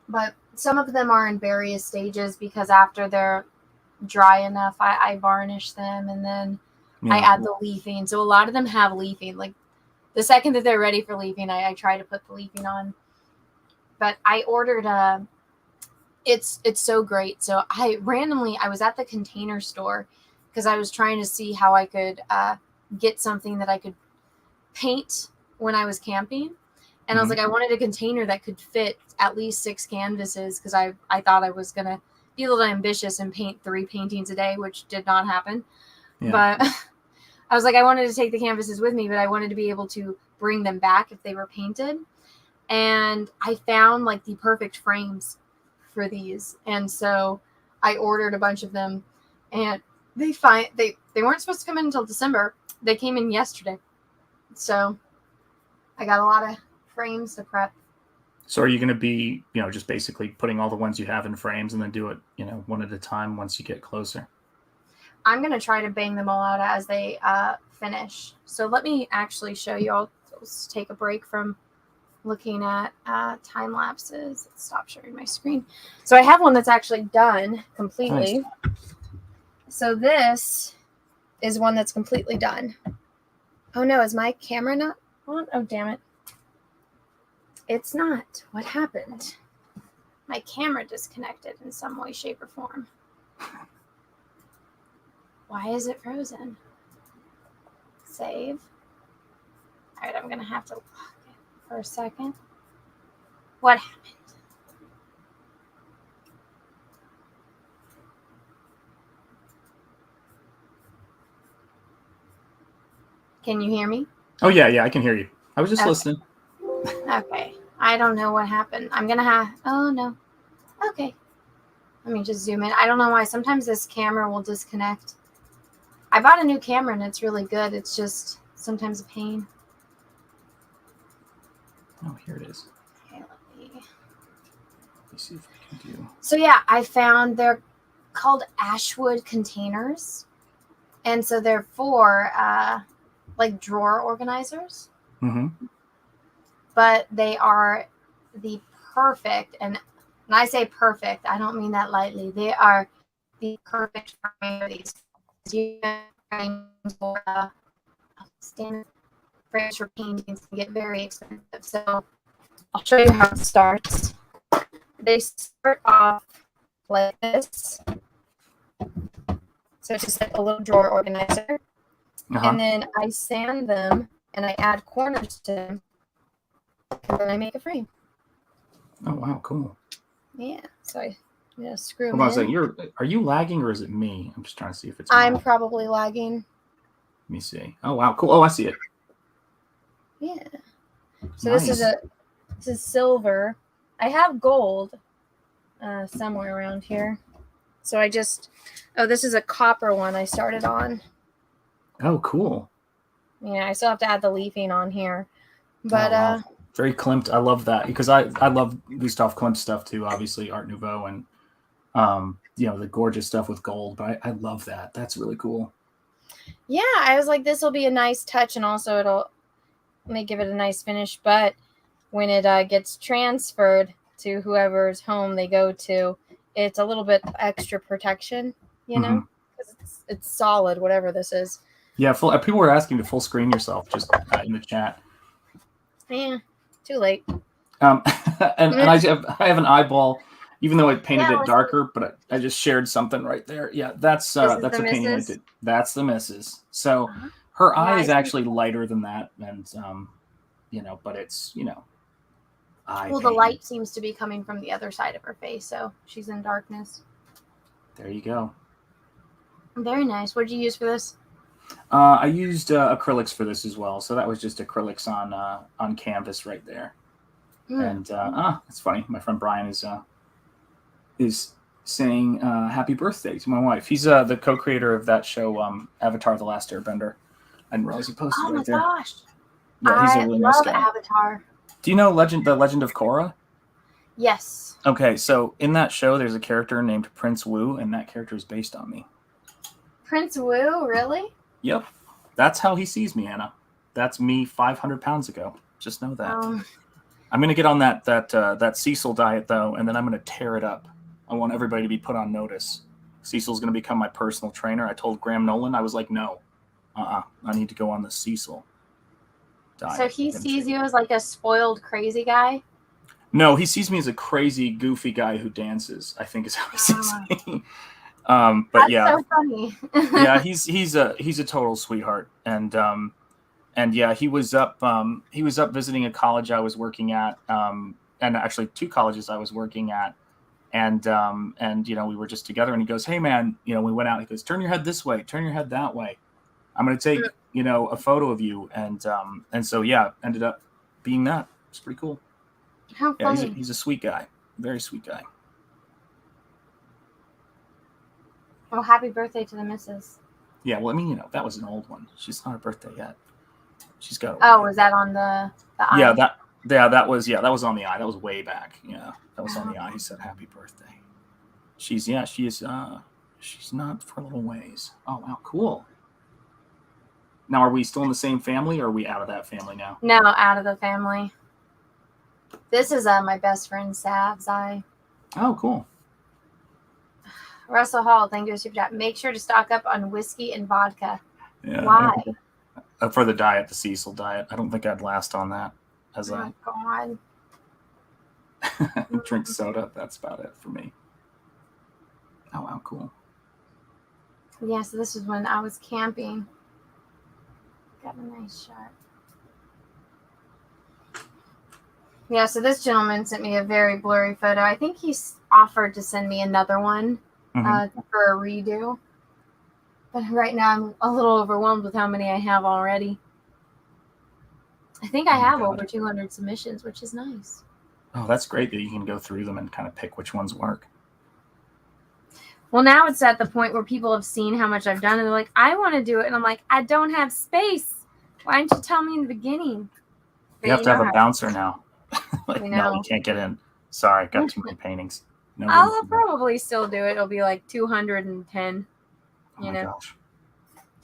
But some of them are in various stages because after they're dry enough, I varnish them and then I add the leafing. So a lot of them have leafing. Like the second that they're ready for leafing, I try to put the leafing on. But I ordered it's so great. So I was at the Container Store because I was trying to see how I could get something that I could paint when I was camping. And I was like, I wanted a container that could fit at least 6 canvases because I thought I was going to be a little ambitious and paint 3 paintings a day, which did not happen. Yeah. But I was like, I wanted to take the canvases with me, but I wanted to be able to bring them back if they were painted. And I found like the perfect frames for these. And so I ordered a bunch of them and they weren't supposed to come in until December. They came in yesterday. So I got a lot of frames to prep. So are you going to be, just basically putting all the ones you have in frames and then do it, one at a time once you get closer? I'm going to try to bang them all out as they finish. So let me actually show you. I'll just take a break from looking at time lapses. Let's stop sharing my screen. So I have one that's actually done completely. Nice. So this is one that's completely done. Oh no, is my camera not on? Oh damn it. It's not. What happened? My camera disconnected in some way, shape, or form. Why is it frozen? Save. All right, I'm going to have to lock it for a second. What happened? Can you hear me? Oh, yeah, I can hear you. I was just listening. Okay. I don't know what happened. I'm going to have... Oh, no. Okay. Let me just zoom in. I don't know why. Sometimes this camera will disconnect. I bought a new camera and it's really good. It's just sometimes a pain. Oh, here it is. Okay, let me see if I can do. So yeah, I found they're called Ashwood containers. And so they're for like drawer organizers. Mm-hmm. But they are the perfect, and when I say perfect, I don't mean that lightly. They are the perfect frame for these. Frames for standard frames for paintings can get very expensive. So I'll show you how it starts. They start off like this. So it's just like a little drawer organizer. And then I sand them and I add corners to them, and then I make a frame. Oh wow, cool. Yeah, so I screw Hold them on a in. second. Are you lagging or is it me? I'm just trying to see if it's. I'm probably lagging. Let me see. Oh wow, cool. Oh, I see it. Yeah. So Nice. this is silver. I have gold somewhere around here. So this is a copper one I started on. Oh, cool. Yeah, I still have to add the leafing on here. But wow. Very Klimt. I love that because I love Gustav Klimt stuff too, obviously Art Nouveau and the gorgeous stuff with gold, but I love that. That's really cool. Yeah, I was like, this will be a nice touch, and also may give it a nice finish. But when it gets transferred to whoever's home they go to, it's a little bit extra protection, know, because it's solid, whatever this is. Yeah, people were asking to full screen yourself just in the chat. Yeah, too late. And I have an eyeball, even though I painted it darker, but I just shared something right there. Yeah, that's a painting I did. That's the missus. So her eye is actually lighter than that, and but it's eye. Well, the light seems to be coming from the other side of her face, so she's in darkness. There you go. Very nice. What did you use for this? I used acrylics for this as well, so that was just acrylics on canvas right there. And it's funny. My friend Brian is saying happy birthday to my wife. He's the co-creator of that show, Avatar: The Last Airbender. I didn't realize he posted right there. Oh my gosh! Yeah, he's a really nice guy. I love Avatar. Do you know the Legend of Korra? Yes. Okay, so in that show, there's a character named Prince Wu, and that character is based on me. Prince Wu, really? Yep, that's how he sees me, Anna. That's me 500 pounds ago. Just know that. I'm gonna get on that Cecil diet though, and then I'm gonna tear it up. I want everybody to be put on notice. Cecil's gonna become my personal trainer. I told Graham Nolan, I was like, no, I need to go on the Cecil diet. So he sees you as like a spoiled, crazy guy? No, he sees me as a crazy, goofy guy who dances, I think is how he sees me. But that's yeah, so funny. Yeah, he's a total sweetheart, and yeah, he was up visiting a college I was working at, and actually 2 colleges I was working at, and we were just together, and he goes, hey man, we went out, he goes, turn your head this way, turn your head that way, I'm gonna take a photo of you, and so yeah, ended up being that. It's pretty cool. How funny. Yeah, he's a sweet guy, very sweet guy. Well, happy birthday to the missus. Yeah, well, I mean, that was an old one. She's not her birthday yet. She's got. Was that on the eye? That was on the eye. That was way back. Yeah, that was on the eye. He said happy birthday. She is she's not for a little ways. Oh wow, cool. Now, are we still in the same family, or are we out of that family now? No, out of the family. This is my best friend Sav's eye. Oh, cool. Russell Hall, thank you for super chat. Make sure to stock up on whiskey and vodka. Yeah. Why? For the diet, the Cecil diet. I don't think I'd last on that. Oh my God. Drink soda. That's about it for me. Oh wow, cool. Yeah, so this was when I was camping. Got a nice shot. Yeah, so this gentleman sent me a very blurry photo. I think he's offered to send me another one. For a redo, but right now I'm a little overwhelmed with how many I have already. I think I have over 200 submissions, which is nice. Oh, that's great that you can go through them and kind of pick which ones work. Well, now it's at the point where people have seen how much I've done, and they're like, I want to do it, and I'm like, I don't have space. Why didn't you tell me in the beginning? But you have to have a bouncer now. No, you can't get in. Sorry, I've got too many paintings. I'll probably still do it. It'll be like 210. Gosh.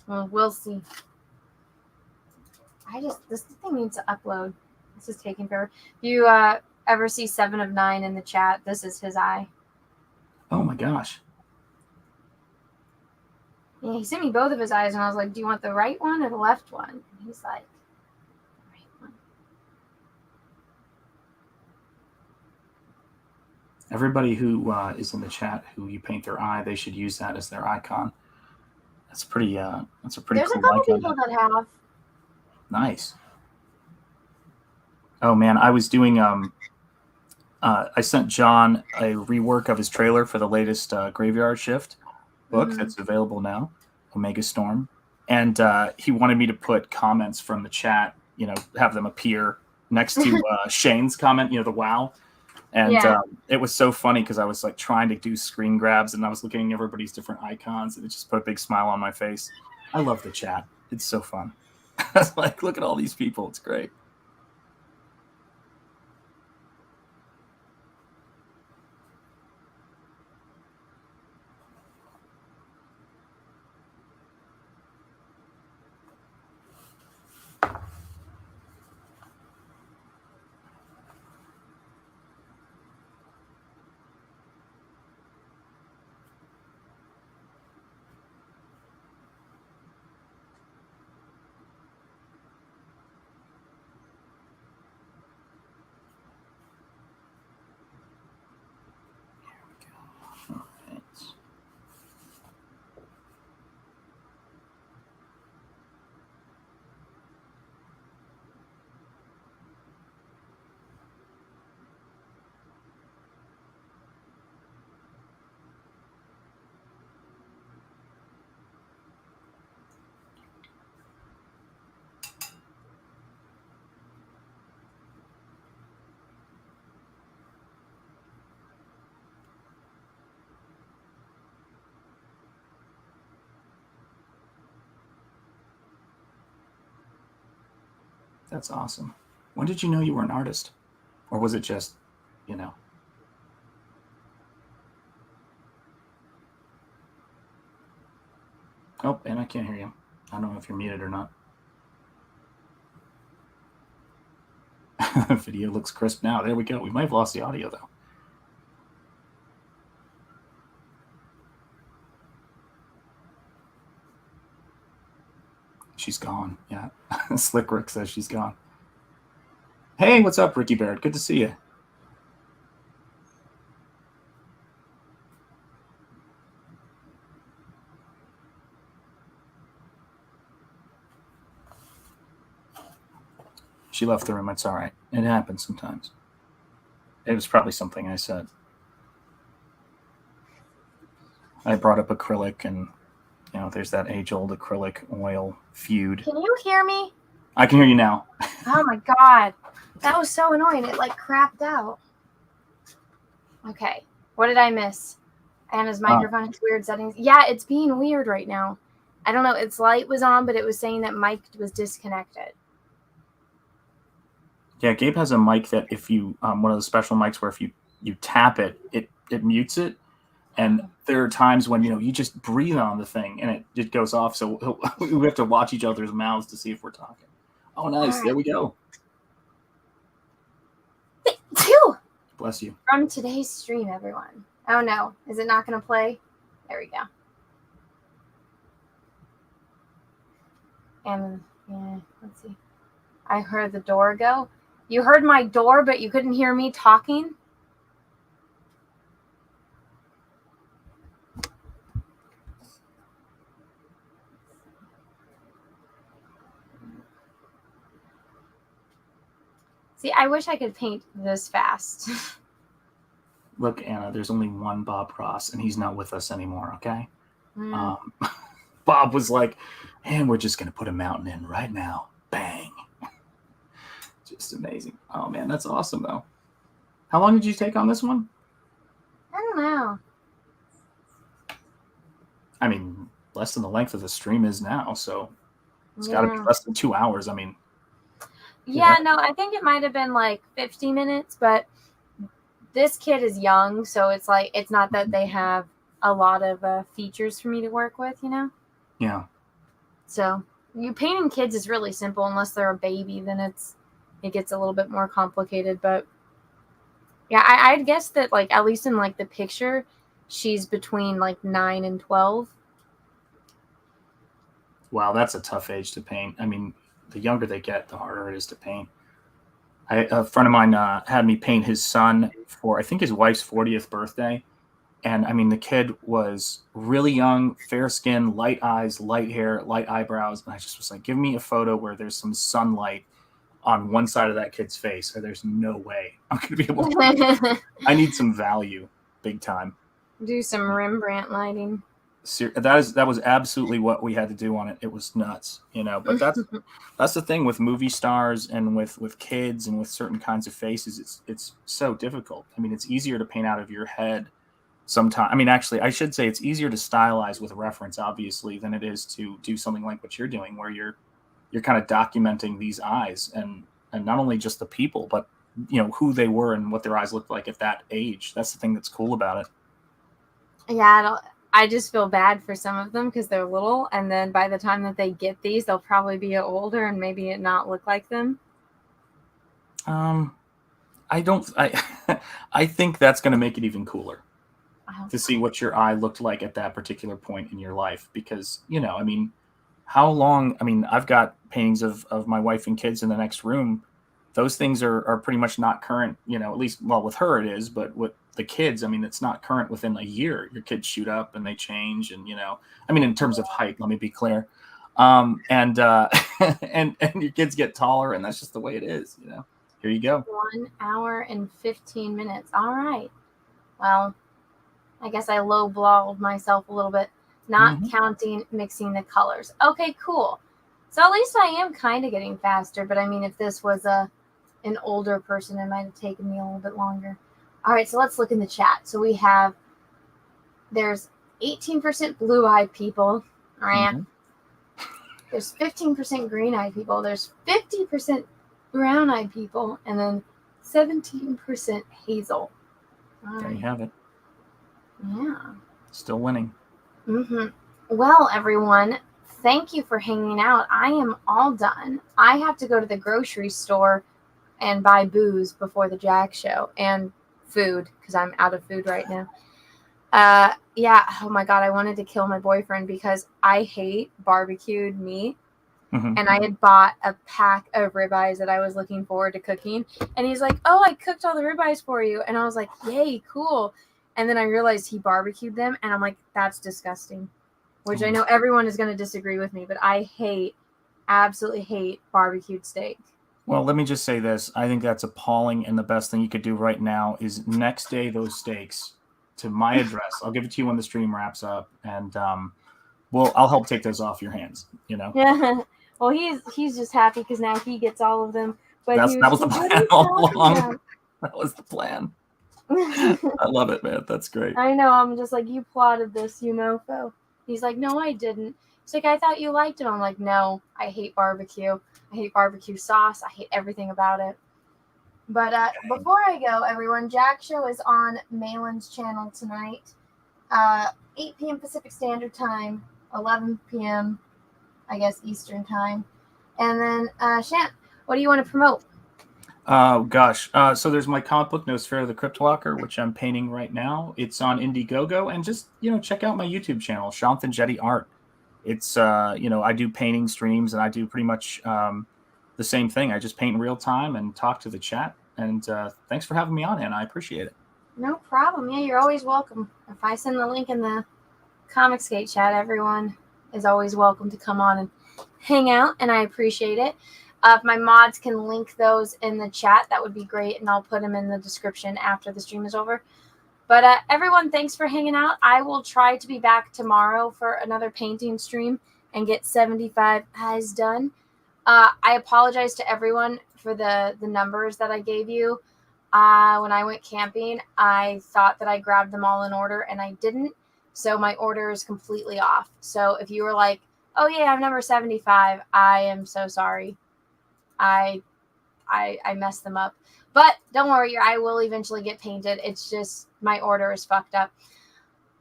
Well, we'll see. This thing needs to upload. This is taking forever. If you ever see 7 of 9 in the chat, this is his eye. Oh my gosh. Yeah, he sent me both of his eyes, and I was like, do you want the right one or the left one? And he's like, the right one. Everybody who is in the chat who you paint their eye, they should use that as their icon. That's a pretty There's cool a couple icon. people that have. Nice. Oh man, I was doing I sent John a rework of his trailer for the latest Graveyard Shift book that's available now, Omega Storm, and he wanted me to put comments from the chat, have them appear next to Shane's comment, the wow. And it was so funny because I was like trying to do screen grabs and I was looking at everybody's different icons and it just put a big smile on my face. I love the chat. It's so fun. I was like, look at all these people. It's great. That's awesome. When did you know you were an artist? Or was it just, Oh, and I can't hear you. I don't know if you're muted or not. Video looks crisp now. There we go. We might have lost the audio, though. She's gone. Yeah. Slick Rick says she's gone. Hey, what's up, Ricky Barrett? Good to see you. She left the room. It's all right. It happens sometimes. It was probably something I said. I brought up acrylic and, there's that age-old acrylic oil feud. Can you hear me? I can hear you now. Oh my God. That was so annoying. It crapped out. Okay. What did I miss? Anna's microphone has weird settings. Yeah, it's being weird right now. I don't know. Its light was on, but it was saying that mic was disconnected. Yeah, Gabe has a mic that if you, one of the special mics where if you tap it, it mutes it. And there are times when, you just breathe on the thing and it goes off. So we have to watch each other's mouths to see if we're talking. Oh, nice. Right. There we go. Phew. Bless you. From today's stream, everyone. Oh, no. Is it not going to play? There we go. And, yeah, let's see. I heard the door go. You heard my door, but you couldn't hear me talking? See, I wish I could paint this fast. Look, Anna, there's only one Bob Ross, and he's not with us anymore, okay? Bob was like, and we're just going to put a mountain in right now. Bang. Just amazing. Oh, man, that's awesome, though. How long did you take on this one? I don't know. I mean, less than the length of the stream is now, so it's got to be less than 2 hours. I mean... Yeah, no, I think it might have been 50 minutes, but this kid is young, so it's it's not that they have a lot of features for me to work with, Yeah. So painting kids is really simple unless they're a baby, then it gets a little bit more complicated. But yeah, I'd guess that at least in the picture, she's between 9 and 12. Wow, that's a tough age to paint. I mean, the younger they get, the harder it is to paint. A friend of mine had me paint his son for, I think, his wife's 40th birthday. And I mean, the kid was really young, fair skin, light eyes, light hair, light eyebrows. And I just was like, give me a photo where there's some sunlight on one side of that kid's face, or there's no way I'm going to be able to. I need some value, big time. Do some Rembrandt lighting. That was absolutely what we had to do on it. It was nuts, you know. But that's the thing with movie stars and with kids and with certain kinds of faces. It's so difficult. I mean, it's easier to paint out of your head sometimes. I mean, actually, I should say it's easier to stylize with reference, obviously, than it is to do something like what you're doing, where you're kind of documenting these eyes and not only just the people, but you know who they were and what their eyes looked like at that age. That's the thing that's cool about it. Yeah, I just feel bad for some of them because they're little, and then by the time that they get these, they'll probably be older and maybe it not look like them. I think that's going to make it even cooler to see what your eye looked like at that particular point in your life, because, you know, I mean, how long, I mean, I've got paintings of my wife and kids in the next room. Those things are pretty much not current, you know, at least, well, with her it is, but with the kids, I mean, it's not current within a year. Your kids shoot up and they change, and, you know, I mean, in terms of height, let me be clear. And your kids get taller, and that's just the way it is, you know. Here you go. 1 hour and 15 minutes. All right. Well, I guess I low-blowed myself a little bit, not counting mixing the colors. Okay, cool. So at least I am kind of getting faster, but I mean, if this was an older person, it might have taken me a little bit longer. All right, so let's look in the chat. So there's 18% blue-eyed people. All right. There's 15% green-eyed people. There's 50% brown-eyed people, and then 17% hazel. All there right. you have it. Yeah. Still winning. Well, everyone, thank you for hanging out. I am all done. I have to go to the grocery store and buy booze before the Jack show and food because I'm out of food right now. Yeah. Oh my God. I wanted to kill my boyfriend because I hate barbecued meat. And I had bought a pack of ribeyes that I was looking forward to cooking. And he's like, oh, I cooked all the ribeyes for you. And I was like, yay, cool. And then I realized he barbecued them. And I'm like, that's disgusting. Which I know everyone is going to disagree with me. But I absolutely hate barbecued steak. Well, let me just say this. I think that's appalling. And the best thing you could do right now is next day those steaks to my address. I'll give it to you when the stream wraps up. And I'll help take those off your hands, you know? Yeah. Well, he's just happy because now he gets all of them. But that was the plan all along. That was the plan. I love it, man. That's great. I know. I'm just like, you plotted this, you mofo. He's like, no, I didn't. He's like, I thought you liked it. I'm like, no, I hate barbecue. I hate barbecue sauce. I hate everything about it. But before I go, everyone, Jack Show is on Malin's channel tonight. 8 p.m. Pacific Standard Time, 11 p.m. I guess Eastern Time. And then, Shant, what do you want to promote? Gosh. So there's my comic book, Nosferatu the Cryptwalker, which I'm painting right now. It's on Indiegogo, and just, you know, check out my YouTube channel, Shanthan Jetty Art. It's, you know, I do painting streams, and I do pretty much the same thing. I just paint in real time and talk to the chat. And thanks for having me on, Anna. I appreciate it. No problem. Yeah, you're always welcome. If I send the link in the Comicsgate chat, everyone is always welcome to come on and hang out, and I appreciate it. If my mods can link those in the chat, that would be great, and I'll put them in the description after the stream is over. But everyone, thanks for hanging out. I will try to be back tomorrow for another painting stream and get 75 eyes done. I apologize to everyone for the numbers that I gave you. When I went camping, I thought that I grabbed them all in order, and I didn't. So my order is completely off. So if you were like, oh yeah, I'm number 75, I am so sorry. I messed them up. But don't worry, your eye will eventually get painted. It's just my order is fucked up.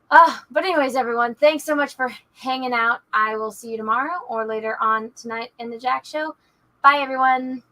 But anyways, everyone, thanks so much for hanging out. I will see you tomorrow or later on tonight in the Jack Show. Bye, everyone.